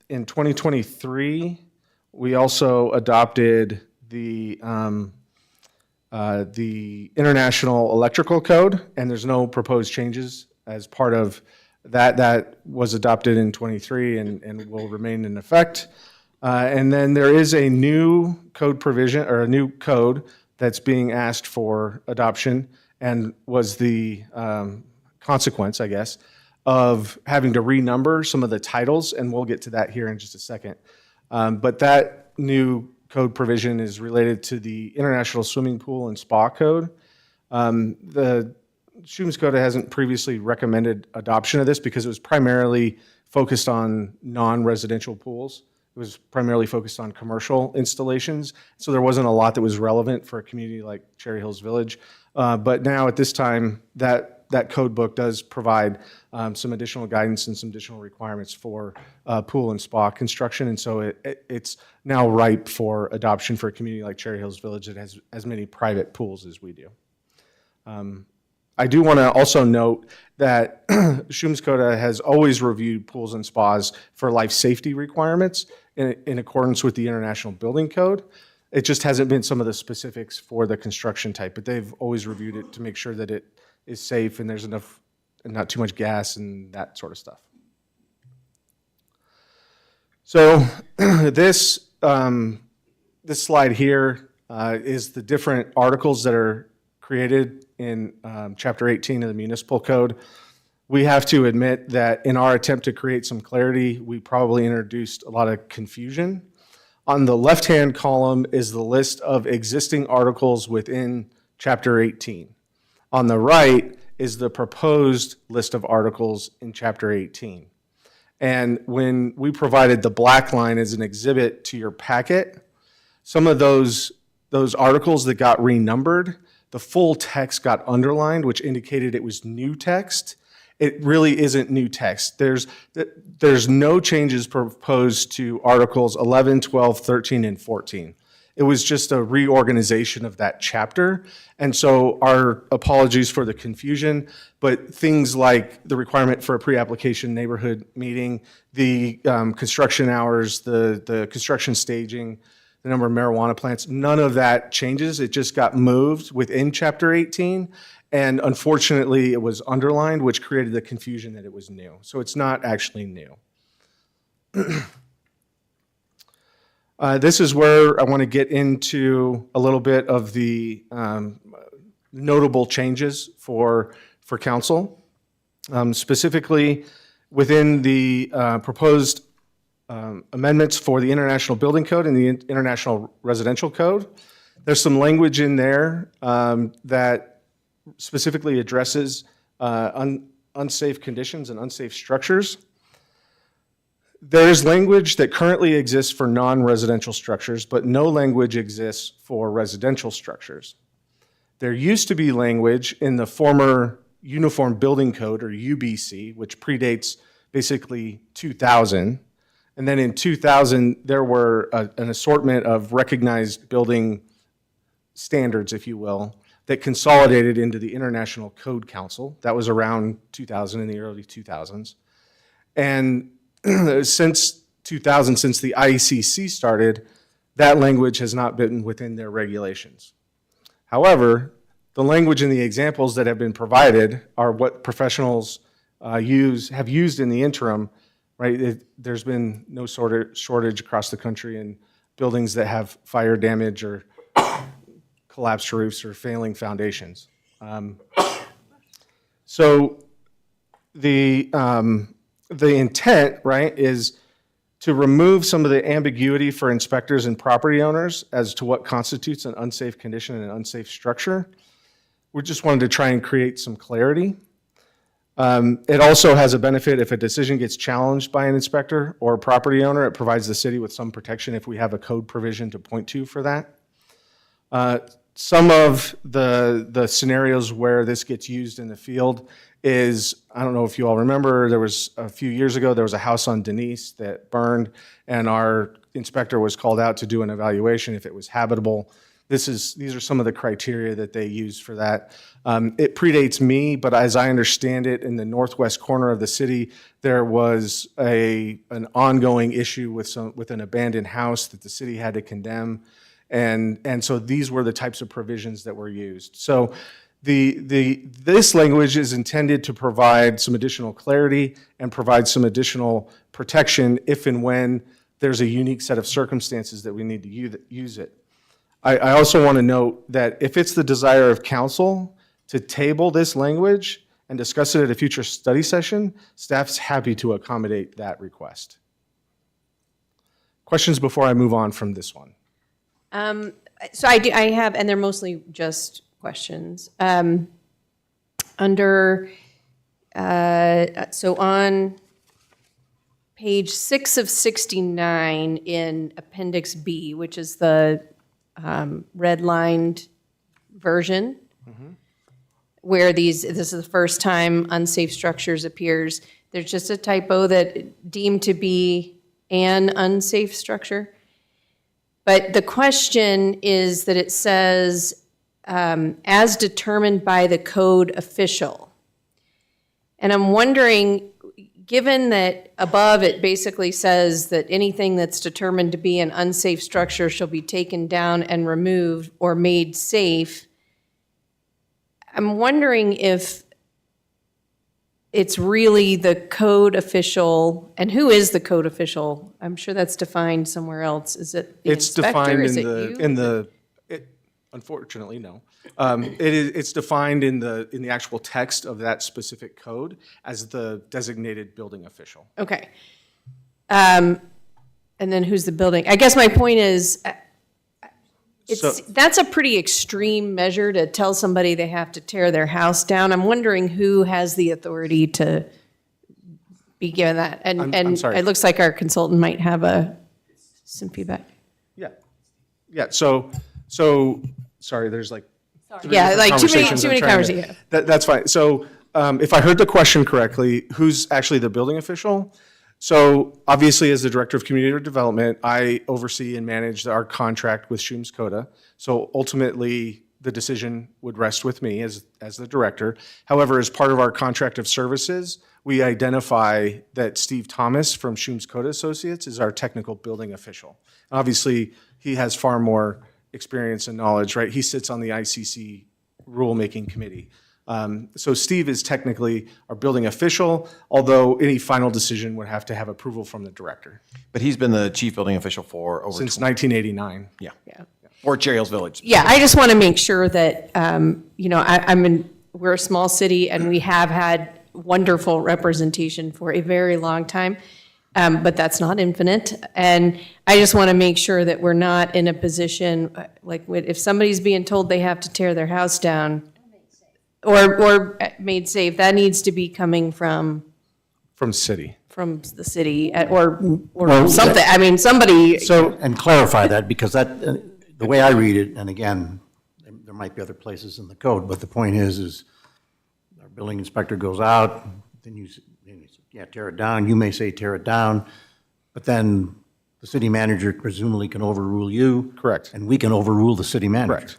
in 2023, we also adopted the International Electrical Code, and there's no proposed changes as part of that. That was adopted in 23 and will remain in effect. And then there is a new code provision, or a new code that's being asked for adoption, and was the consequence, I guess, of having to renumber some of the titles, and we'll get to that here in just a second. But that new code provision is related to the International Swimming Pool and Spa Code. The Schum's Code hasn't previously recommended adoption of this because it was primarily focused on non-residential pools. It was primarily focused on commercial installations, so there wasn't a lot that was relevant for a community like Cherry Hills Village. But now at this time, that code book does provide some additional guidance and some additional requirements for pool and spa construction, and so it's now ripe for adoption for a community like Cherry Hills Village that has as many private pools as we do. I do want to also note that Schum's Code has always reviewed pools and spas for life safety requirements in accordance with the International Building Code. It just hasn't been some of the specifics for the construction type, but they've always reviewed it to make sure that it is safe and there's enough and not too much gas and that sort of stuff. So this slide here is the different articles that are created in Chapter 18 of the Municipal Code. We have to admit that in our attempt to create some clarity, we probably introduced a lot of confusion. On the left-hand column is the list of existing articles within Chapter 18. On the right is the proposed list of articles in Chapter 18. And when we provided the black line as an exhibit to your packet, some of those articles that got renumbered, the full text got underlined, which indicated it was new text. It really isn't new text. There's no changes proposed to Articles 11, 12, 13, and 14. It was just a reorganization of that chapter. And so our apologies for the confusion, but things like the requirement for a pre-application neighborhood meeting, the construction hours, the construction staging, the number of marijuana plants, none of that changes. It just got moved within Chapter 18. And unfortunately, it was underlined, which created the confusion that it was new. So it's not actually new. This is where I want to get into a little bit of the notable changes for council. Specifically, within the proposed amendments for the International Building Code and the International Residential Code, there's some language in there that specifically addresses unsafe conditions and unsafe structures. There's language that currently exists for non-residential structures, but no language exists for residential structures. There used to be language in the former Uniform Building Code, or UBC, which predates basically 2000. And then in 2000, there were an assortment of recognized building standards, if you will, that consolidated into the International Code Council. That was around 2000, in the early 2000s. And since 2000, since the IECC started, that language has not been within their regulations. However, the language in the examples that have been provided are what professionals have used in the interim right? There's been no shortage across the country in buildings that have fire damage or collapsed roofs or failing foundations. So the intent, right, is to remove some of the ambiguity for inspectors and property owners as to what constitutes an unsafe condition and an unsafe structure. We just wanted to try and create some clarity. It also has a benefit if a decision gets challenged by an inspector or a property owner, it provides the city with some protection if we have a code provision to point to for that. Some of the scenarios where this gets used in the field is, I don't know if you all remember, there was a few years ago, there was a house on Denise that burned, and our inspector was called out to do an evaluation if it was habitable. These are some of the criteria that they use for that. It predates me, but as I understand it, in the northwest corner of the city, there was an ongoing issue with an abandoned house that the city had to condemn. And so these were the types of provisions that were used. So this language is intended to provide some additional clarity and provide some additional protection if and when there's a unique set of circumstances that we need to use it. I also want to note that if it's the desire of council to table this language and discuss it at a future study session, staff's happy to accommodate that request. Questions before I move on from this one? So I have, and they're mostly just questions. So on page 6 of 69 in Appendix B, which is the redlined version, where this is the first time unsafe structures appears, there's just a typo that deemed to be an unsafe structure. But the question is that it says, as determined by the code official. And I'm wondering, given that above it basically says that anything that's determined to be an unsafe structure shall be taken down and removed or made safe, I'm wondering if it's really the code official, and who is the code official? I'm sure that's defined somewhere else. Is it the inspector? Defined Is it you? Unfortunately, no. It's defined in the actual text of that specific code as the designated building official. Okay. And then who's the building? I guess my point is, that's a pretty extreme measure to tell somebody they have to tear their house down. I'm wondering who has the authority to be given that. And I'm sorry. It looks like our consultant might have some feedback. Yeah, so, sorry, there's like three Yeah, different like conversations too many I'm trying to- conversations. That's fine. So if I heard the question correctly, who's actually the building official? So obviously, as the Director of Community Development, I oversee and manage our contract with Shooms Coda. So ultimately, the decision would rest with me as the director. However, as part of our contract of services, we identify that Steve Thomas from Shooms Coda Associates is our technical building official. Obviously, he has far more experience and knowledge, right? He sits on the ICC rulemaking committee. So Steve is technically our building official, although any final decision would have to have approval from the director. But he's been the chief building official for over Since 1989. Yeah. Or Cherry Hills Village. Yeah, I just want to make sure that, we're a small city and we have had wonderful representation for a very long time, but that's not infinite. And I just want to make sure that we're not in a position, like if somebody's being told they have to tear their house down or made safe, that needs to be coming from city. From the city or something. I mean, somebody. And clarify that, because that, the way I read it, and again, there might be other places in the code, but the point is our building inspector goes out, then you say, yeah, tear it down. You may say tear it down, but then the city manager presumably can overrule you. Correct. And we can overrule the city manager. Correct.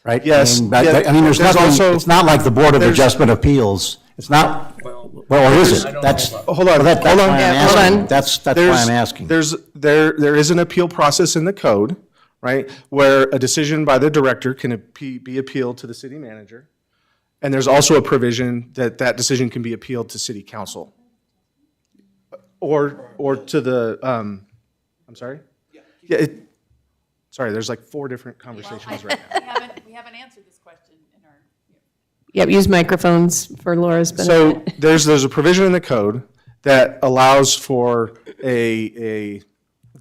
Right? Yes. I mean, there's nothing, it's not like the Board of Adjustment Appeals. It's not, well, or is it? That's, Hold on, that's hold on. why I'm hold asking. on. That's why I'm asking. There is an appeal process in the code, right, where a decision by the director can be appealed to the city manager. And there's also a provision that decision can be appealed to city council. Or to the, I'm sorry? Yeah, sorry, there's like 4 different conversations right now. We haven't answered this question in our. Yep, use microphones for Laura's So benefit. there's a provision in the code that allows for a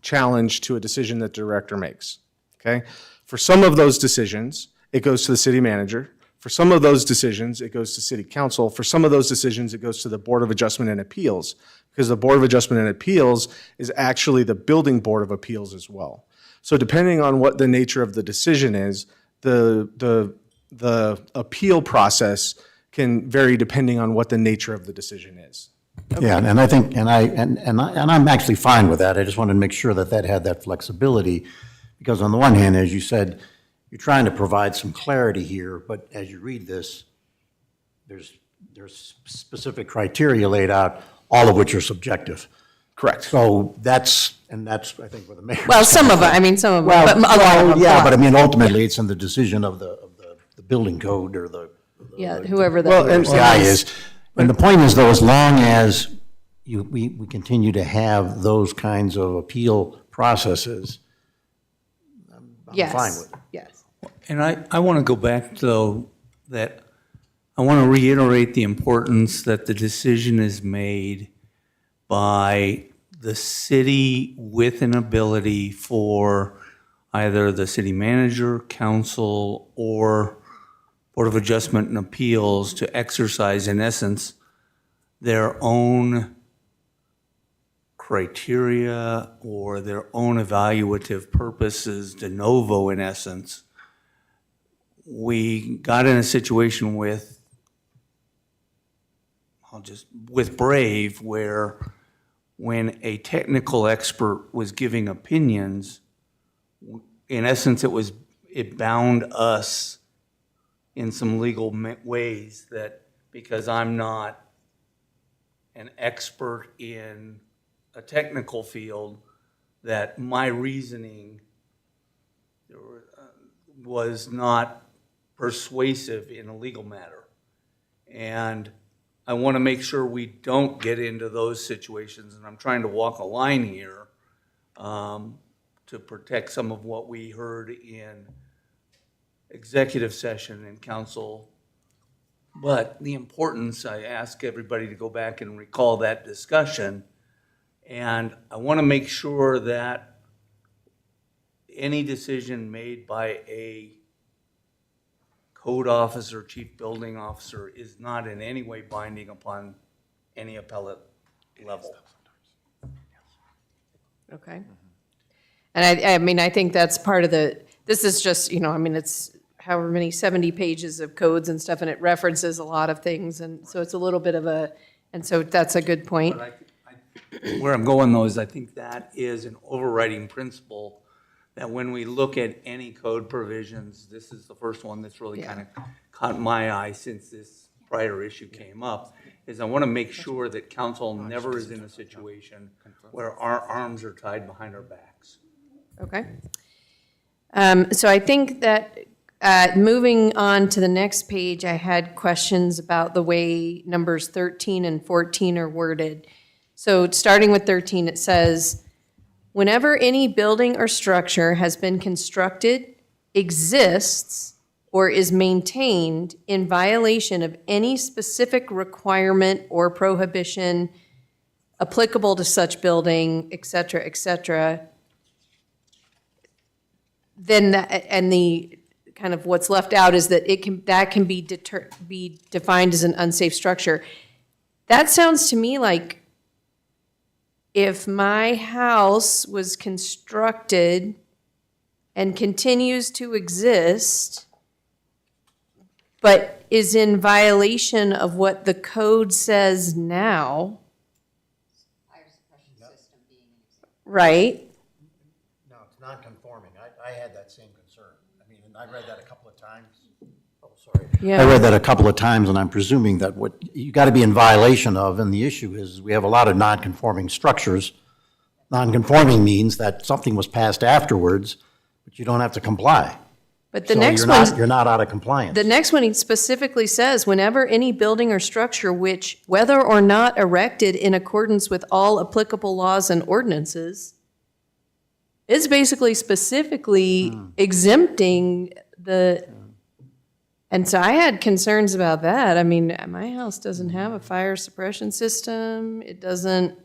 challenge to a decision that the director makes, okay? For some of those decisions, it goes to the city manager. For some of those decisions, it goes to city council. For some of those decisions, it goes to the Board of Adjustment and Appeals, because the Board of Adjustment and Appeals is actually the Building Board of Appeals as well. So depending on what the nature of the decision is, the appeal process can vary depending on what the nature of the decision is. Yeah, and I think, and I'm actually fine with that. I just wanted to make sure that that had that flexibility, because on the one hand, as you said, you're trying to provide some clarity here, but as you read this, there's specific criteria laid out, all of which are subjective. Correct. So that's, I think, where the mayor. Well, some of it, I mean, some of it, Well, but a lot of them. yeah, but I mean, ultimately, it's in the decision of the building code or the Yeah, whoever the guy is. And the point is, though, as long as we continue to have those kinds of appeal processes, I'm fine with it. Yes. And I want to go back, though, that I want to reiterate the importance that the decision is made by the city with an ability for either the city manager, council, or Board of Adjustment and Appeals to exercise, in essence, their own criteria or their own evaluative purposes de novo, in essence. We got in a situation with Brave, where when a technical expert was giving opinions, in essence, it bound us in some legal ways, that because I'm not an expert in a technical field, that my reasoning was not persuasive in a legal matter. And I want to make sure we don't get into those situations, and I'm trying to walk a line here to protect some of what we heard in executive session and council. But the importance, I ask everybody to go back and recall that discussion. And I want to make sure that any decision made by a code officer, chief building officer, is not in any way binding upon any appellate level. Okay. And I mean, I think that's part of this is just, I mean, it's however many 70 pages of codes and stuff, and it references a lot of things, and so it's a little bit of and so that's a good point. Where I'm going, though, is I think that is an overriding principle, that when we look at any code provisions, this is the first one that's really kind of caught my eye since this prior issue came up, is I want to make sure that council never is in a situation where our arms are tied behind our backs. Okay. So I think that moving on to the next page, I had questions about the way numbers 13 and 14 are worded. So starting with 13, it says, whenever any building or structure has been constructed, exists, or is maintained in violation of any specific requirement or prohibition applicable to such building, et cetera, then the kind of what's left out is that that can be defined as an unsafe structure. That sounds to me like if my house was constructed and continues to exist, but is in violation of what the code says now, right? No, it's non-conforming. I had that same concern. I mean, and I read that a couple of times. Oh, sorry. Yeah. I read that a couple of times, and I'm presuming that what you got to be in violation of, and the issue is we have a lot of non-conforming structures. Non-conforming means that something was passed afterwards, but you don't have to comply. But the So next you're one, not, you're not out of compliance. the next one specifically says, whenever any building or structure which, whether or not erected in accordance with all applicable laws and ordinances, is basically specifically exempting the, and so I had concerns about that. I mean, my house doesn't have a fire suppression system. It doesn't.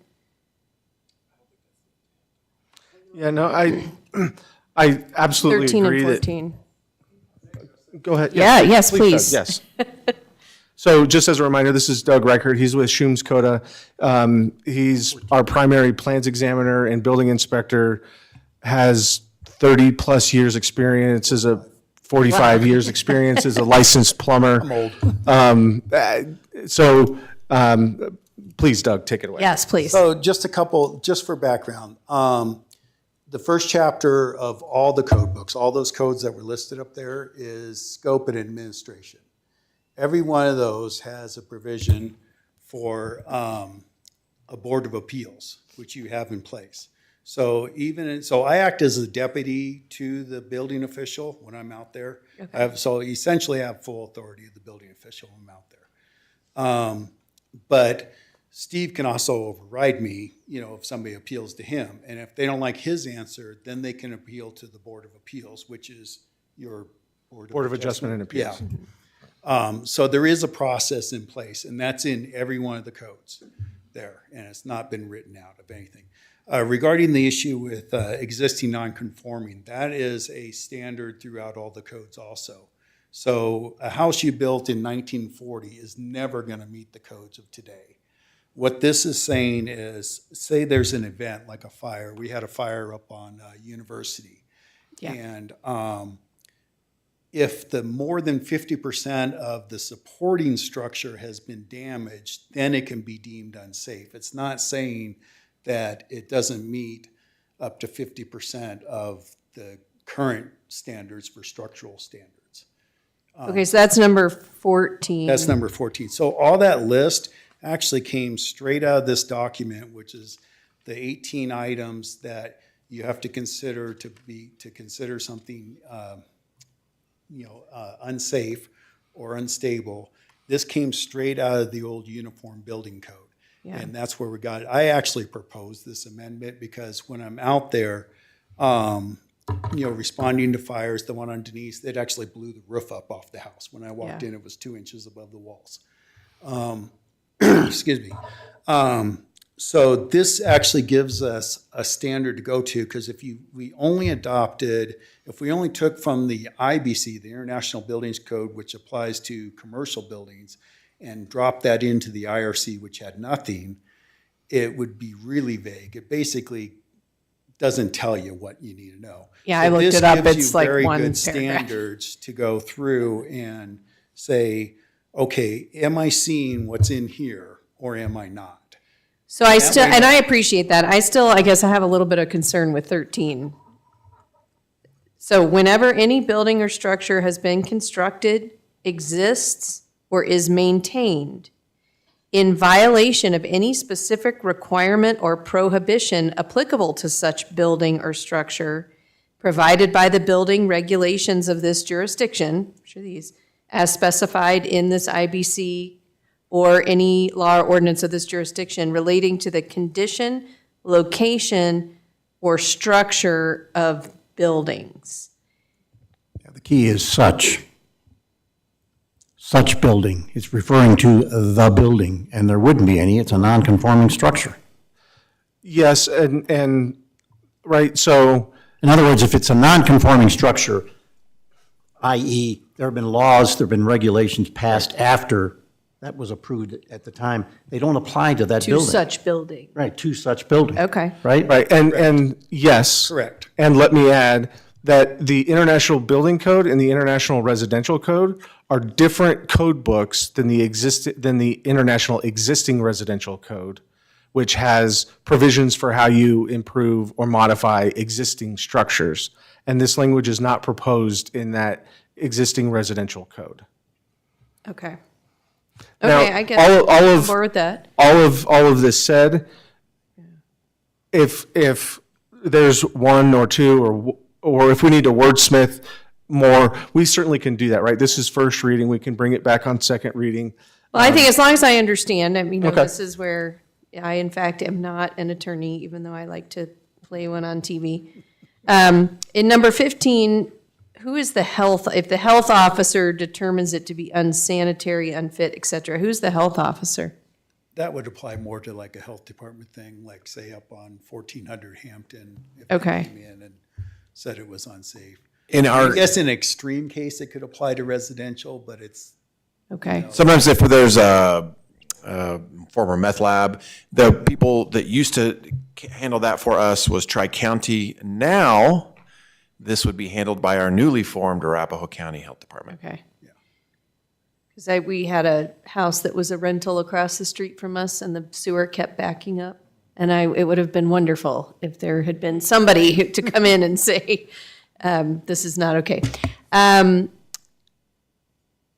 Yeah, no, I absolutely 13 agree and that. 14. Go ahead. Yeah, yes, Doug, please. Yes. So just as a reminder, this is Doug Reichert. He's with Schoombs Coda. He's our primary plans examiner and building inspector, has 30-plus years experience as a 45 years experience as a licensed plumber. I'm old. Please, Doug, take it away. Yes, please. So just a couple, just for background. The first chapter of all the code books, all those codes that were listed up there, is scope and administration. Every one of those has a provision for a board of appeals, which you have in place. So so I act as a deputy to the building official when I'm out there. Okay. So essentially I have full authority of the building official when I'm out there. But Steve can also override me, if somebody appeals to him. And if they don't like his answer, then they can appeal to the Board of Appeals, which is your Board of Adjustment and Appeals. Yeah. So there is a process in place, and that's in every one of the codes there, and it's not been written out of anything. Regarding the issue with existing non-conforming, that is a standard throughout all the codes also. So a house you built in 1940 is never going to meet the codes of today. What this is saying is, say there's an event like a fire. We had a fire up on University. Yeah. And if the more than 50% of the supporting structure has been damaged, then it can be deemed unsafe. It's not saying that it doesn't meet up to 50% of the current standards for structural standards. Okay, so that's number 14. That's number 14. So all that list actually came straight out of this document, which is the 18 items that you have to consider to consider something unsafe or unstable. This came straight out of the old Uniform Building Code. Yeah. And that's where we got it. I actually proposed this amendment because when I'm out there, responding to fires, the one on Denise, it actually blew the roof up off the house. When I walked in, it was 2 inches above the walls. Excuse me. So this actually gives us a standard to go to, because if we only took from the IBC, the International Buildings Code, which applies to commercial buildings, and dropped that into the IRC, which had nothing, it would be really vague. It basically doesn't tell you what you need to know. Yeah, So I looked this it up. gives It's you like very one good paragraph. standards to go through and say, okay, am I seeing what's in here or am I not? So I That still, way- and I appreciate that. I guess I have a little bit of concern with 13. So whenever any building or structure has been constructed, exists, or is maintained in violation of any specific requirement or prohibition applicable to such building or structure, provided by the building regulations of this jurisdiction, which are these, as specified in this IBC or any law or ordinance of this jurisdiction relating to the condition, location, or structure of buildings. The key is such building. It's referring to the building, and there wouldn't be any. It's a non-conforming structure. Yes, and right, so. In other words, if it's a non-conforming structure, i.e., there have been laws, there have been regulations passed after that was approved at the time, they don't apply to that To building. such building. Right, to such building. Okay. Right? Right, and yes. Correct. And let me add that the International Building Code and the International Residential Code are different code books than the International Existing Residential Code, which has provisions for how you improve or modify existing structures. And this language is not proposed in that existing residential code. Okay. Now, Okay, I get all on of board with that. all of this said, if there's one or two, or if we need to wordsmith more, we certainly can do that, right? This is first reading, we can bring it back on second reading. Well, I think as long as I understand, I mean, Okay. this is where I, in fact, am not an attorney, even though I like to play one on TV. In number 15, who is the health, if the health officer determines it to be unsanitary, unfit, et cetera, who's the health officer? That would apply more to like a health department thing, like say up on 1400 Hampton. If Okay. they came in and said it was unsafe. In our- I guess in extreme case, it could apply to residential, but it's. Okay. Sometimes if there's a former meth lab, the people that used to handle that for us was Tri-County. Now, this would be handled by our newly formed Arapahoe County Health Department. Okay. Because we had a house that was a rental across the street from us, and the sewer kept backing up. And it would have been wonderful if there had been somebody to come in and say, this is not okay.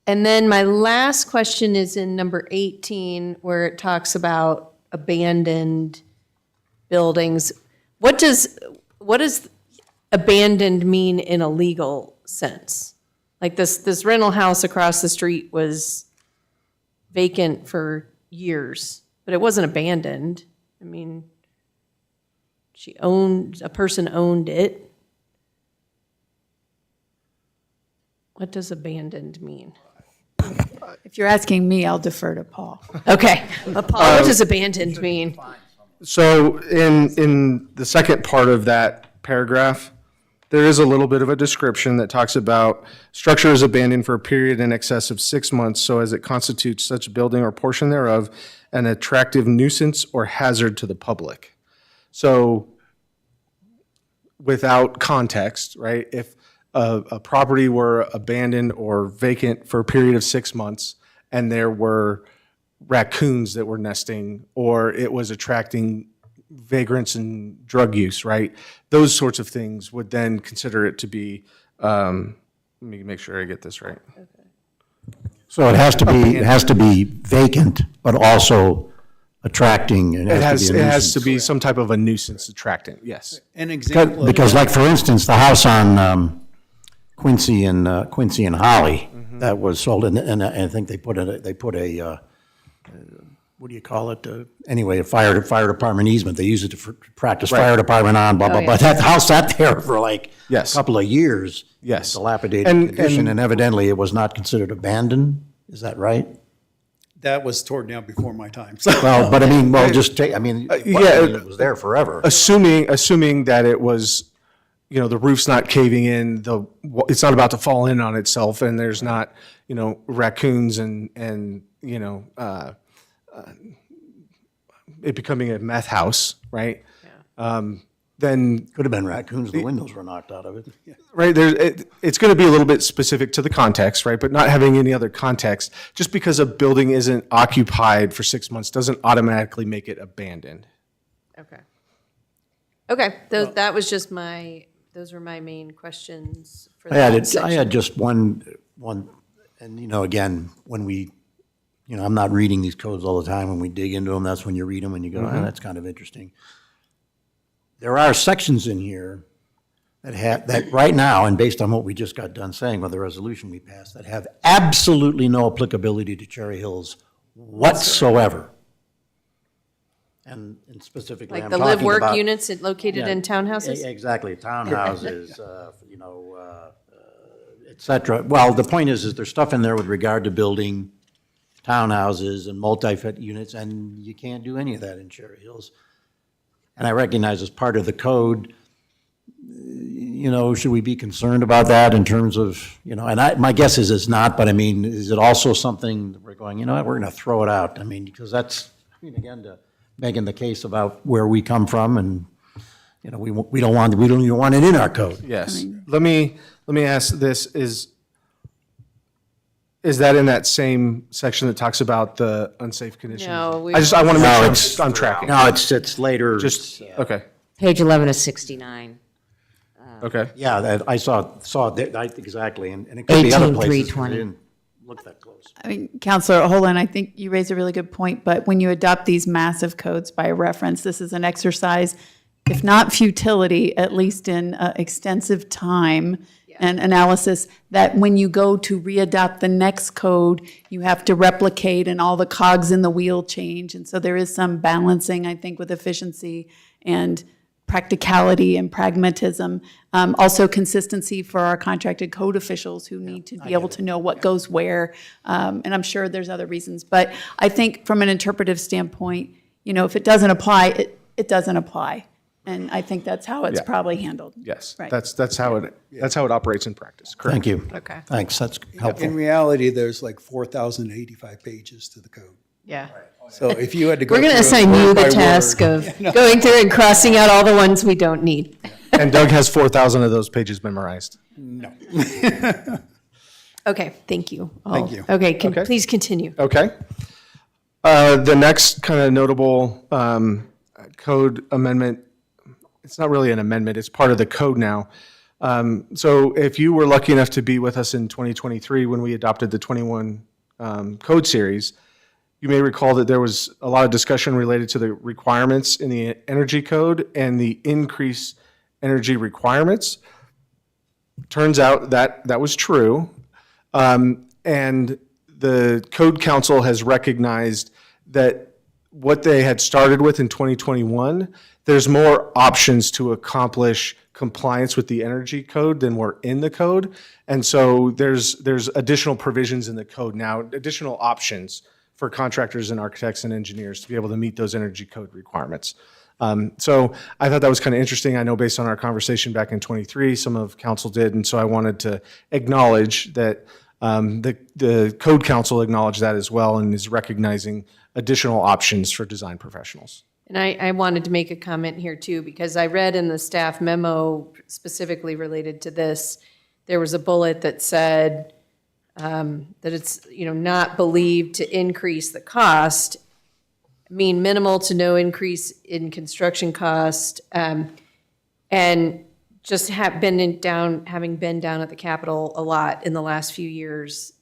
And then my last question is in number 18, where it talks about abandoned buildings. What does abandoned mean in a legal sense? Like this rental house across the street was vacant for years, but it wasn't abandoned. I mean, a person owned it. What does abandoned mean? If you're asking me, I'll defer to Paul. Okay, but Paul, what does abandoned mean? So in the second part of that paragraph, there is a little bit of a description that talks about structure is abandoned for a period in excess of 6 months so as it constitutes such building or portion thereof an attractive nuisance or hazard to the public. So without context, right, if a property were abandoned or vacant for a period of 6 months and there were raccoons that were nesting or it was attracting vagrants and drug use, right? Those sorts of things would then consider it to be, let me make sure I get this right. So it has to be vacant, but also attracting. It has to be some type of a nuisance attractant, yes. An example. Because like, for instance, the house on Quincy and Holly that was sold, and I think they put a what do you call it? Anyway, a fire department easement. They use it to practice fire department on, blah, blah, blah. That house sat there for like a couple of years. Yes. Dilapidated condition, and evidently it was not considered abandoned. Is that right? That was torn down before my time. Well, but I mean, it was there forever. Assuming that it was, the roof's not caving in, it's not about to fall in on itself, and there's not, raccoons and it becoming a meth house, right? Then could have been raccoons. The windows were knocked out of it. Right. It's going to be a little bit specific to the context, right? But not having any other context, just because a building isn't occupied for 6 months doesn't automatically make it abandoned. Okay, that was just those were my main questions for I that section. had just one, and again, when I'm not reading these codes all the time. When we dig into them, that's when you read them and you go, that's kind of interesting. There are sections in here that right now, and based on what we just got done saying with the resolution we passed, that have absolutely no applicability to Cherry Hills whatsoever. And specifically, Like I'm the talking live-work about- units located in townhouses? Exactly, townhouses, et cetera. Well, the point is there's stuff in there with regard to building townhouses and multi-family units, and you can't do any of that in Cherry Hills. And I recognize as part of the code, should we be concerned about that in terms of, my guess is it's not, but I mean, is it also something that we're going, we're going to throw it out? I mean, because that's, again, to making the case about where we come from, and, we don't even want it in our code. Yes. Let me ask this, is that in that same section that talks about the unsafe conditions? No, I want to make sure I'm tracking. No, it's later. Okay. Page 11 of 69. Okay. Yeah, I saw that exactly, and it could be other places. 18,320. I didn't look that close. I mean, Counselor Holden, I think you raised a really good point, but when you adopt these massive codes by reference, this is an exercise, if not futility, at least in extensive time and analysis, that when you go to readopt the next code, you have to replicate and all the cogs in the wheel change. And so there is some balancing, I think, with efficiency and practicality and pragmatism. Also consistency for our contracted code officials who need to be able to know what goes where. And I'm sure there's other reasons. But I think from an interpretive standpoint, you know, if it doesn't apply, it doesn't apply. And I think that's how it's Yeah. probably handled. Yes, Right. that's how it operates in practice. Correct. Thank you. Okay. Thanks, that's helpful. In reality, there's like 4,085 pages to the code. Yeah. So if you had to go. We're going to through it assign you word the by task word, of going through and crossing out all the ones we don't need. And Doug has 4,000 of those pages memorized. No. Okay, thank you. Thank you. Okay, Okay. please continue. Okay. The next kind of notable code amendment, it's not really an amendment, it's part of the code now. So if you were lucky enough to be with us in 2023 when we adopted the 21 code series, you may recall that there was a lot of discussion related to the requirements in the energy code and the increased energy requirements. Turns out that that was true. And the Code Council has recognized that what they had started with in 2021, there's more options to accomplish compliance with the energy code than were in the code. And so there's additional provisions in the code now, additional options for contractors and architects and engineers to be able to meet those energy code requirements. So I thought that was kind of interesting. I know based on our conversation back in 23, some of council did, and so I wanted to acknowledge that the Code Council acknowledged that as well and is recognizing additional options for design professionals. And I wanted to make a comment here too, because I read in the staff memo specifically related to this, there was a bullet that said that it's, you know, not believed to increase the cost, mean minimal to no increase in construction cost, and just having been down at the Capitol a lot in the last few years,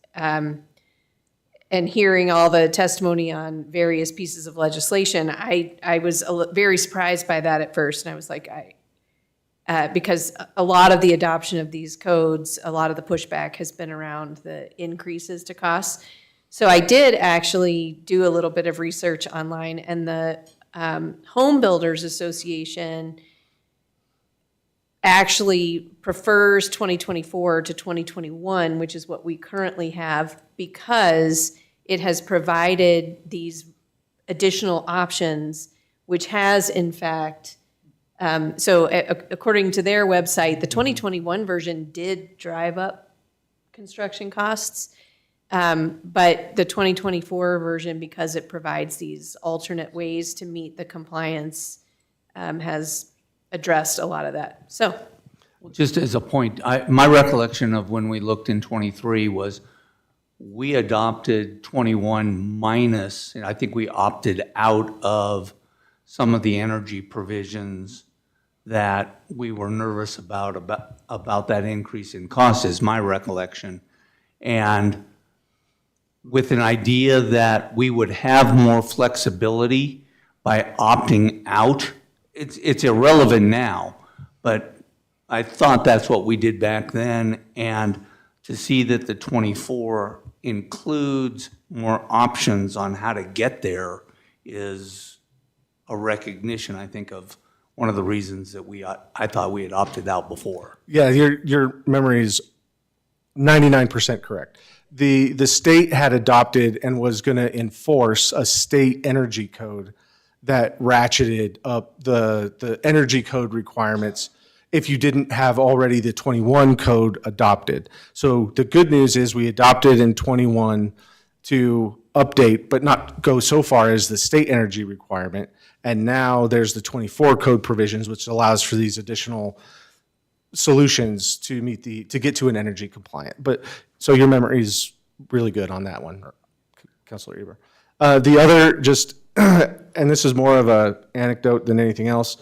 and hearing all the testimony on various pieces of legislation, I was very surprised by that at first, and I was like, because a lot of the adoption of these codes, a lot of the pushback has been around the increases to costs. So I did actually do a little bit of research online, and the Home Builders Association actually prefers 2024 to 2021, which is what we currently have, because it has provided these additional options, which has in fact, according to their website, the 2021 version did drive up construction costs. But the 2024 version, because it provides these alternate ways to meet the compliance, has addressed a lot of that. So, Just as a point, my recollection of when we looked in 23 was we adopted 21 minus, and I think we opted out of some of the energy provisions that we were nervous about that increase in cost, is my recollection. And with an idea that we would have more flexibility by opting out. It's irrelevant now, but I thought that's what we did back then. And to see that the 24 includes more options on how to get there is a recognition, I think, of one of the reasons that I thought we had opted out before. Yeah, your memory is 99% correct. The state had adopted and was going to enforce a state energy code that ratcheted up the energy code requirements if you didn't have already the 21 code adopted. So the good news is we adopted in 21 to update, but not go so far as the state energy requirement. And now there's the 24 code provisions, which allows for these additional solutions to get to an energy compliant. But so your memory is really good on that one, Councilor Eber. The other and this is more of an anecdote than anything else,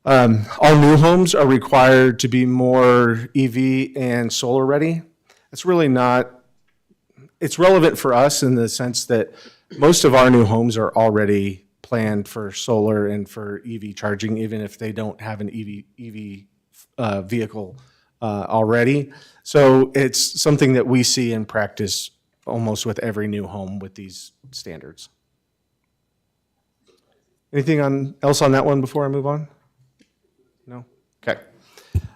all new homes are required to be more EV and solar ready. It's really not, it's relevant for us in the sense that most of our new homes are already planned for solar and for EV charging, even if they don't have an EV vehicle already. So it's something that we see in practice almost with every new home with these standards. Anything else on that one before I move on? No? Okay.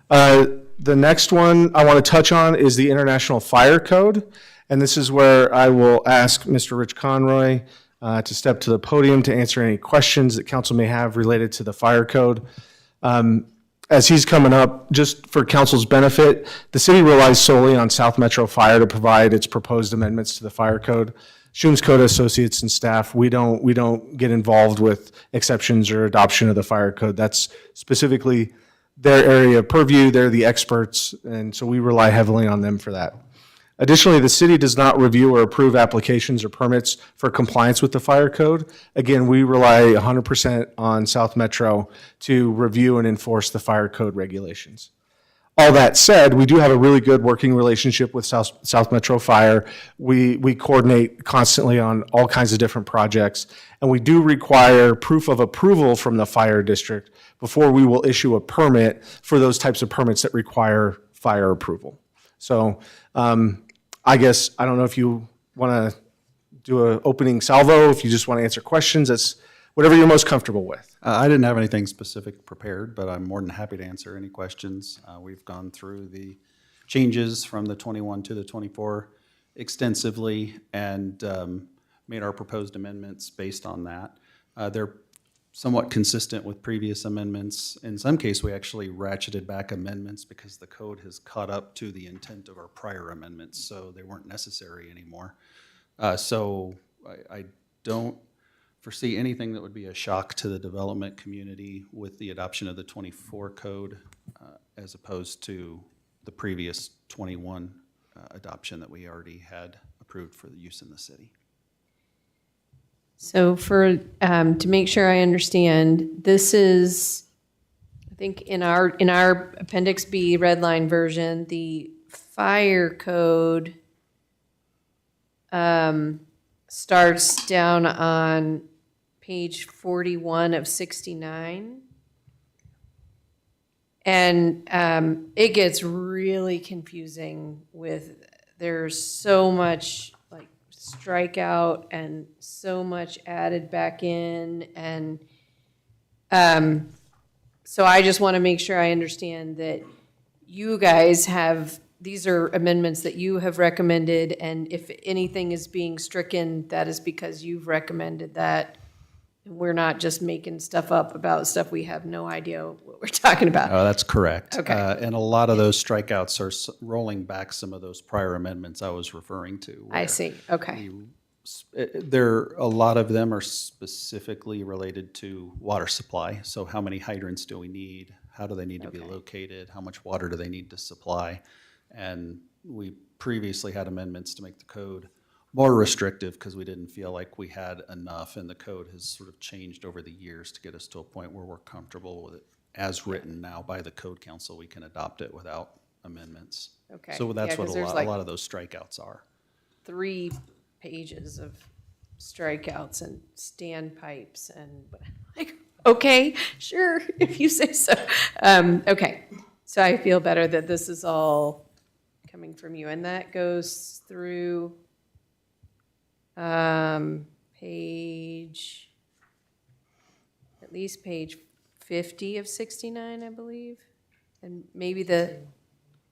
The next one I want to touch on is the International Fire Code. And this is where I will ask Mr. Rich Conroy to step to the podium to answer any questions that council may have related to the fire code. As he's coming up, just for council's benefit, the city relies solely on South Metro Fire to provide its proposed amendments to the fire code. Schoombs Coda Associates and staff, we don't get involved with exceptions or adoption of the fire code. That's specifically their area of purview. They're the experts, and so we rely heavily on them for that. Additionally, the city does not review or approve applications or permits for compliance with the fire code. Again, we rely 100% on South Metro to review and enforce the fire code regulations. All that said, we do have a really good working relationship with South Metro Fire. We coordinate constantly on all kinds of different projects, and we do require proof of approval from the fire district before we will issue a permit for those types of permits that require fire approval. So I guess, I don't know if you want to do an opening salvo, if you just want to answer questions, that's whatever you're most comfortable with. I didn't have anything specific prepared, but I'm more than happy to answer any questions. We've gone through the changes from the 21 to the 24 extensively and made our proposed amendments based on that. They're somewhat consistent with previous amendments. In some case, we actually ratcheted back amendments because the code has caught up to the intent of our prior amendments, so they weren't necessary anymore. So I don't foresee anything that would be a shock to the development community with the adoption of the 24 code as opposed to the previous 21 adoption that we already had approved for the use in the city. So to make sure I understand, this is, I think in our Appendix B red line version, the fire code starts down on page 41 of 69. And it gets really confusing there's so much like strikeout and so much added back in. And so I just want to make sure I understand that you guys these are amendments that you have recommended, and if anything is being stricken, that is because you've recommended that. We're not just making stuff up about stuff we have no idea what we're talking about. That's correct. Okay. And a lot of those strikeouts are rolling back some of those prior amendments I was referring to. I see, okay. A lot of them are specifically related to water supply. So how many hydrants do we need? How do they need to be located? How much water do they need to supply? And we previously had amendments to make the code more restrictive because we didn't feel like we had enough, and the code has sort of changed over the years to get us to a point where we're comfortable with it as written now by the Code Council. We can adopt it without amendments. Okay. So that's Yeah, what 'cause a there's lot of those strikeouts are. 3 pages of strikeouts and standpipes and like, okay, sure, if you say so. Okay, so I feel better that this is all coming from you, and that goes through at least page 50 of 69, I believe. And maybe the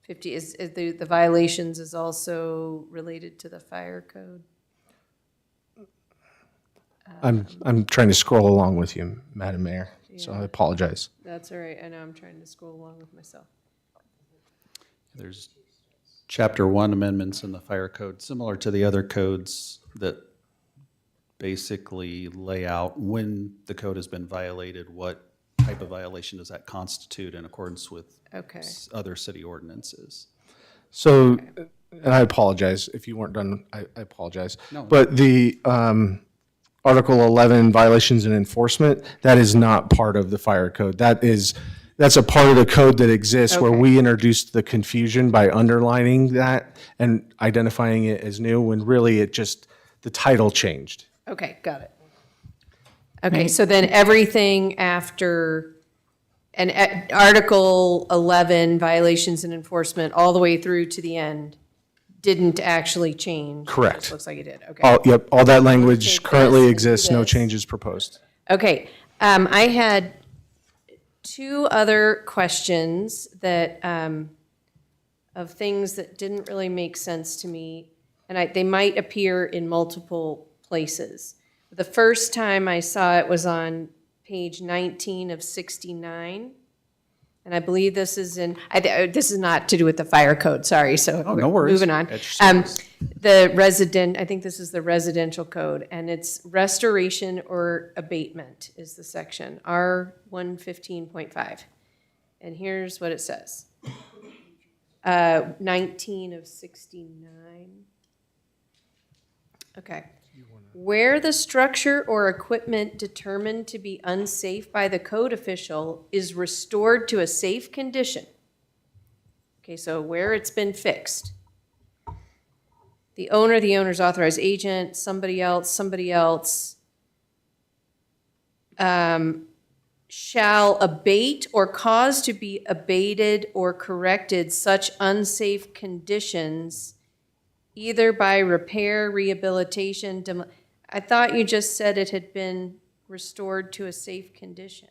50 is the violations is also related to the fire code. I'm trying to scroll along with you, Madam Mayor, so I apologize. That's all right. I know I'm trying to scroll along with myself. There's Chapter 1 amendments in the fire code, similar to the other codes that basically lay out when the code has been violated, what type of violation does that constitute in accordance with other city ordinances. So, and I apologize if you weren't done, I apologize. No. But the Article 11, violations and enforcement, that is not part of the fire code. That's a part of the code that exists where we introduced the confusion by underlining that and identifying it as new, when really the title changed. Okay, got it. Okay, so then everything after And at Article 11, violations and enforcement, all the way through to the end, didn't actually change. Correct. It looks like it did, okay. Yep, all that language Take currently this and do exists, no this. changes proposed. Okay, I had two other questions that, of things that didn't really make sense to me, and they might appear in multiple places. The first time I saw it was on page 19 of 69, and I believe this is this is not to do with the fire code, sorry, so Oh, no worries. moving on. I think this is the residential code, and it's restoration or abatement is the section, R115.5. And here's what it says. 19 of 69. Okay. Where the structure or equipment determined to be unsafe by the code official is restored to a safe condition. Okay, so where it's been fixed. The owner, the owner's authorized agent, somebody else, shall abate or cause to be abated or corrected such unsafe conditions either by repair, rehabilitation, I thought you just said it had been restored to a safe condition.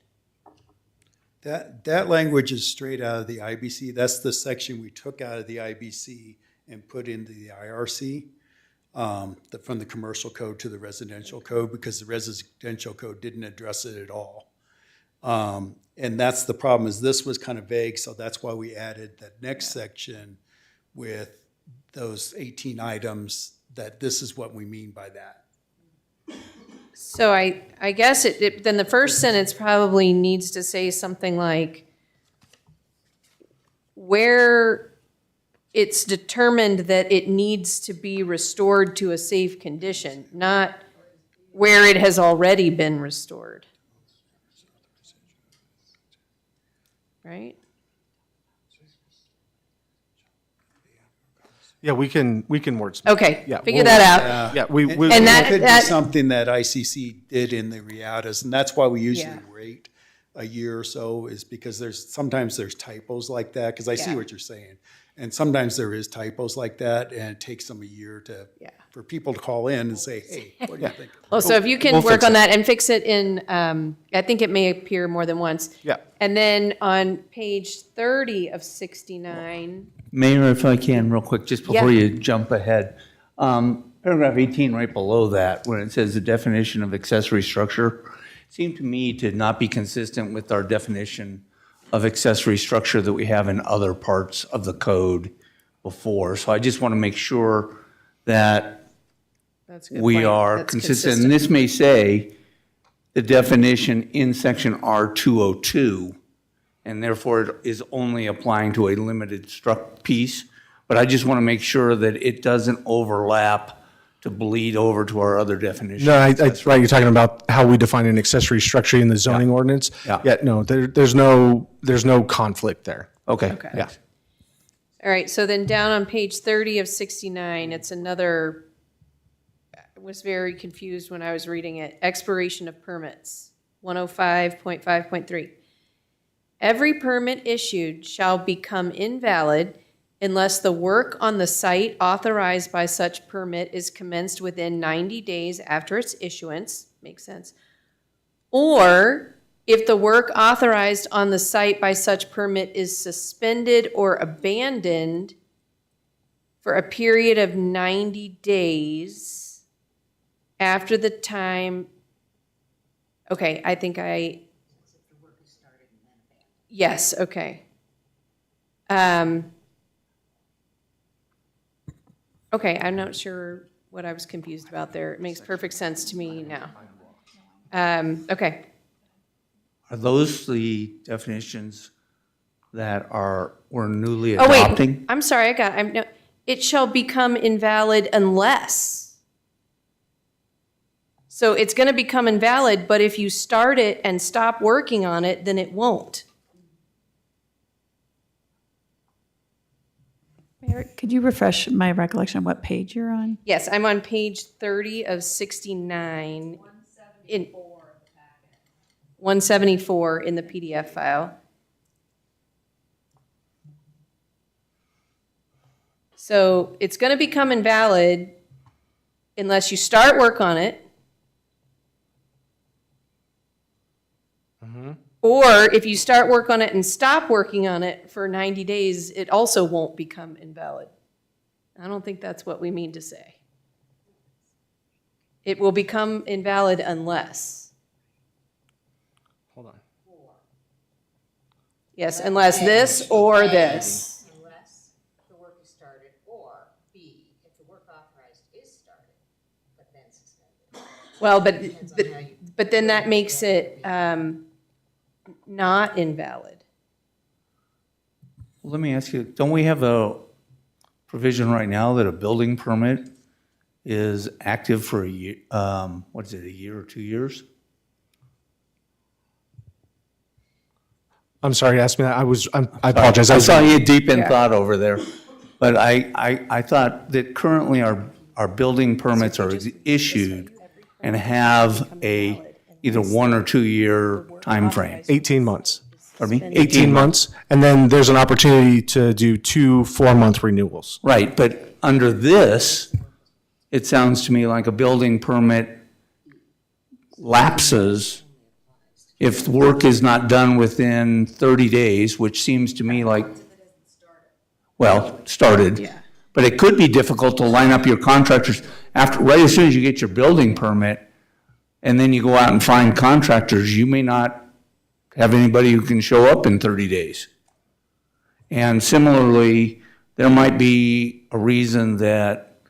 That language is straight out of the IBC. That's the section we took out of the IBC and put into the IRC, from the commercial code to the residential code, because the residential code didn't address it at all. And that's the problem, is this was kind of vague, so that's why we added that next section with those 18 items, that this is what we mean by that. So I guess then the first sentence probably needs to say something like, where it's determined that it needs to be restored to a safe condition, not where it has already been restored. Right? Yeah, we can wordsmith. Okay, Yeah, figure we'll- that out. Yeah, And that could be something that ICC did in the Riatas, and that's why we usually Yeah. rate a year or so, is because sometimes there's typos like that, because I see Yeah. what you're saying. And sometimes there is typos like that, and it takes them a year for people to call in and say, hey, what do you think? Well, so if you can We'll work fix on it. that and fix it in, I think it may appear more than once. Yeah. And then on page 30 of 69, Mayor, if I can, real quick, just before Yeah. you jump ahead. Paragraph 18, right below that, when it says the definition of accessory structure, seemed to me to not be consistent with our definition of accessory structure that we have in other parts of the code before. So I just want to make sure that that's a good we point. are That's consistent. And this may say the definition in section R202, and therefore it is only applying to a limited piece. But I just want to make sure that it doesn't overlap to bleed over to our other definitions. No, right, you're talking about how we define an accessory structure in the zoning ordinance? Yeah. Yeah, no, there's no conflict there. Okay. Yeah. All right, so then down on page 30 of 69, it's another, I was very confused when I was reading it. Expiration of permits, 105.5.3. Every permit issued shall become invalid unless the work on the site authorized by such permit is commenced within 90 days after its issuance, makes sense, or if the work authorized on the site by such permit is suspended or abandoned for a period of 90 days after the time, okay, I think yes, okay. Okay, I'm not sure what I was confused about there. It makes perfect sense to me now. Okay. Are those the definitions that we're newly Oh, wait, adopting? I'm sorry, no, it shall become invalid unless. So it's gonna become invalid, but if you start it and stop working on it, then it won't. Mayor, could you refresh my recollection of what page you're on? Yes, I'm on page 30 of 69. 174 in the PDF file. So it's going to become invalid unless you start work on it. Or if you start work on it and stop working on it for 90 days, it also won't become invalid. I don't think that's what we mean to say. It will become invalid unless. Hold on. Yes, unless this or this. Unless the work is started, or B, if the work authorized is started, but then suspended. Well, but then that makes it not invalid. Let me ask you, don't we have a provision right now that a building permit is active for a year, what is it, a year or 2 years? I'm sorry, ask me that. I apologize. I saw you deep in Yeah. thought over there. But I thought that currently our building permits are issued and have a either 1 or 2 year time frame. 18 months. Pardon me? 18 months, and then there's an opportunity to do 2 4-month renewals. Right, but under this, it sounds to me like a building permit lapses if the work is not done within 30 days, which seems to me like, well, started. But it could be difficult to line up your contractors after, right as soon as you get your building permit, and then you go out and find contractors, you may not have anybody who can show up in 30 days. And similarly, there might be a reason that,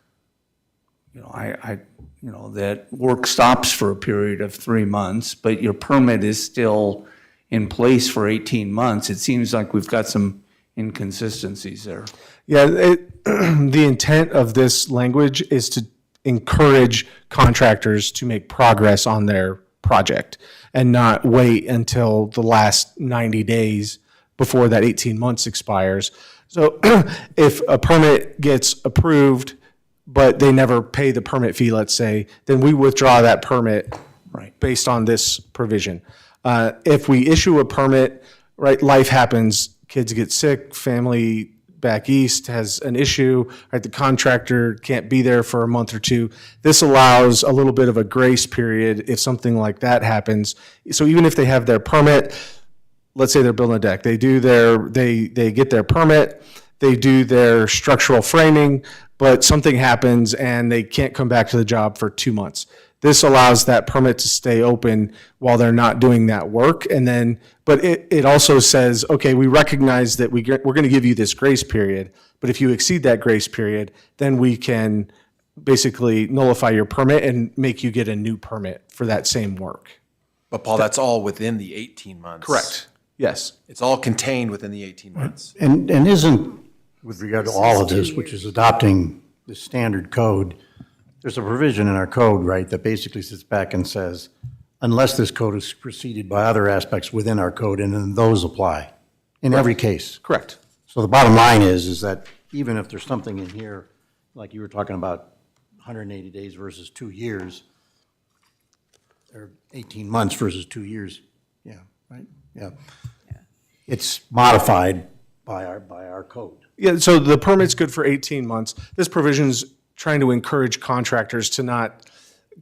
that work stops for a period of 3 months, but your permit is still in place for 18 months. It seems like we've got some inconsistencies there. Yeah, the intent of this language is to encourage contractors to make progress on their project and not wait until the last 90 days before that 18 months expires. So if a permit gets approved, but they never pay the permit fee, let's say, then we withdraw that permit based on this provision. If we issue a permit, right, life happens, kids get sick, family back east has an issue, right, the contractor can't be there for a month or two. This allows a little bit of a grace period if something like that happens. So even if they have their permit, let's say they're building a deck, they get their permit, they do their structural framing, but something happens and they can't come back to the job for 2 months. This allows that permit to stay open while they're not doing that work. And then, but it also says, okay, we recognize that we're going to give you this grace period, but if you exceed that grace period, then we can basically nullify your permit and make you get a new permit for that same work. But Paul, that's all within the 18 months. Correct. Yes. It's all contained within the 18 months. And isn't, with regard to all of this, which is adopting the standard code, there's a provision in our code, right, that basically sits back and says, unless this code is preceded by other aspects within our code, and then those apply in every case. Correct. So the bottom line is that even if there's something in here, like you were talking about 180 days versus 2 years, or 18 months versus 2 years, yeah, right? Yeah. It's modified by our code. Yeah, so the permit's good for 18 months. This provision's trying to encourage contractors to not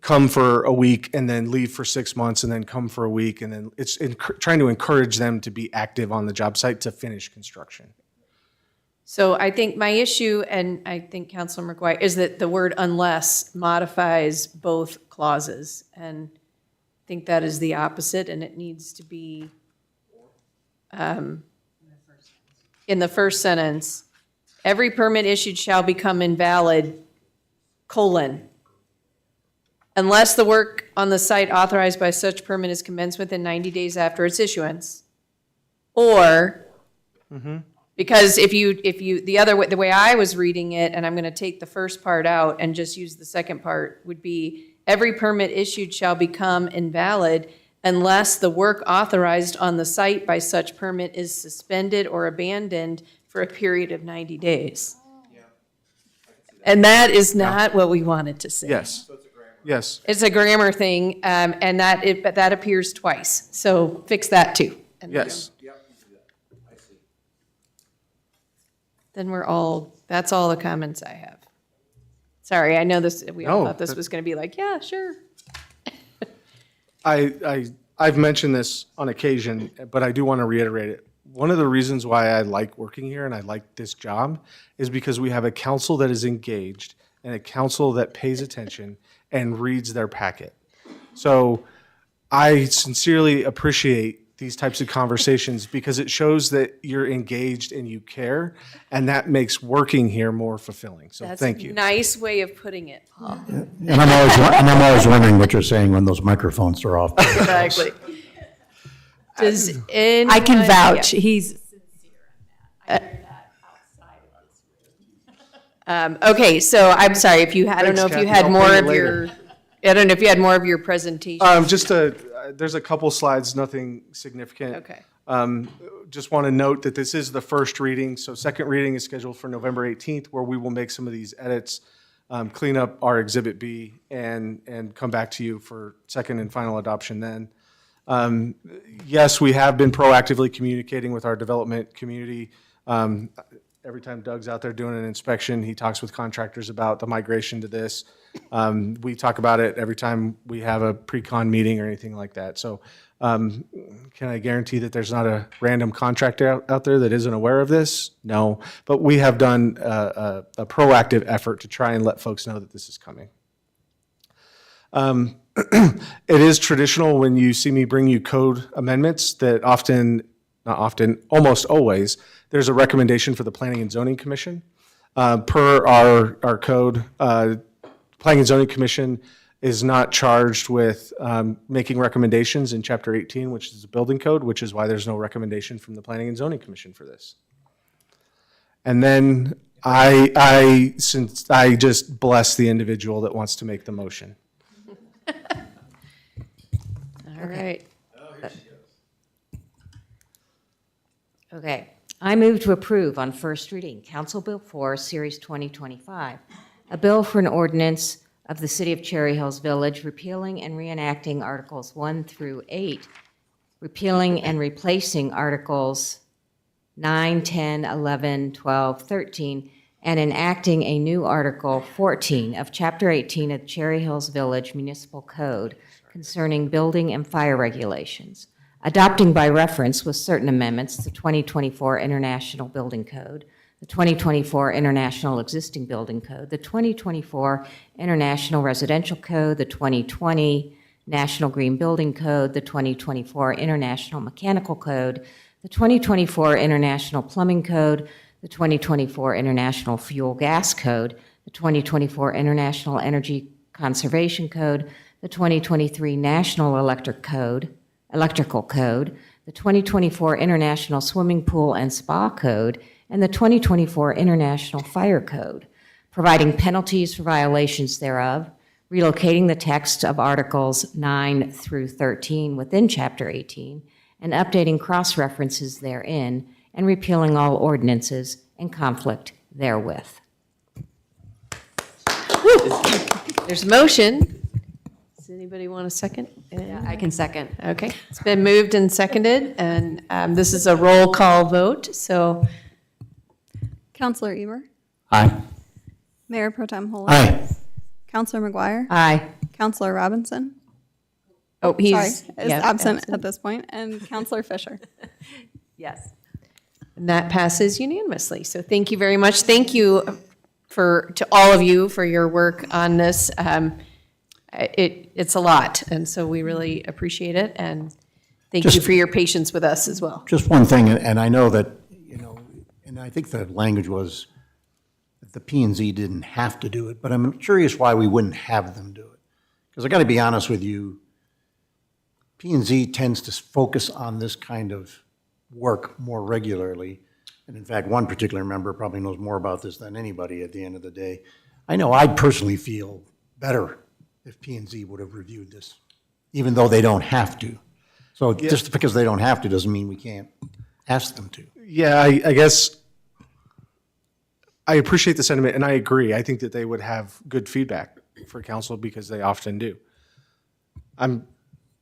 come for a week and then leave for 6 months and then come for a week. And then it's trying to encourage them to be active on the job site to finish construction. So I think my issue, and I think Councilor McGuire, is that the word unless modifies both clauses. And I think that is the opposite, and it needs to be in the first sentence. Every permit issued shall become invalid, unless the work on the site authorized by such permit is commenced within 90 days after its issuance. Or, because if you, the way I was reading it, and I'm going to take the first part out and just use the second part, would be every permit issued shall become invalid unless the work authorized on the site by such permit is suspended or abandoned for a period of 90 days. And that is not what we wanted to say. Yes. Yes. It's a grammar thing, and but that appears twice. So fix that too. Yes. Then that's all the comments I have. Sorry, I know we all No, thought this was going to be like, yeah, sure. I've mentioned this on occasion, but I do want to reiterate it. One of the reasons why I like working here and I like this job is because we have a council that is engaged and a council that pays attention and reads their packet. So I sincerely appreciate these types of conversations because it shows that you're engaged and you care, and that makes working here more fulfilling. So thank you. That's a nice way of putting it, Paul. And I'm always wondering what you're saying when those microphones are off. Exactly. Does anyone? I can vouch, Yeah. he's, Okay, so I'm sorry if you, I don't Thanks, know if you Kathy. had I'll more bring it of later. your, I don't know if you had more of your presentation. There's a couple slides, nothing significant. Okay. Just want to note that this is the first reading, so second reading is scheduled for November 18th, where we will make some of these edits, clean up our Exhibit B, and come back to you for second and final adoption then. Yes, we have been proactively communicating with our development community. Every time Doug's out there doing an inspection, he talks with contractors about the migration to this. We talk about it every time we have a pre-con meeting or anything like that. So can I guarantee that there's not a random contractor out there that isn't aware of this? No, but we have done a proactive effort to try and let folks know that this is coming. It is traditional when you see me bring you code amendments that almost always, there's a recommendation for the Planning and Zoning Commission. Per our code, Planning and Zoning Commission is not charged with making recommendations in Chapter 18, which is the building code, which is why there's no recommendation from the Planning and Zoning Commission for this. And then since I just bless the individual that wants to make the motion. All right. Okay. I move to approve on first reading Council Bill 4, Series 2025, a bill for an ordinance of the City of Cherry Hills Village repealing and reenacting Articles 1 through 8, repealing and replacing Articles 9, 10, 11, 12, 13, and enacting a new Article 14 of Chapter 18 of Cherry Hills Village Municipal Code concerning building and fire regulations, adopting by reference with certain amendments the 2024 International Building Code, the 2024 International Existing Building Code, the 2024 International Residential Code, the 2020 National Green Building Code, the 2024 International Mechanical Code, the 2024 International Plumbing Code, the 2024 International Fuel Gas Code, the 2024 International Energy Conservation Code, the 2023 National Electrical Code, the 2024 International Swimming Pool and Spa Code, and the 2024 International Fire Code, providing penalties for violations thereof, relocating the text of Articles 9 through 13 within Chapter 18, and updating cross-references therein, and repealing all ordinances in conflict therewith. There's a motion. Does anybody want a second? Yeah, I can second. Okay, it's been moved and seconded, and this is a roll call vote, so. Counselor Eber? Aye. Mayor Pro Tem Holland? Aye. Counselor McGuire? Aye. Counselor Robinson? Oh, Sorry, is absent at this point, and Counselor Fisher? Yes. And that passes unanimously. So thank you very much. Thank you to all of you for your work on this. It's a lot, and so we really appreciate it, and thank you for your patience with us as well. Just one thing, and I know that, and I think the language was that the P&Z didn't have to do it, but I'm curious why we wouldn't have them do it. Because I got to be honest with you, P&Z tends to focus on this kind of work more regularly. And in fact, one particular member probably knows more about this than anybody at the end of the day. I know I'd personally feel better if P&Z would have reviewed this, even though they don't have to. So just because they don't have to doesn't mean we can't ask them to. Yeah, I guess I appreciate the sentiment, and I agree. I think that they would have good feedback for council because they often do. I'm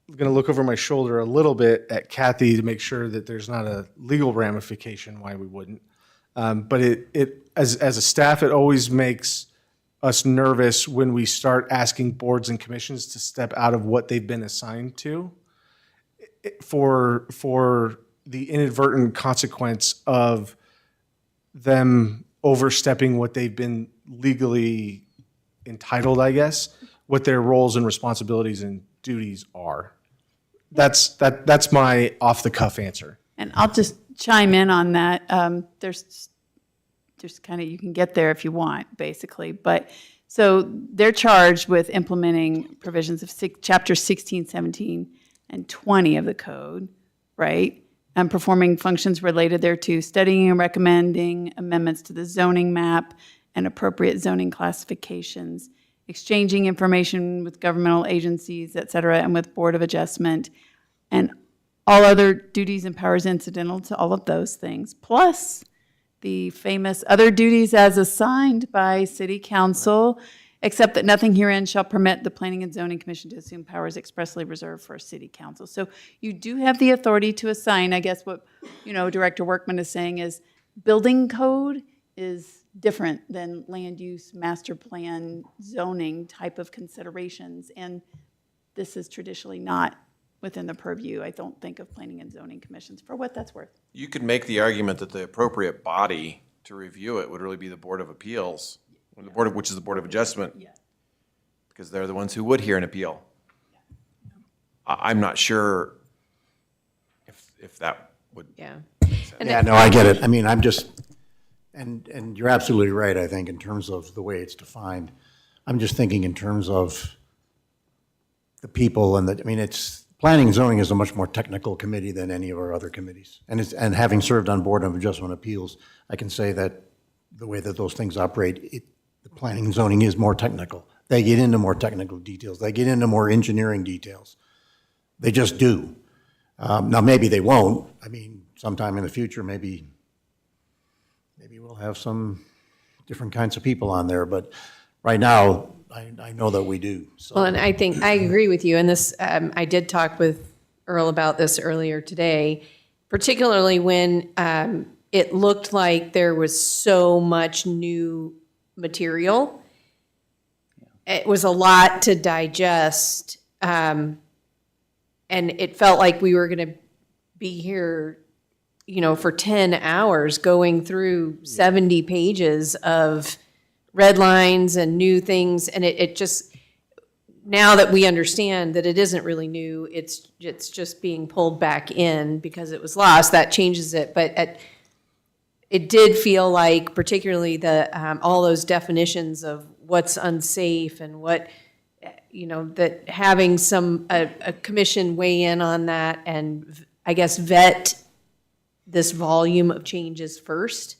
going to look over my shoulder a little bit at Kathy to make sure that there's not a legal ramification why we wouldn't. But as a staff, it always makes us nervous when we start asking boards and commissions to step out of what they've been assigned to for the inadvertent consequence of them overstepping what they've been legally entitled, I guess, what their roles and responsibilities and duties are. That's my off-the-cuff answer. And I'll just chime in on that. There's kind of, you can get there if you want, basically. But so they're charged with implementing provisions of Chapter 16, 17, and 20 of the code, right? And performing functions related thereto, studying and recommending amendments to the zoning map and appropriate zoning classifications, exchanging information with governmental agencies, et cetera, and with Board of Adjustment, and all other duties and powers incidental to all of those things, plus the famous other duties as assigned by City Council, except that nothing herein shall permit the Planning and Zoning Commission to assume powers expressly reserved for City Council. So you do have the authority to assign. I guess what, Director Workman is saying is building code is different than land use, master plan, zoning type of considerations. And this is traditionally not within the purview, I don't think, of planning and zoning commissions, for what that's worth. You could make the argument that the appropriate body to review it would really be the Board of Appeals, or which is the Board of Adjustment, because they're the ones who would hear an appeal. I'm not sure if that would. Yeah. Yeah, no, I get it. I mean, I'm just, and you're absolutely right, I think, in terms of the way it's defined. I'm just thinking in terms of the people and planning and zoning is a much more technical committee than any of our other committees. And having served on Board of Adjustment Appeals, I can say that the way that those things operate, the planning and zoning is more technical. They get into more technical details. They get into more engineering details. They just do. Now, maybe they won't. I mean, sometime in the future, maybe we'll have some different kinds of people on there. But right now, I know that we do. So. Well, and I think I agree with you. And this, I did talk with Earl about this earlier today, particularly when it looked like there was so much new material. It was a lot to digest. And it felt like we were going to be here, for 10 hours going through 70 pages of red lines and new things. And it just, now that we understand that it isn't really new, it's just being pulled back in because it was lost, that changes it. But it did feel like, particularly all those definitions of what's unsafe and what, that having a commission weigh in on that and I guess vet this volume of changes first.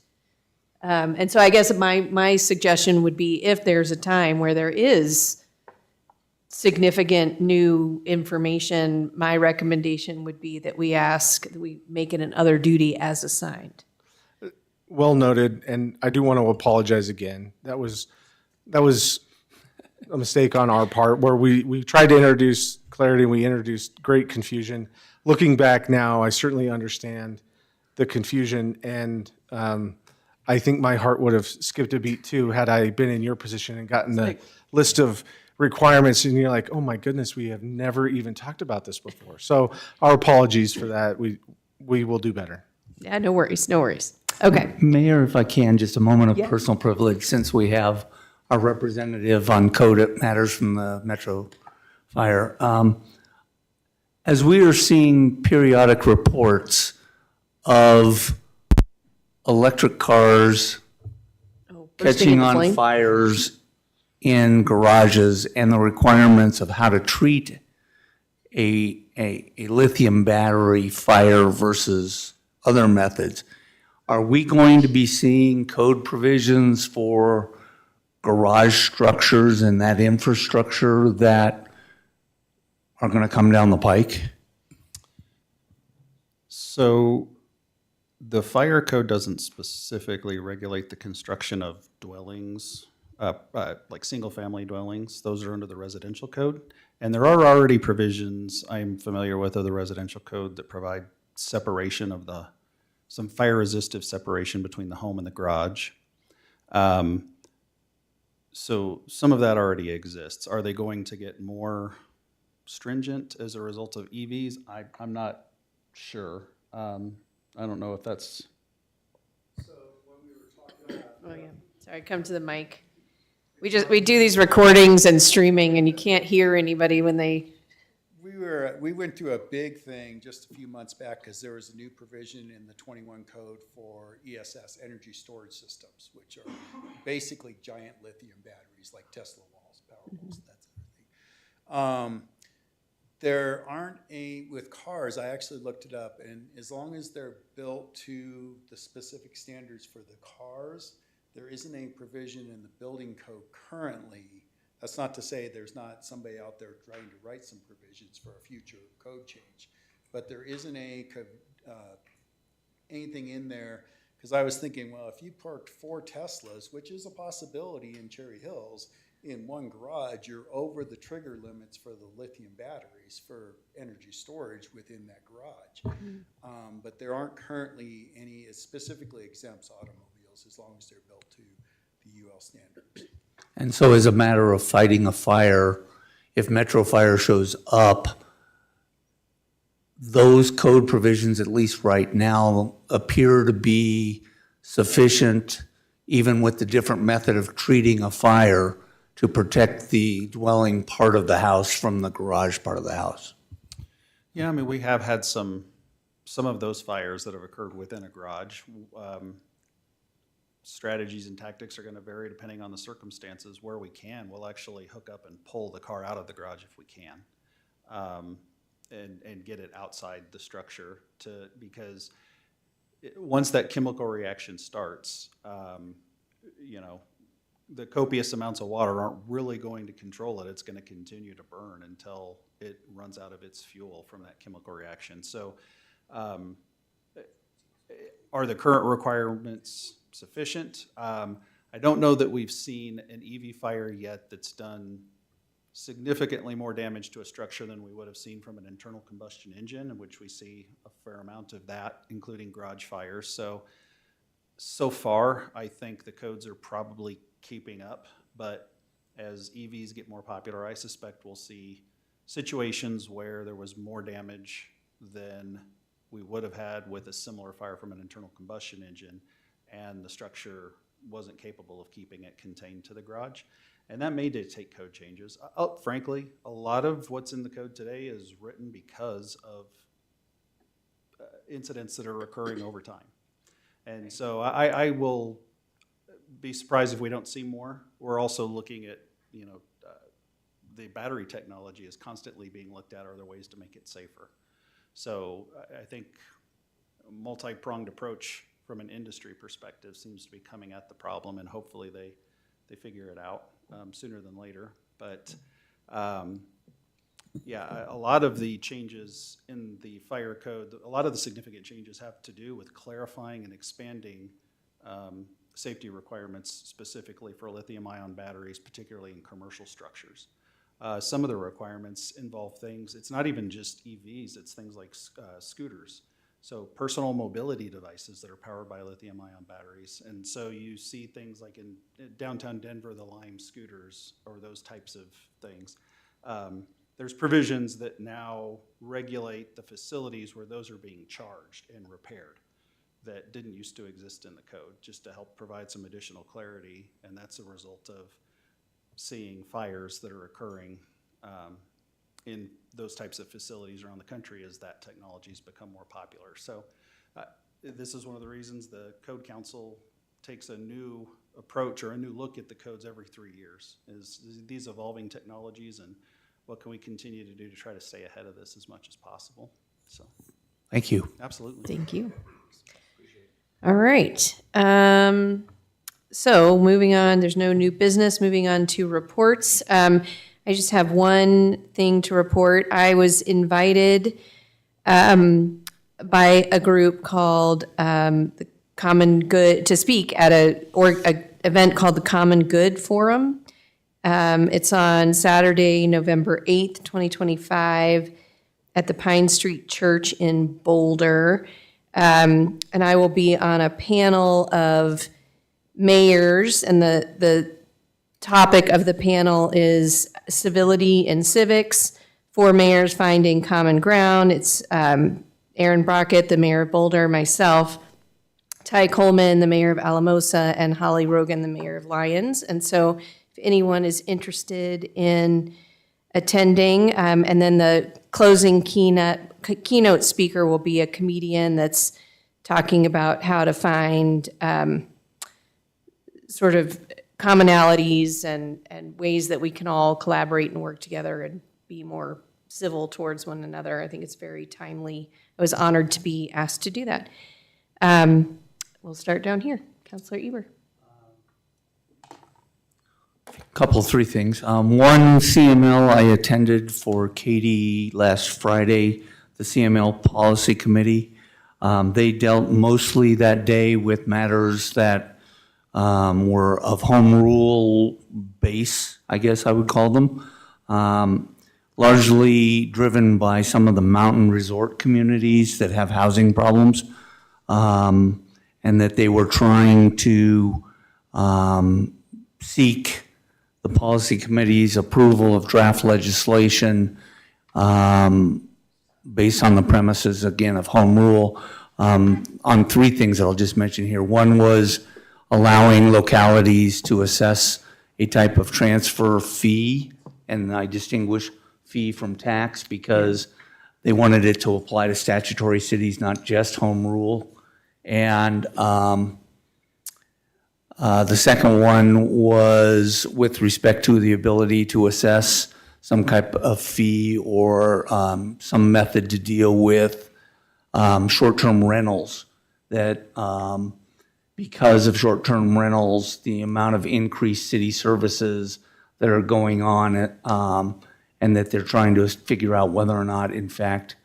And so I guess my suggestion would be, if there's a time where there is significant new information, my recommendation would be that we make it an other duty as assigned. Well noted, and I do want to apologize again. That was a mistake on our part where we tried to introduce clarity and we introduced great confusion. Looking back now, I certainly understand the confusion, and I think my heart would have skipped a beat too had I been in your position and gotten the list of requirements and you're like, oh my goodness, we have never even talked about this before. So our apologies for that. We will do better. Yeah, no worries. Okay. Mayor, if I can, just a moment of Yeah. personal privilege, since we have our representative on code matters from the Metro Fire. As we are seeing periodic reports of electric cars bursting catching into on flame? fires in garages and the requirements of how to treat a lithium battery fire versus other methods, are we going to be seeing code provisions for garage structures and that infrastructure that are going to come down the pike? So the fire code doesn't specifically regulate the construction of dwellings, like single-family dwellings. Those are under the residential code. And there are already provisions I'm familiar with of the residential code that provide separation of the some fire resistive separation between the home and the garage. So some of that already exists. Are they going to get more stringent as a result of EVs? I'm not sure. I don't know if that's. Oh, yeah. Sorry, come to the mic. We do these recordings and streaming, and you can't hear anybody when they. We went through a big thing just a few months back because there was a new provision in the 21 code for ESS, energy storage systems, which are basically giant lithium batteries like Tesla walls, Powerwalls, that sort of thing. There aren't any, with cars, I actually looked it up, and as long as they're built to the specific standards for the cars, there isn't any provision in the building code currently. That's not to say there's not somebody out there trying to write some provisions for a future code change, but there isn't anything in there, because I was thinking, well, if you parked 4 Teslas, which is a possibility in Cherry Hills, in one garage, you're over the trigger limits for the lithium batteries for energy storage within that garage. But there aren't currently any, it specifically exempts automobiles as long as they're built to the UL standards. And so as a matter of fighting a fire, if Metro Fire shows up, those code provisions, at least right now, appear to be sufficient, even with the different method of treating a fire, to protect the dwelling part of the house from the garage part of the house. Yeah, I mean, we have had some of those fires that have occurred within a garage. Strategies and tactics are going to vary depending on the circumstances. Where we can, we'll actually hook up and pull the car out of the garage if we can, and get it outside the structure because once that chemical reaction starts, the copious amounts of water aren't really going to control it. It's going to continue to burn until it runs out of its fuel from that chemical reaction. So are the current requirements sufficient? I don't know that we've seen an EV fire yet that's done significantly more damage to a structure than we would have seen from an internal combustion engine, in which we see a fair amount of that, including garage fires. So far, I think the codes are probably keeping up, but as EVs get more popular, I suspect we'll see situations where there was more damage than we would have had with a similar fire from an internal combustion engine, and the structure wasn't capable of keeping it contained to the garage. And that may dictate code changes. Frankly, a lot of what's in the code today is written because of incidents that are occurring over time. And so I will be surprised if we don't see more. We're also looking at, the battery technology is constantly being looked at. Are there ways to make it safer? So I think a multi-pronged approach from an industry perspective seems to be coming at the problem, and hopefully they figure it out sooner than later. But yeah, a lot of the changes in the fire code, a lot of the significant changes have to do with clarifying and expanding safety requirements specifically for lithium-ion batteries, particularly in commercial structures. Some of the requirements involve things, it's not even just EVs, it's things like scooters. So personal mobility devices that are powered by lithium-ion batteries. And so you see things like in downtown Denver, the Lime scooters or those types of things. There's provisions that now regulate the facilities where those are being charged and repaired that didn't used to exist in the code, just to help provide some additional clarity. And that's a result of seeing fires that are occurring in those types of facilities around the country as that technology has become more popular. So this is one of the reasons the Code Council takes a new approach or a new look at the codes every 3 years, is these evolving technologies and what can we continue to do to try to stay ahead of this as much as possible. So, thank you. Absolutely. Thank you. All right. So moving on, there's no new business. Moving on to reports. I just have one thing to report. I was invited by a group called the Common Good to speak at a event called the Common Good Forum. It's on Saturday, November 8th, 2025 at the Pine Street Church in Boulder. And I will be on a panel of mayors, and the topic of the panel is civility and civics, 4 mayors finding common ground. It's Aaron Brockett, the mayor of Boulder, myself, Ty Coleman, the mayor of Alamosa, and Holly Rogan, the mayor of Lyons. And so if anyone is interested in attending, and then the closing keynote speaker will be a comedian that's talking about how to find sort of commonalities and ways that we can all collaborate and work together and be more civil towards one another. I think it's very timely. I was honored to be asked to do that. We'll start down here. Councilor Eber. Couple, 3 things. One, CML, I attended for Katie last Friday, the CML Policy Committee. They dealt mostly that day with matters that were of home rule base, I guess I would call them. Largely driven by some of the mountain resort communities that have housing problems, and that they were trying to seek the policy committee's approval of draft legislation based on the premises, again, of home rule, on 3 things that I'll just mention here. One was allowing localities to assess a type of transfer fee, and I distinguish fee from tax because they wanted it to apply to statutory cities, not just home rule. And the second one was with respect to the ability to assess some type of fee or some method to deal with short-term rentals, that because of short-term rentals, the amount of increased city services that are going on, and that they're trying to figure out whether or not, in fact,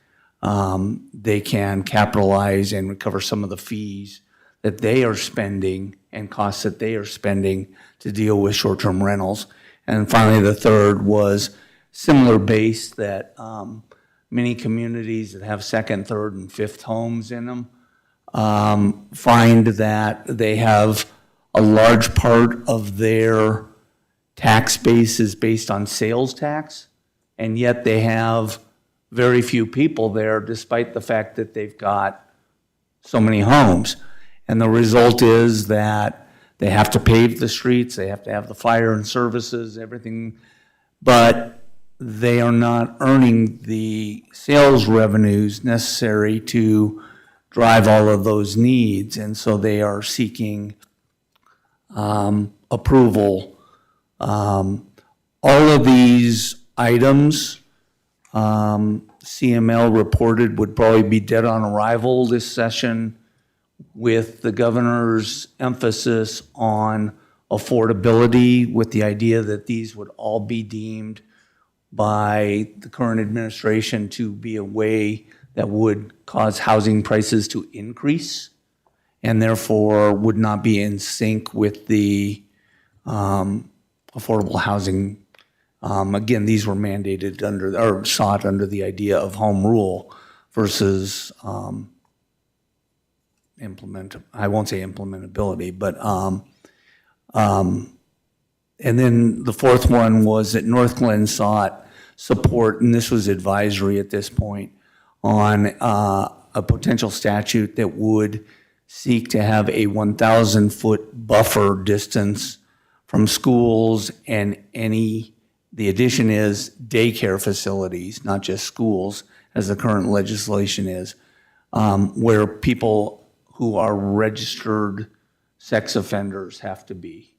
they can capitalize and recover some of the fees that they are spending and costs that they are spending to deal with short-term rentals. And finally, the third was similar base, that many communities that have second, third, and fifth homes in them find that they have a large part of their tax base is based on sales tax, and yet they have very few people there despite the fact that they've got so many homes. And the result is that they have to pave the streets, they have to have the fire and services, everything, but they are not earning the sales revenues necessary to drive all of those needs. And so they are seeking approval. All of these items, CML reported, would probably be dead on arrival this session, with the governor's emphasis on affordability, with the idea that these would all be deemed by the current administration to be a way that would cause housing prices to increase, and therefore would not be in sync with the affordable housing. Again, these were mandated under, or sought under, the idea of home rule versus I won't say implementability, but and then the fourth one was that Northglenn sought support, and this was advisory at this point, on a potential statute that would seek to have a 1,000-foot buffer distance from schools and the addition is daycare facilities, not just schools, as the current legislation is, where people who are registered sex offenders have to be,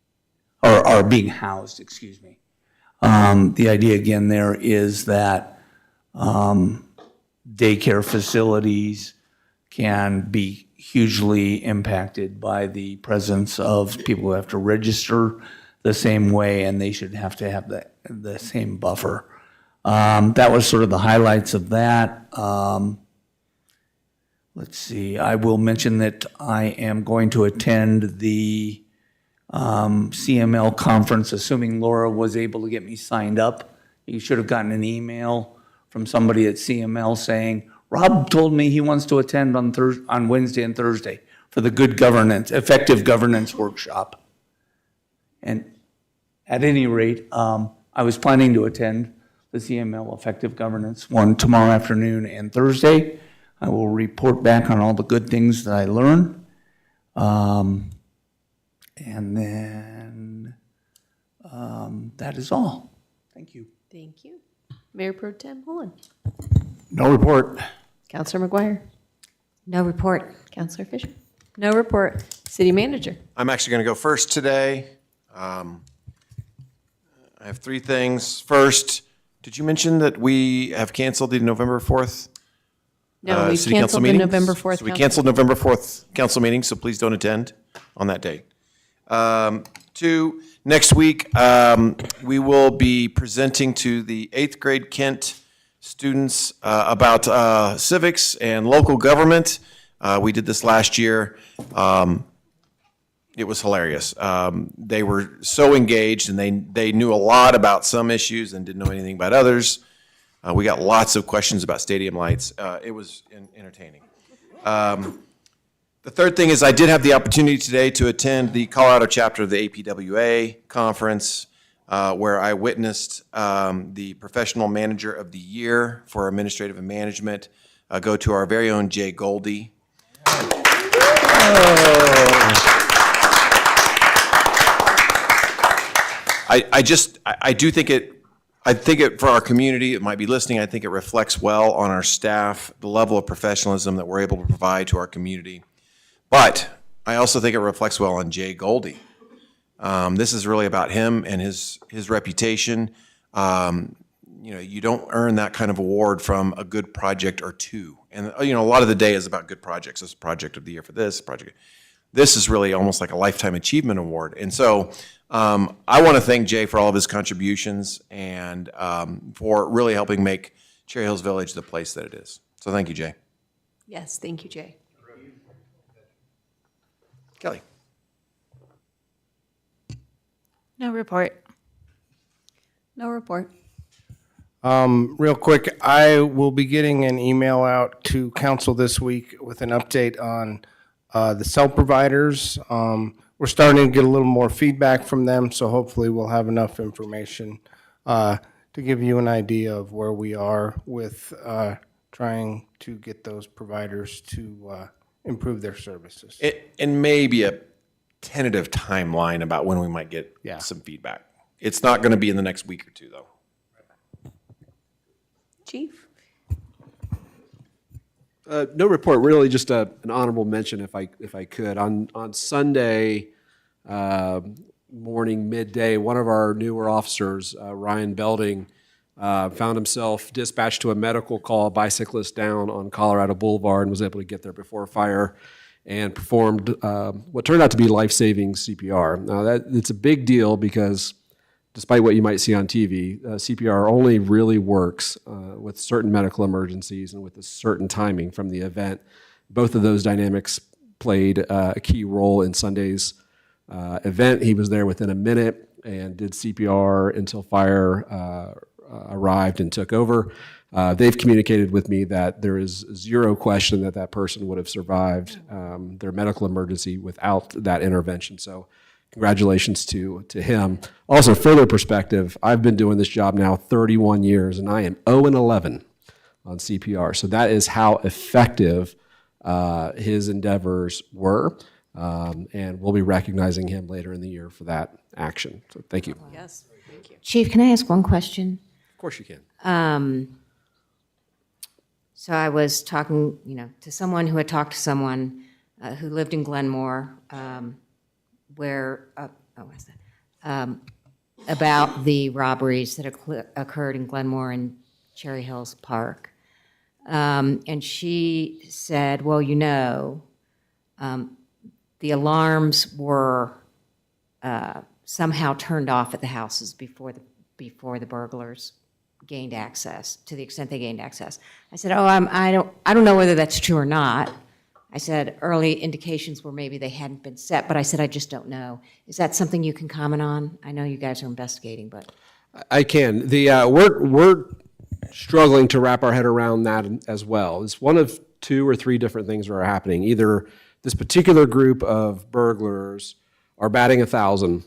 or are being housed, excuse me. The idea again there is that daycare facilities can be hugely impacted by the presence of people who have to register the same way, and they should have to have the same buffer. That was sort of the highlights of that. Let's see, I will mention that I am going to attend the CML conference, assuming Laura was able to get me signed up. You should have gotten an email from somebody at CML saying, Rob told me he wants to attend on Wednesday and Thursday for the good governance, effective governance workshop. And at any rate, I was planning to attend the CML Effective Governance one tomorrow afternoon and Thursday. I will report back on all the good things that I learn. And then that is all. Thank you. Thank you. Mayor Pro Tem Holland. No report. Counselor McGuire. No report. Counselor Fisher. No report. City Manager. I'm actually going to go first today. I have three things. First, did you mention that we have canceled the November 4th No, we city council canceled the meeting? November 4th. So we canceled November 4th council meeting, so please don't attend on that date. Two, next week, we will be presenting to the 8th grade Kent students about civics and local government. We did this last year. It was hilarious. They were so engaged, and they knew a lot about some issues and didn't know anything about others. We got lots of questions about stadium lights. It was entertaining. The third thing is I did have the opportunity today to attend the Colorado chapter of the APWA conference, where I witnessed the Professional Manager of the Year for Administrative and Management go to our very own Jay Goldie. I think it, for our community, it might be listening, I think it reflects well on our staff, the level of professionalism that we're able to provide to our community. But I also think it reflects well on Jay Goldie. This is really about him and his reputation. You don't earn that kind of award from a good project or two. And, a lot of the day is about good projects. This is project of the year for this project. This is really almost like a lifetime achievement award. And so I want to thank Jay for all of his contributions and for really helping make Cherry Hills Village the place that it is. So thank you, Jay. Yes, thank you, Jay. Kelly. No report. No report. Real quick, I will be getting an email out to council this week with an update on the cell providers. We're starting to get a little more feedback from them, so hopefully we'll have enough information to give you an idea of where we are with trying to get those providers to improve their services. And maybe a tentative timeline about when we might get some feedback. It's not going to be in the next week or two, though. Chief. No report, really just an honorable mention if I could. On Sunday morning, midday, one of our newer officers, Ryan Belding, found himself dispatched to a medical call, bicyclist down on Colorado Boulevard, and was able to get there before fire and performed what turned out to be life-saving CPR. Now, it's a big deal because despite what you might see on TV, CPR only really works with certain medical emergencies and with a certain timing from the event. Both of those dynamics played a key role in Sunday's event. He was there within a minute and did CPR until fire arrived and took over. They've communicated with me that there is zero question that that person would have survived their medical emergency without that intervention. So congratulations to him. Also, further perspective, I've been doing this job now 31 years, and I am 0-11 on CPR. So that is how effective his endeavors were, and we'll be recognizing him later in the year for that action. So thank you. Yes, thank you. Chief, can I ask one question? Of course you can. So I was talking, to someone who had talked to someone who lived in Glenmore, about the robberies that occurred in Glenmore and Cherry Hills Park. And she said, well, the alarms were somehow turned off at the houses before the burglars gained access, to the extent they gained access. I said, I don't know whether that's true or not. I said early indications were maybe they hadn't been set, but I said I just don't know. Is that something you can comment on? I know you guys are investigating, but I can. We're struggling to wrap our head around that as well. It's one of 2 or 3 different things that are happening. Either this particular group of burglars are batting 1,000.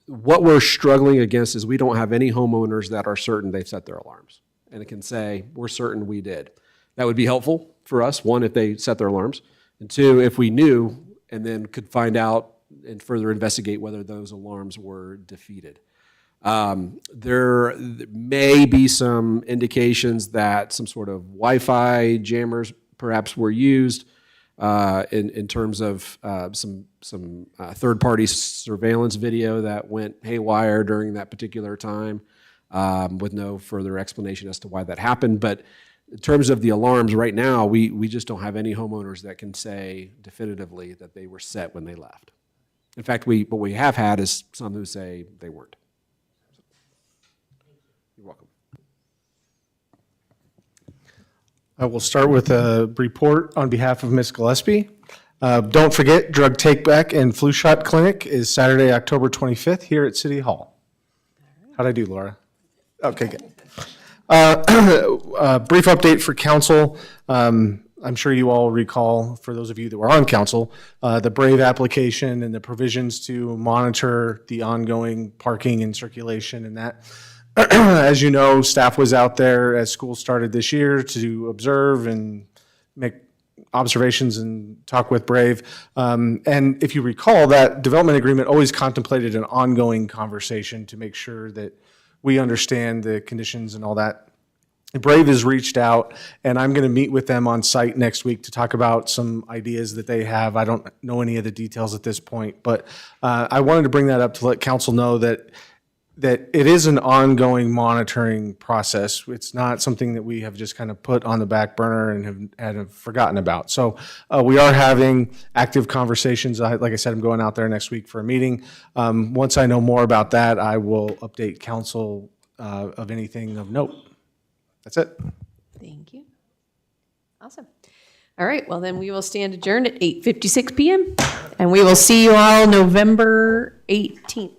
What we're struggling against is we don't have any homeowners that are certain they've set their alarms. And it can say, we're certain we did. That would be helpful for us, 1, if they set their alarms, and 2, if we knew and then could find out and further investigate whether those alarms were defeated. There may be some indications that some sort of Wi-Fi jammers perhaps were used in terms of some third-party surveillance video that went haywire during that particular time, with no further explanation as to why that happened. But in terms of the alarms right now, we just don't have any homeowners that can say definitively that they were set when they left. In fact, what we have had is some who say they weren't. You're welcome. I will start with a report on behalf of Ms. Gillespie. Don't forget, Drug Take-Back and Flu Shot Clinic is Saturday, October 25th here at City Hall. How'd I do, Laura? Okay, good. A brief update for council. I'm sure you all recall, for those of you that were on council, the Brave application and the provisions to monitor the ongoing parking and circulation and that. As you know, staff was out there as school started this year to observe and make observations and talk with Brave. And if you recall, that development agreement always contemplated an ongoing conversation to make sure that we understand the conditions and all that. Brave has reached out, and I'm going to meet with them on site next week to talk about some ideas that they have. I don't know any of the details at this point, but I wanted to bring that up to let council know that it is an ongoing monitoring process. It's not something that we have just kind of put on the back burner and have forgotten about. So we are having active conversations. Like I said, I'm going out there next week for a meeting. Once I know more about that, I will update council of anything of note. That's it. Thank you. Awesome. All right, well then we will stand adjourned at 8:56 p.m. and we will see you all November 18th.